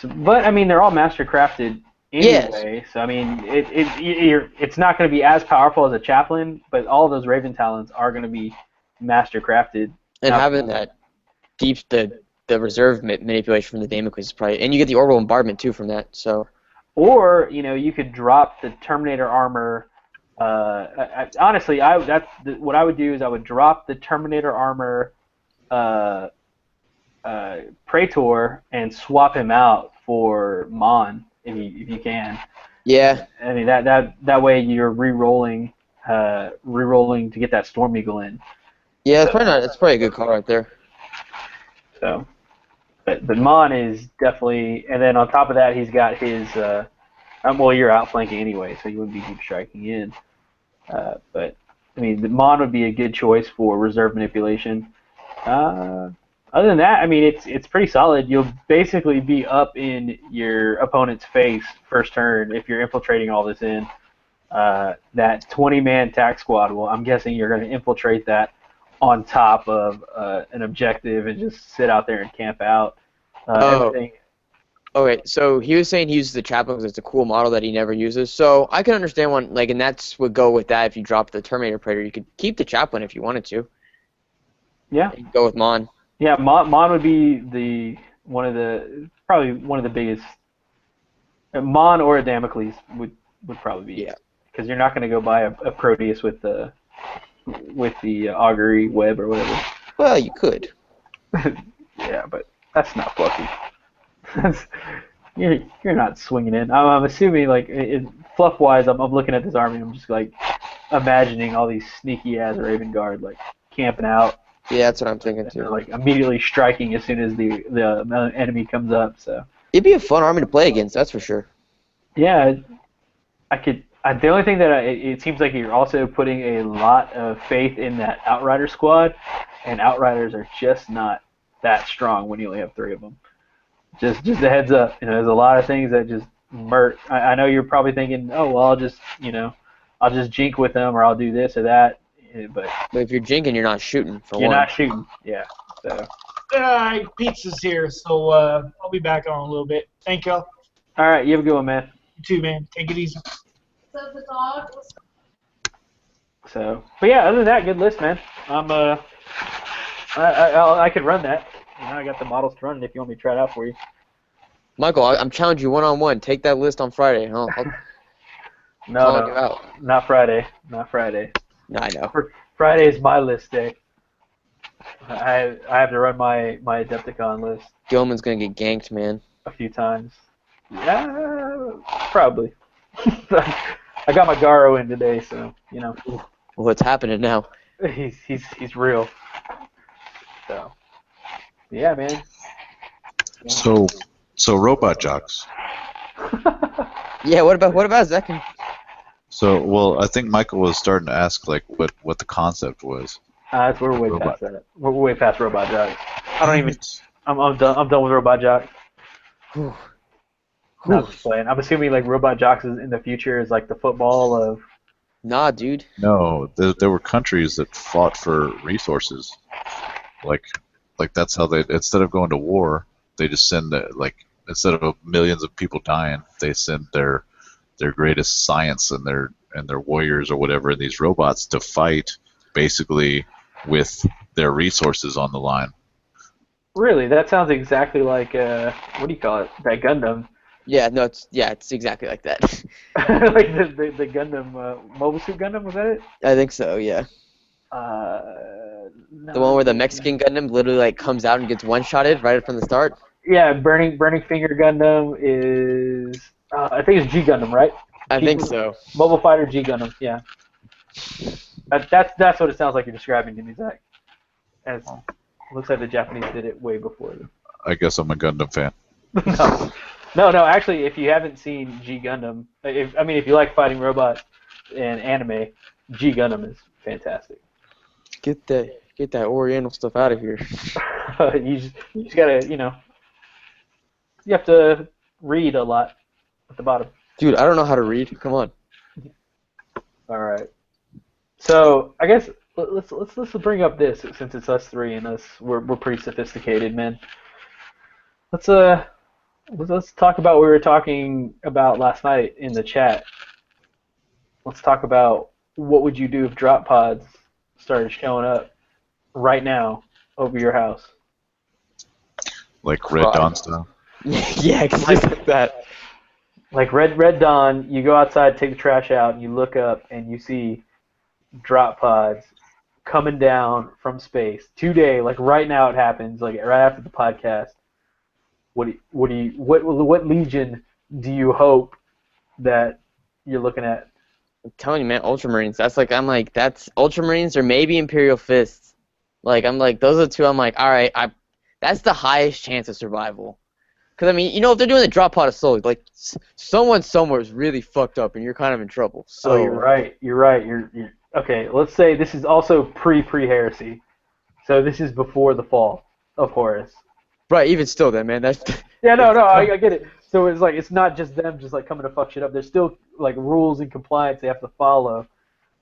But I mean, they're all master crafted anyway. Yes. So I mean, it's not going to be as powerful as a Chaplain, but all of those Raven Talons are going to be master crafted. And having that the reserve manipulation from the Damocles is probably, and you get the orbital bombardment too from that. So Or you could drop the Terminator armor. Honestly, what I would do is I would drop the Terminator armor Praetor and swap him out for Mon if you can. Yeah. I mean that way you're re-rolling to get that Storm Eagle in. Yeah, it's probably not. It's probably a good call right there. So, but Mon is definitely, and then on top of that he's got his. Well, you're outflanking anyway, so you wouldn't be deep striking in. But I mean, the Mon would be a good choice for reserve manipulation. Other than that, I mean, it's pretty solid. You'll basically be up in your opponent's face first turn if you're infiltrating all this in. That 20-man tac squad, well, I'm guessing you're going to infiltrate that on top of an objective and just sit out there and camp out. Everything. Okay, so he was saying he uses the chaplain because it's a cool model that he never uses. So I can understand one, like, and that's would go with that if you drop the Terminator Praetor. You could keep the chaplain if you wanted to. Yeah. And go with Mon. Yeah, Mon would be probably one of the biggest. Mon or a Damocles would probably be. Yeah. Because you're not going to go buy a Proteus with the augury web or whatever. Well, you could. Yeah, but that's not fluffy. You're not swinging in. I'm assuming like fluff wise, I'm looking at this army. I'm just like imagining all these sneaky ass Raven Guard like camping out. Yeah, that's what I'm thinking too. Like immediately striking as soon as the enemy comes up. So it'd be a fun army to play against. That's for sure. Yeah, I could. The only thing that it seems like you're also putting a lot of faith in that Outrider squad, and Outriders are just not that strong when you only have 3 of them. Just a heads up, there's a lot of things that just murk. I know you're probably thinking, oh well, I'll just jink with them or I'll do this or that, but if you're jinking, you're not shooting. You're not shooting, yeah. So. Pizza's here, so I'll be back on a little bit. Thank y'all. All right, you have a good one, man. You too, man. Take it easy. So the dog was. So, but yeah, other than that, good list, man. I could run that. I got the models to run if you want me to try it out for you. Michael, I'm challenging you one-on-one. Take that list on Friday. No, not Friday. Not Friday. No, I know. Friday is my list day. I have to run my Adepticon list. Gilman's gonna get ganked, man. A few times. Yeah, probably. I got my Garo in today, so What's happening now? He's real. So. Yeah, man. So robot jocks. Yeah, what about Zach? So, well, I think Michael was starting to ask like what the concept was. We're way past that. We're way past robot jocks. I don't even. I'm done with robot jocks. Not just playing. I'm assuming like robot jocks in the future is like the football of. Nah, dude. No, there were countries that fought for resources, like that's how they, instead of going to war, they just send instead of millions of people dying, they send their greatest science and their warriors or whatever in these robots to fight basically with their resources on the line. Really, that sounds exactly like what do you call it? That Gundam. Yeah, no, it's exactly like that. Like the Gundam, Mobile Suit Gundam, was that it? I think so, yeah. No. The one where the Mexican Gundam literally like comes out and gets one-shotted right from the start. Yeah, Burning Finger Gundam is I think it's G Gundam, right? I think so. Mobile Fighter G Gundam, yeah. That's what it sounds like you're describing to me, Zach. Looks like the Japanese did it way before them. I guess I'm a Gundam fan. No. Actually, if you haven't seen G Gundam, if you like fighting robots and anime, G Gundam is fantastic. Get that Oriental stuff out of here. You just gotta, you have to read a lot at the bottom. Dude, I don't know how to read. Come on. All right. So I guess let's bring up this since it's us three and we're pretty sophisticated, man. Let's talk about what we were talking about last night in the chat. Let's talk about what would you do if drop pods started showing up right now over your house. Like Red Dawn style? Yeah, just like that. Like Red Dawn, you go outside, take the trash out, and you look up and you see drop pods coming down from space today. Like right now, it happens. Like right after the podcast. What legion do you hope that you're looking at? I'm telling you, man, Ultramarines. That's Ultramarines or maybe Imperial Fists. Like, I'm like, those are the two. I'm like, all right, that's the highest chance of survival. Because, I mean, if they're doing the drop pod of souls, like, someone somewhere is really fucked up and you're kind of in trouble. So, Oh, you're right. You're right. You're okay. Let's say this is also pre-heresy. So this is before the fall of Horus. right, even still, then, man, that's. Yeah, no, I get it. So it's like it's not just them just like coming to fuck shit up. There's still like rules and compliance they have to follow.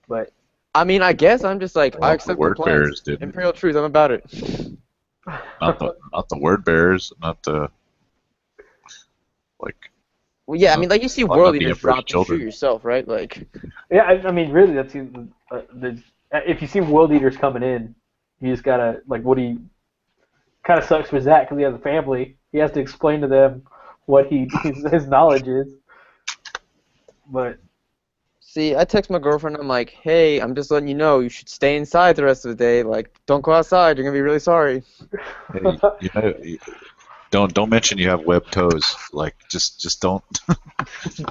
But I mean, I guess I'm just like, I Well, the accept word compliance. bearers didn't. Imperial truth, I'm about it. Not the word bearers, not the like. Well, yeah, I mean, like, you see Not world the leaders Emperor's drop and shoot children. yourself, right? Like, yeah, I mean, really, that's if you see world eaters coming in, you just gotta like, what do you? Kind of sucks for Zach because he has a family. He has to explain to them what his knowledge is. But see, I text my girlfriend, I'm like, hey, I'm just letting you know, you should stay inside the rest of the day. Like, don't go outside, you're gonna be really sorry. Hey, don't mention you have webbed toes. Like, just don't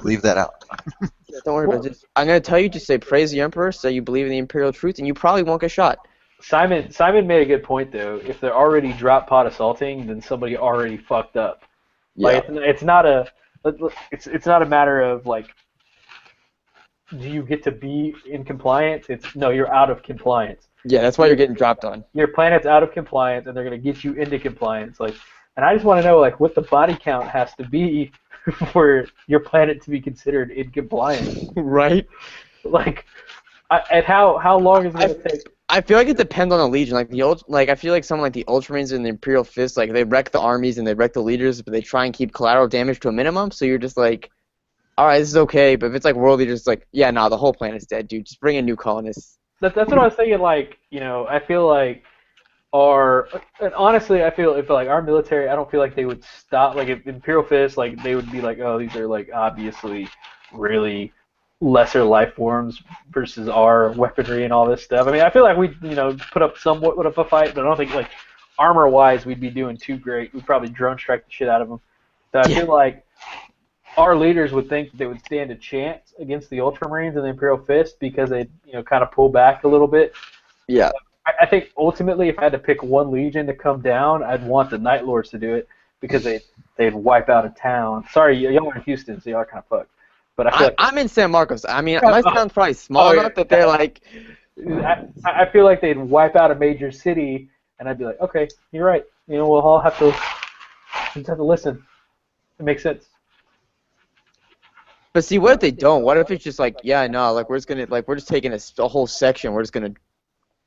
leave that out. Yeah, don't worry about it. I'm gonna tell you, just say praise the Emperor, say you believe in the Imperial truth, and you probably won't get shot. Simon made a good point though. If they're already drop pod assaulting, then somebody already fucked up. Like it's not a matter of like, do you get to be in compliance? It's no, you're out of compliance. Yeah, that's why you're getting dropped on. Your planet's out of compliance, and they're gonna get you into compliance. Like, and I just want to know like what the body count has to be for your planet to be considered in compliance. Right? Like, and how long is it gonna take? I feel like it depends on the legion. Like I feel like someone like the Ultramarines and the Imperial Fist, like they wreck the armies and they wreck the leaders, but they try and keep collateral damage to a minimum. So you're just like, all right, this is okay. But if it's like world leaders, it's like, yeah, nah, the whole planet's dead, dude. Just bring in new colonists. That's what I was thinking. Like, I feel like and honestly, I feel if like our military, I don't feel like they would stop. Like if Imperial Fist, like they would be like, oh, these are like obviously really lesser life forms versus our weaponry and all this stuff. I mean, I feel like we put up somewhat of a fight, but I don't think like armor wise we'd be doing too great. We'd probably drone strike the shit out of them. So I feel like our leaders would think they would stand a chance against the Ultramarines and the Imperial Fist because they kind of pull back a little bit. Yeah. I think ultimately, if I had to pick one legion to come down, I'd want the Night Lords to do it because they'd wipe out a town. Sorry, y'all are in Houston, so y'all are kind of fucked. But I feel like I'm in San Marcos. I mean, my town's probably small enough that they're like. I feel like they'd wipe out a major city, and I'd be like, okay, you're right. We'll all have to listen. It makes sense. But see, what if they don't? What if it's just like, yeah, no, like we're just taking a whole section. We're just gonna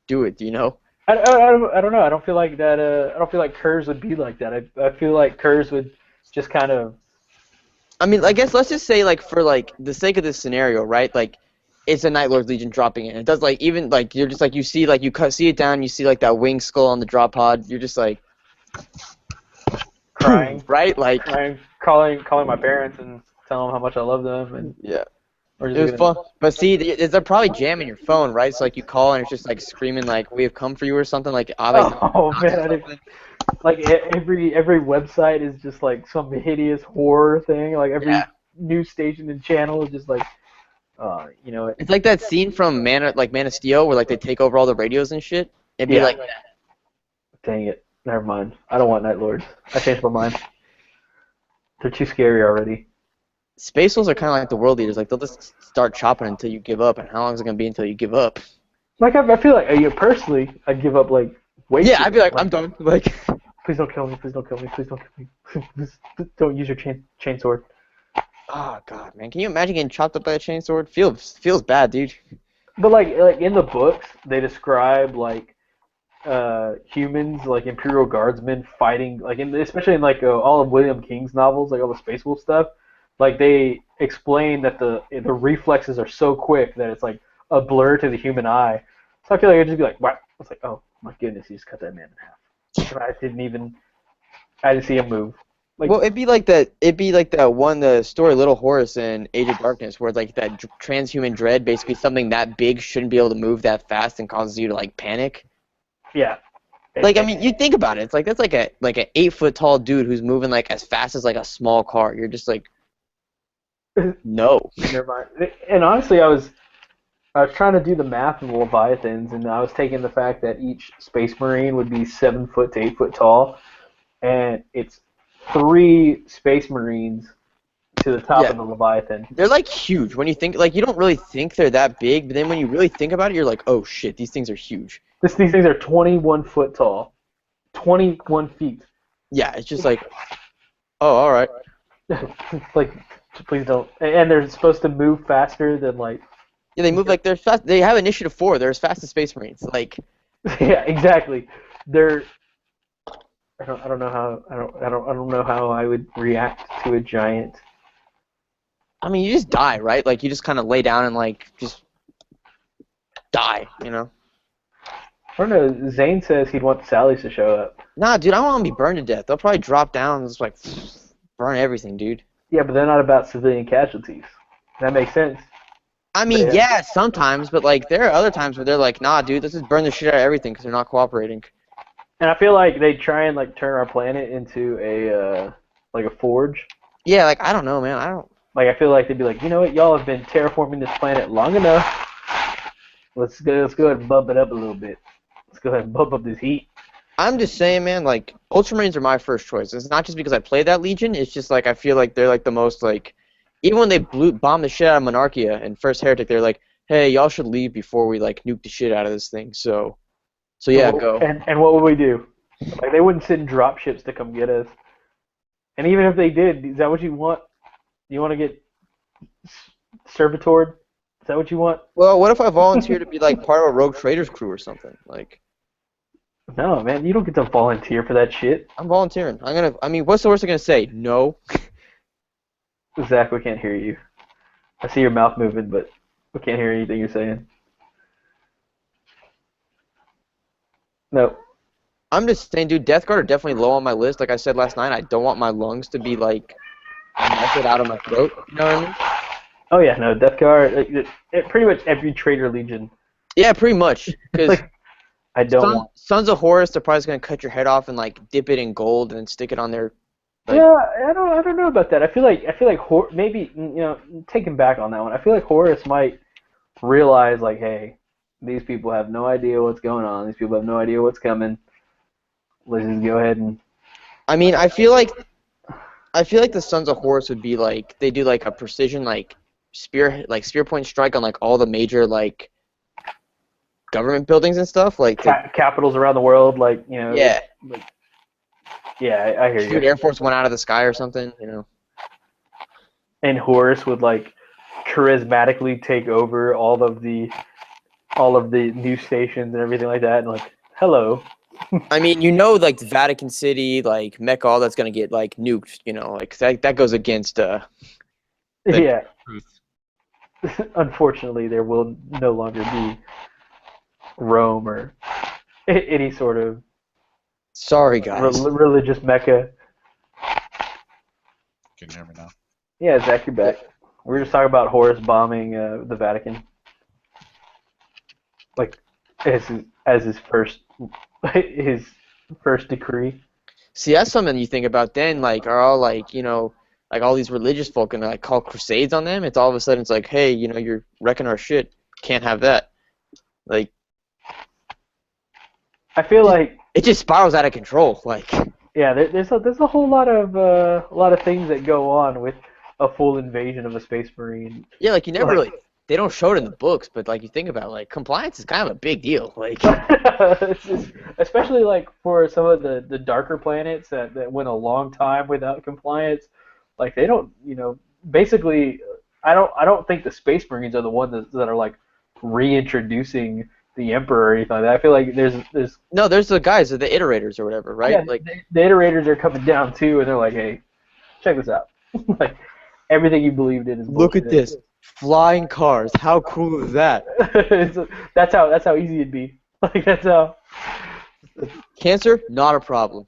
do it, I don't know. I don't feel like that. I don't feel like Curves would be like that. I feel like Curves would just kind of. I mean, I guess let's just say, like, for like the sake of this scenario, right? Like, it's a Night Lord Legion dropping in. It does like even like you're just like you see like see it down. You see like that wing skull on the drop pod. You're just like crying, right? Like calling my parents and telling them how much I love them and yeah. It was fun, but see, they're probably jamming your phone, right? So like you call and it's just like screaming like "We have come for you" or something like. Oh man, like every website is just like some hideous horror thing. Like every news station and channel is just like, It's like that scene from Man of Steel where like they take over all the radios and shit. It'd be like. Dang it! Never mind. I don't want Night Lords. I changed my mind. They're too scary already. Space Wolves are kind of like the world leaders. Like they'll just start chopping until you give up, and how long is it gonna be until you give up? Like I feel like personally, I'd give up like way. Yeah, I'd be like, I'm done. Like, please don't kill me. Please don't kill me. Please don't kill me. Please don't use your chainsword. Oh god, man, can you imagine getting chopped up by a chainsword? Feels bad, dude. But like in the books, they describe like humans, like Imperial Guardsmen fighting, like especially in like all of William King's novels, like all the Space Wolf stuff. Like they explain that the reflexes are so quick that it's like a blur to the human eye. So I feel like I'd just be like, what? It's like, oh my goodness, he just cut that man in half. I didn't see him move. Like, Well, it'd be like that. It'd be like that one the story Little Horse in Age of Darkness, where like that transhuman dread, basically something that big shouldn't be able to move that fast and causes you to like panic. yeah. Like I mean, you think about it. It's like that's like an 8 foot tall dude who's moving like as fast as like a small car. You're just like, no. Never mind. And honestly, I was trying to do the math of the Leviathans, and I was taking the fact that each Space Marine would be 7 foot to 8 foot tall, and it's 3 Space Marines to the top Yeah. of the Leviathan. They're like huge when you think like you don't really think they're that big, but then when you really think about it, you're like, oh shit, these things are huge. These things are 21 foot tall, 21 feet. Yeah, it's just like, oh, all right. Like, please don't. And they're supposed to move faster than like. Yeah, they move like they're fast. They have initiative 4. They're as fast as Space Marines. Like, Yeah, exactly. They're. I don't know how I don't know how I would react to a giant. I mean, you just die, right? Like, you just kind of lay down and like just die, you know? I don't know. Zane says he'd want the Sallies to show up. Nah, dude, I don't want to be burned to death. They'll probably drop down and just like burn everything, dude. Yeah, but they're not about civilian casualties. That makes sense. I mean, Yeah. yeah, sometimes, but like there are other times where they're like, nah, dude, let's just burn the shit out of everything because they're not cooperating. And I feel like they try and like turn our planet into a like a forge. Yeah, like I don't know, man. I don't. Like I feel like they'd be like, you know what, y'all have been terraforming this planet long enough. Let's go ahead and bump it up a little bit. Let's go ahead and bump up this heat. I'm just saying, man. Like Ultramarines are my first choice. It's not just because I played that Legion. It's just like I feel like they're like the most like. Even when they bombed the shit out of Monarchia and First Heretic, they're like, hey, y'all should leave before we like nuke the shit out of this thing. So yeah, go. And what would we do? Like they wouldn't send drop ships to come get us. And even if they did, is that what you want? You want to get servitored? Is that what you want? Well, what if I volunteer to be like part of a rogue traders crew or something? Like, No, man, you don't get to volunteer for that shit. I'm volunteering. I mean, what's the worst they're gonna say? No. Zach, we can't hear you. I see your mouth moving, but we can't hear anything you're saying. No. I'm just saying, dude, Death Guard are definitely low on my list. Like I said last night, I don't want my lungs to be like melted out of my throat. You know what I mean? Oh yeah, no, Death Guard. Pretty much every Trader Legion. Yeah, pretty much. Because Like, I don't want. Sons of Horus, they're probably just gonna cut your head off and like dip it in gold and stick it on their. Like, Yeah, I don't know about that. I feel like maybe taking back on that one. I feel like Horus might realize like, hey, these people have no idea what's going on. These people have no idea what's coming. Let's just go ahead and. I mean, I feel like the Sons of Horus would be like they do like a precision like spear point strike on like all the major like government buildings and stuff like Capitals around the world, like yeah. Yeah, I hear Shoot you. Air Force One out of the sky or something, you know. And Horus would like charismatically take over all of the news stations and everything like that, and like, hello. I mean, like the Vatican City, like Mecca, all that's gonna get like nuked, like that goes against the Yeah. truth. Unfortunately, there will no longer be Rome or any sort of Sorry, guys. religious Mecca. Can you hear me now? Yeah, Zach, you're back. We were just talking about Horus bombing the Vatican, like as his first decree. See, that's something you think about then, like, are all like, like all these religious folk and like call crusades on them. It's all of a sudden it's like, hey, you're wrecking our shit. Can't have that. Like, I feel like it just spirals out of control. Like, yeah, there's a whole lot of things that go on with a full invasion of a space marine. Yeah, like you never really. They don't show it in the books, but like you think about it, like compliance is kind of a big deal. Like, especially like for some of the darker planets that went a long time without compliance. Like they don't, basically, I don't think the space marines are the ones that are like reintroducing the emperor or anything like that. I feel like there's the guys, the iterators or whatever, right? Yeah, like the iterators are coming down too, and they're like, hey, check this out. Like everything you believed in is bullshit. Look at this. Flying cars. How cool is that? That's how easy it'd be. Like that's how. Cancer, not a problem.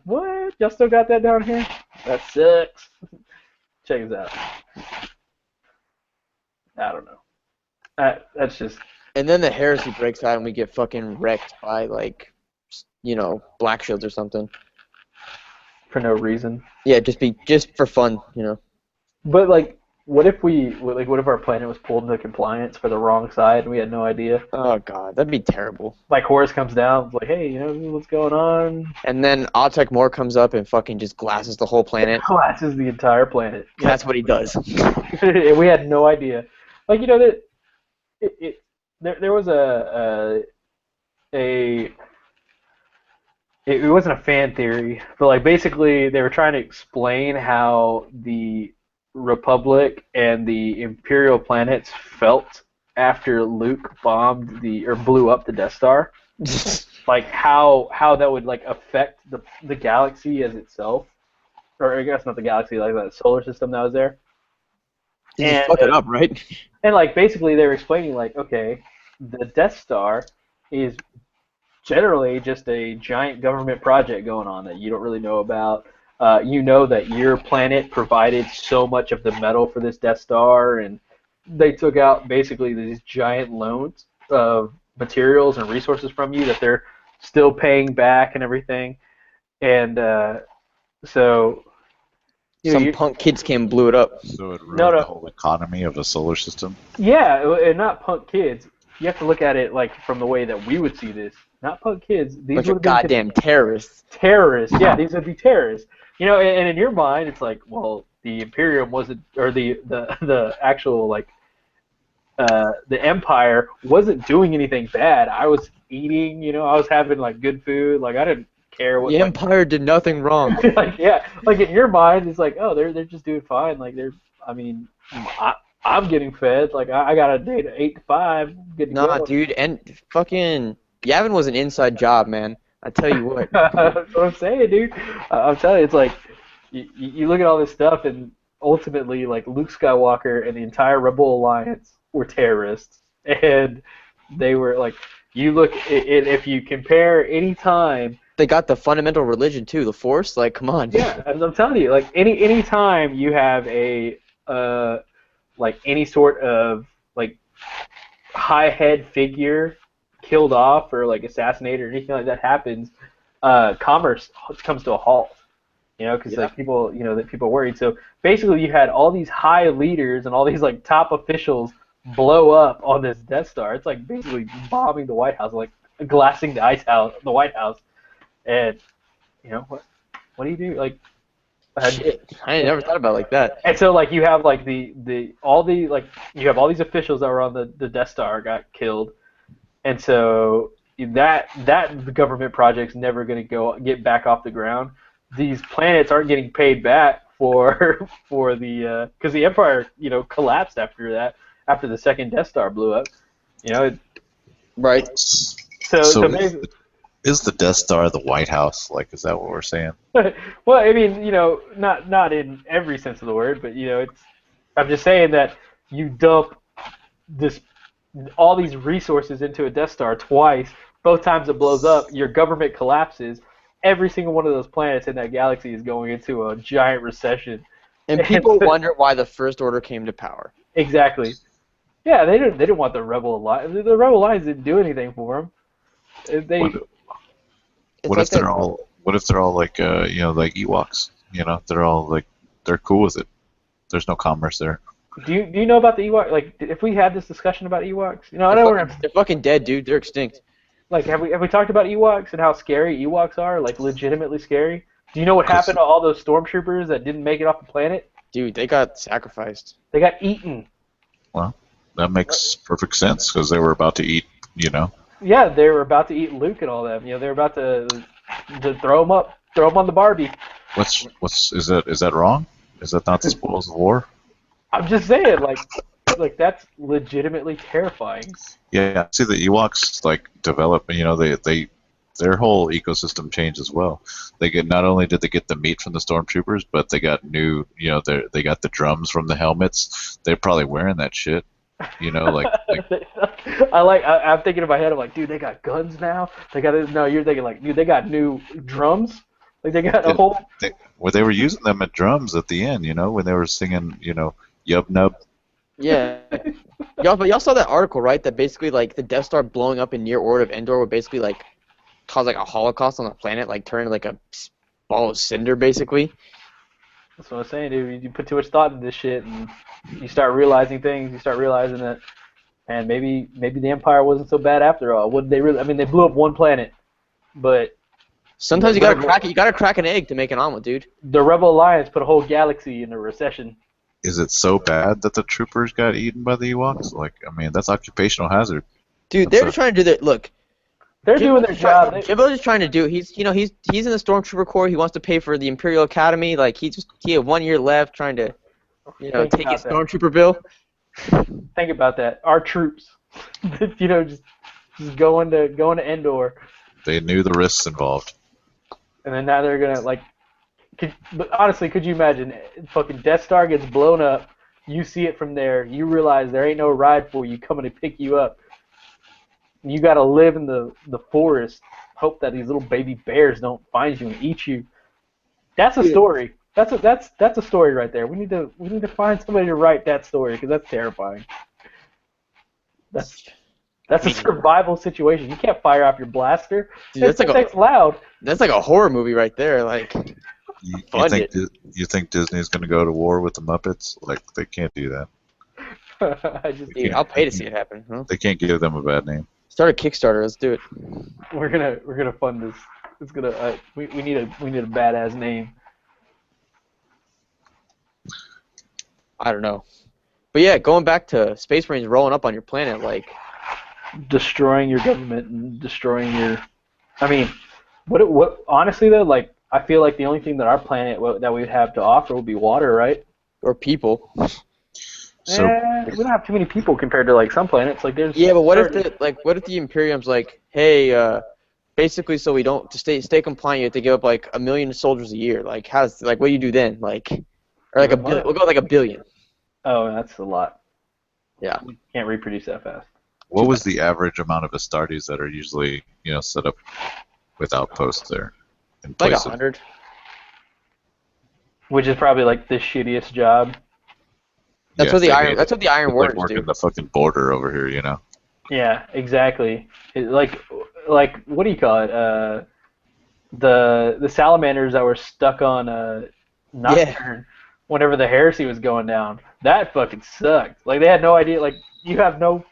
What? Y'all still got that down here? That sucks. Check this out. I don't know. That's just And then the heresy breaks out and we get fucking wrecked by, like, Black Shields or something. for no reason. Yeah, just for fun, But like, what if our planet was pulled into compliance for the wrong side and we had no idea? Oh, God, that'd be terrible. Like Horus comes down, like, hey, what's going on? And then Autek Moore comes up and fucking just glasses the whole planet. Collapses the entire planet. That's what he does. We had no idea. Like, that there was it wasn't a fan theory, but like basically they were trying to explain how the Republic and the Imperial planets felt after Luke blew up the Death Star. Like how that would like affect the galaxy as itself, or I guess not the galaxy, like the solar system that was there. You fuck it up, right? And like basically they were explaining like, okay, the Death Star is generally just a giant government project going on that you don't really know about. You know that your planet provided so much of the metal for this Death Star, and they took out basically these giant loans of materials and resources from you that they're still paying back and everything. And so Some punk kids came and blew it up. So it ruined No. the whole economy of the solar system. Yeah, and not punk kids. You have to look at it like from the way that we would see this. Not punk kids. These Bunch would of have been goddamn terrorists. terrorists. Yeah, these would be terrorists. And in your mind, it's like, well, the Imperium wasn't, or the actual like, the Empire wasn't doing anything bad. I was eating, I was having like good food. Like I didn't care what. The Empire did nothing wrong. Like yeah, like in your mind, it's like, oh, they're just doing fine. Like I'm getting fed. Like I got a day to 8 to 5. Good to Nah, go. dude, and fucking Yavin was an inside job, man. I tell you what. That's what I'm saying, dude. I'm telling you, it's like you look at all this stuff, and ultimately, like Luke Skywalker and the entire Rebel Alliance were terrorists, and they were like, you look if you compare any time. They got the fundamental religion too, the Force. Like, come on. Yeah, as I'm telling you, like any time you have a like any sort of like high head figure killed off or like assassinated or anything like that happens, commerce comes to a halt. Because like people, that people are worried. So basically, you had all these high leaders and all these like top officials blow up on this Death Star. It's like basically bombing the White House, like glassing the White House, and what do you do? Like, Shit, I never thought about it like that. and so like you have like you have all these officials that were on the Death Star got killed, and so that government project's never going to get back off the ground. These planets aren't getting paid back for the because the Empire collapsed after the second Death Star blew up. Right. So maybe, Is the Death Star the White House? Like, is that what we're saying? well, I mean, not in every sense of the word, but I'm just saying that you dump all these resources into a Death Star twice. Both times it blows up, your government collapses. Every single one of those planets in that galaxy is going into a giant recession. And people wonder why the First Order came to power. Exactly. Yeah, they didn't want the Rebel Alliance. The Rebel Alliance didn't do anything for them. What if they're all like like Ewoks? They're all like they're cool with it. There's no commerce there. Do you know about the Ewoks? Like, if we had this discussion about Ewoks, I know They're fucking dead, dude. They're extinct. Like, have we talked about Ewoks and how scary Ewoks are? Like, legitimately scary. Do you know what happened to all those stormtroopers that didn't make it off the planet? Dude, they got sacrificed. They got eaten. Well, that makes perfect sense because they were about to eat. Yeah, they were about to eat Luke and all them. They were about to throw him on the Barbie. Is that wrong? Is that not the spoils of war? I'm just saying, like that's legitimately terrifying. Yeah, see the Ewoks like develop. Their whole ecosystem changed as well. Not only did they get the meat from the stormtroopers, but they got new. They got the drums from the helmets. They're probably wearing that shit. I'm thinking in my head, I'm like, dude, they got guns now. You're thinking like, dude, they got new drums Like they got a Yeah. whole. They were using them at drums at the end, when they were singing, Yub Nub. Yeah. Y'all saw that article, right? That basically, like, the Death Star blowing up in near orbit of Endor would basically, like, cause, like, a holocaust on the planet, like, turn like a ball of cinder, basically. That's what I'm saying, dude. You put too much thought into this shit, and you start realizing things. You start realizing that, and maybe the Empire wasn't so bad after all. What they really? I mean, they blew up one planet, but Sometimes you gotta crack an egg to make an omelet, dude. the Rebel Alliance put a whole galaxy in a recession. Is it so bad that the troopers got eaten by the Ewoks? Like, I mean, that's occupational hazard. Dude, they're just trying to do their look. They're doing their job. Jimbo's just trying to do. He's in the Stormtrooper Corps. He wants to pay for the Imperial Academy. Like he had 1 year left, trying to, take his Stormtrooper bill. Think about that. Our troops, just going to Endor. They knew the risks involved. And then now they're gonna but honestly, could you imagine? Fucking Death Star gets blown up. You see it from there. You realize there ain't no ride for you coming to pick you up. You gotta live in the forest. Hope that these little baby bears don't find you and eat you. That's a story. That's a story right there. We need to find somebody to write that story because that's terrifying. That's a survival situation. You can't fire off your blaster. Dude, that's loud. That's like a horror movie right there. Like, you think Disney's going to go to war with the Muppets? Like, they can't do that. Dude, I'll pay to see it happen. Huh? They can't give them a bad name. Start a Kickstarter. Let's do it. We're gonna fund this. It's gonna. We need a badass name. I don't know, but yeah, going back to Space Marines rolling up on your planet, like destroying your government and destroying your. I mean, what? Honestly though, like I feel like the only thing that our planet that we'd have to offer would be water, right? Or people. So we don't have too many people compared to like some planets. Like there's. Yeah, but what if the Imperium's like, hey, basically, so we don't to stay compliant, you have to give up like 1 million soldiers a year. Like, what do you do then? Like, or like we'll go with like 1 billion. Oh, that's a lot. Yeah. We can't reproduce that fast. what was the average amount of Astartes that are usually, set up with outposts there? Like 100. Which is probably like the shittiest job. That's what the Iron Wardens working do. the fucking border over here, Yeah, exactly. Like what do you call it? The salamanders that were stuck on Nocturne whenever the heresy was going down. That fucking sucked. Like they had no idea. Like you have no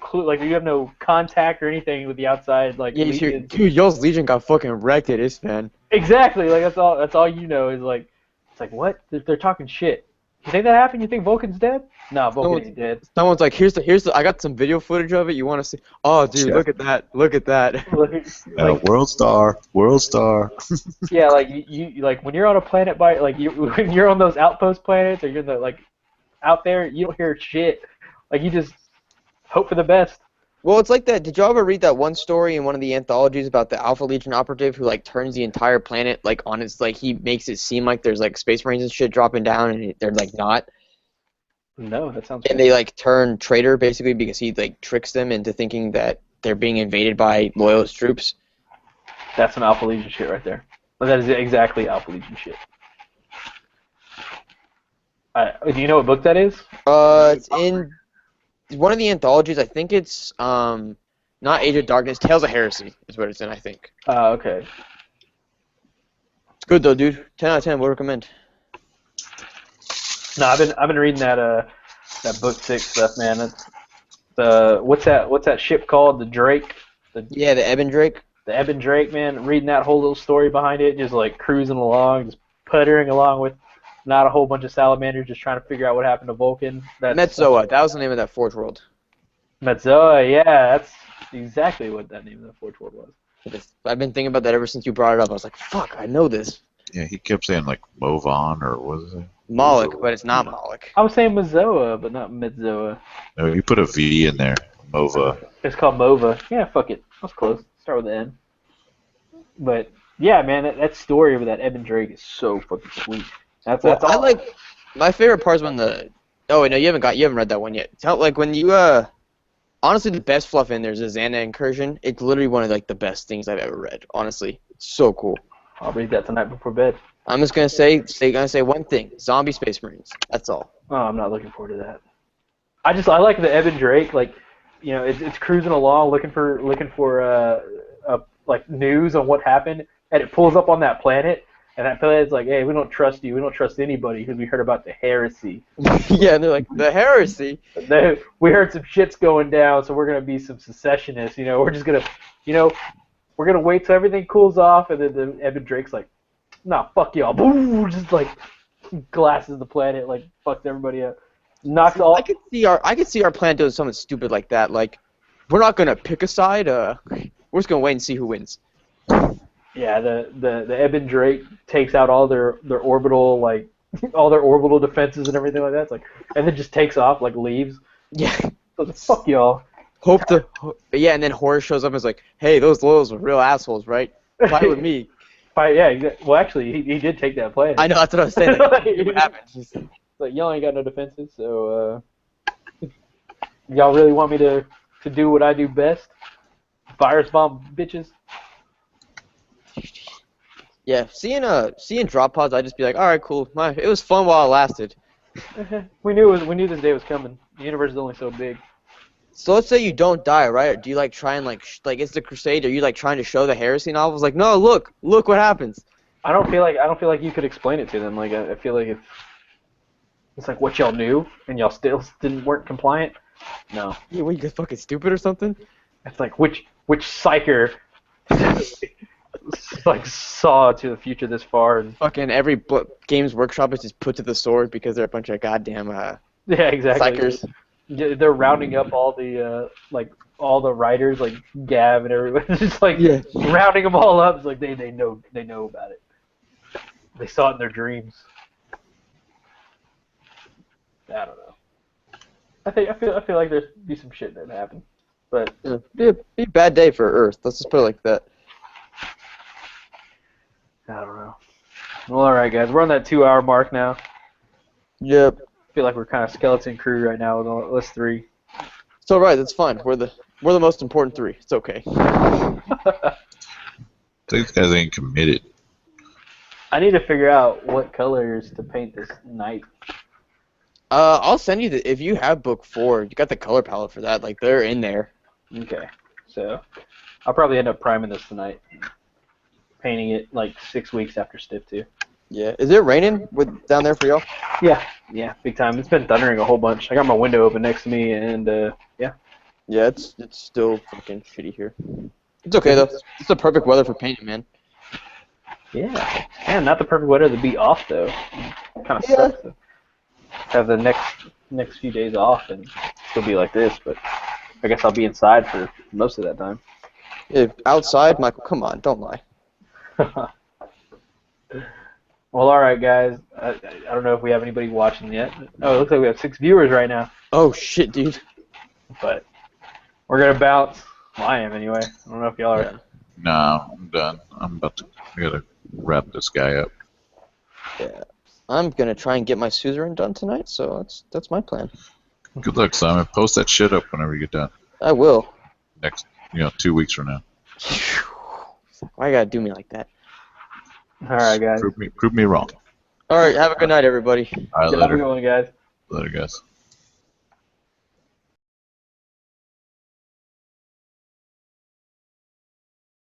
clue. Like you have no contact or anything with the outside. Like dude, y'all's Legion got fucking wrecked at Ispan. Exactly. Like that's all you know is like it's like what they're talking shit. You think that happened? You think Vulcan's dead? No, Vulcan's dead. Someone's like, here's the. I got some video footage of it. You want to see? Oh, dude, look at that! Look at that! World Star. Yeah, like you like when you're on a planet when you're on those outpost planets or you're out there, you don't hear shit. Like you just hope for the best. Well, it's like that. Did y'all ever read that one story in one of the anthologies about the Alpha Legion operative who turns the entire planet on its he makes it seem like there's Space Marines and shit dropping down and they're not. No, that sounds. And they turn traitor basically because he tricks them into thinking that they're being invaded by loyalist troops. That's some Alpha Legion shit right there. That is exactly Alpha Legion shit. Do you know what book that is? It's in one of the anthologies. I think it's not Age of Darkness, Tales of Heresy is what it's in. I think. Okay. It's good though, dude. 10 out of 10. Would recommend. No, I've been reading that book 6 stuff, man. That's what's that ship called? The Drake. The Ebon Drake. The Ebon Drake, man. Reading that whole little story behind it, just cruising along, just puttering along with not a whole bunch of salamanders, just trying to figure out what happened to Vulcan. Metzoa. That was the name of that Forge World. Metzoa, yeah, that's exactly what that name of that Forge World was. I've been thinking about that ever since you brought it up. I was like, fuck, I know this. Yeah, he kept saying Movan or what is it? Moloch, but it's not Moloch. I was saying Mazoa, but not Metzoa. No, you put a V in there. Mova. It's called Mova. Yeah, fuck it. That's close. Start with the N. But yeah, man, that story of that Ebon Drake is so fucking sweet. That's all. My favorite part is when the. Oh wait, no, you haven't read that one yet. When you honestly, the best fluff in there is the Xana incursion. It's literally one of the best things I've ever read. Honestly, it's so cool. I'll read that tonight before bed. I'm just gonna say one thing: zombie Space Marines. That's all. Oh, I'm not looking forward to that. I like the Evan Drake, like, you know, it's cruising along looking for like news on what happened, and it pulls up on that planet, and that planet's like, hey, we don't trust you, we don't trust anybody because we heard about the heresy. Yeah, and they're like the heresy. We heard some shit's going down, so we're gonna be some secessionists. You know, we're just gonna, you know, we're gonna wait till everything cools off, and then the Evan Drake's like, nah, fuck y'all, boom, just like glasses the planet, like fucks everybody up. Knocks all. I could see our plan doing something stupid like that. Like, we're not gonna pick a side. We're just gonna wait and see who wins. Yeah, the Eben Drake takes out all their orbital, like all their orbital defenses and everything like that. It's like, and then just takes off, like leaves. Yeah. So fuck y'all. Yeah, and then Horace shows up and is like, hey, those Loyals were real assholes, right? Fight with me. Yeah. Well, actually, he did take that planet. I know, that's what I was saying. Like, what happened? It's like, y'all ain't got no defenses, so y'all really want me to do what I do best? Virus bomb bitches. Yeah, seeing drop pods, I'd just be like, all right, cool. It was fun while it lasted. We knew this day was coming. The universe is only so big. So let's say you don't die, right? Or do you like try and like it's the Crusade? Are you like trying to show the heresy novels? Like, no, look what happens. I don't feel like you could explain it to them. Like I feel like it's like what y'all knew and y'all still weren't compliant. No. Yeah, what, you guys fucking stupid or something? It's like which psycher like saw to the future this far and fucking every Games Workshop is just put to the sword because they're a bunch of goddamn yeah, exactly. psychers. They're rounding up all the all the writers like Gav and everybody. Just like rounding them all up. It's like they know about it. They saw it in their dreams. I don't know. I feel like there's be some shit that happen, but be a bad day for Earth. Let's just put it like that. I don't know. Well, all right, guys, we're on that 2-hour mark now. Yep. I feel like we're kind of skeleton crew right now with us three. It's all right. That's fine. We're the most important three. It's okay. These guys ain't committed. I need to figure out what colors to paint this knight. I'll send you if you have book 4, you got the color palette for that. Like, they're in there. Okay. So I'll probably end up priming this tonight. Painting it like 6 weeks after Stiff 2. Yeah. Is it raining down there for y'all? Yeah, big time. It's been thundering a whole bunch. I got my window open next to me, and yeah. Yeah, it's still fucking shitty here. It's okay though. It's the perfect weather for painting, man. Yeah. Man, not the perfect weather to be off though. Kind of sucks to have the next few days off and still be like this, but I guess I'll be inside for most of that time. If outside, Michael, come on, don't lie. Well, all right, guys. I don't know if we have anybody watching yet. Oh, it looks like we have 6 viewers right now. Oh shit, dude. But we're gonna bounce. Well, I am anyway. I don't know if y'all are. Yeah. No, I'm done. I gotta wrap this guy up. Yeah. I'm gonna try and get my suzerain done tonight, so that's my plan. Good luck, Simon. Post that shit up whenever you get done. I will. Next, 2 weeks from now. Why you gotta do me like that? All right, guys. Prove me wrong. All right, have a good night, everybody. All right, Have a later. good one, guys. Later, guys.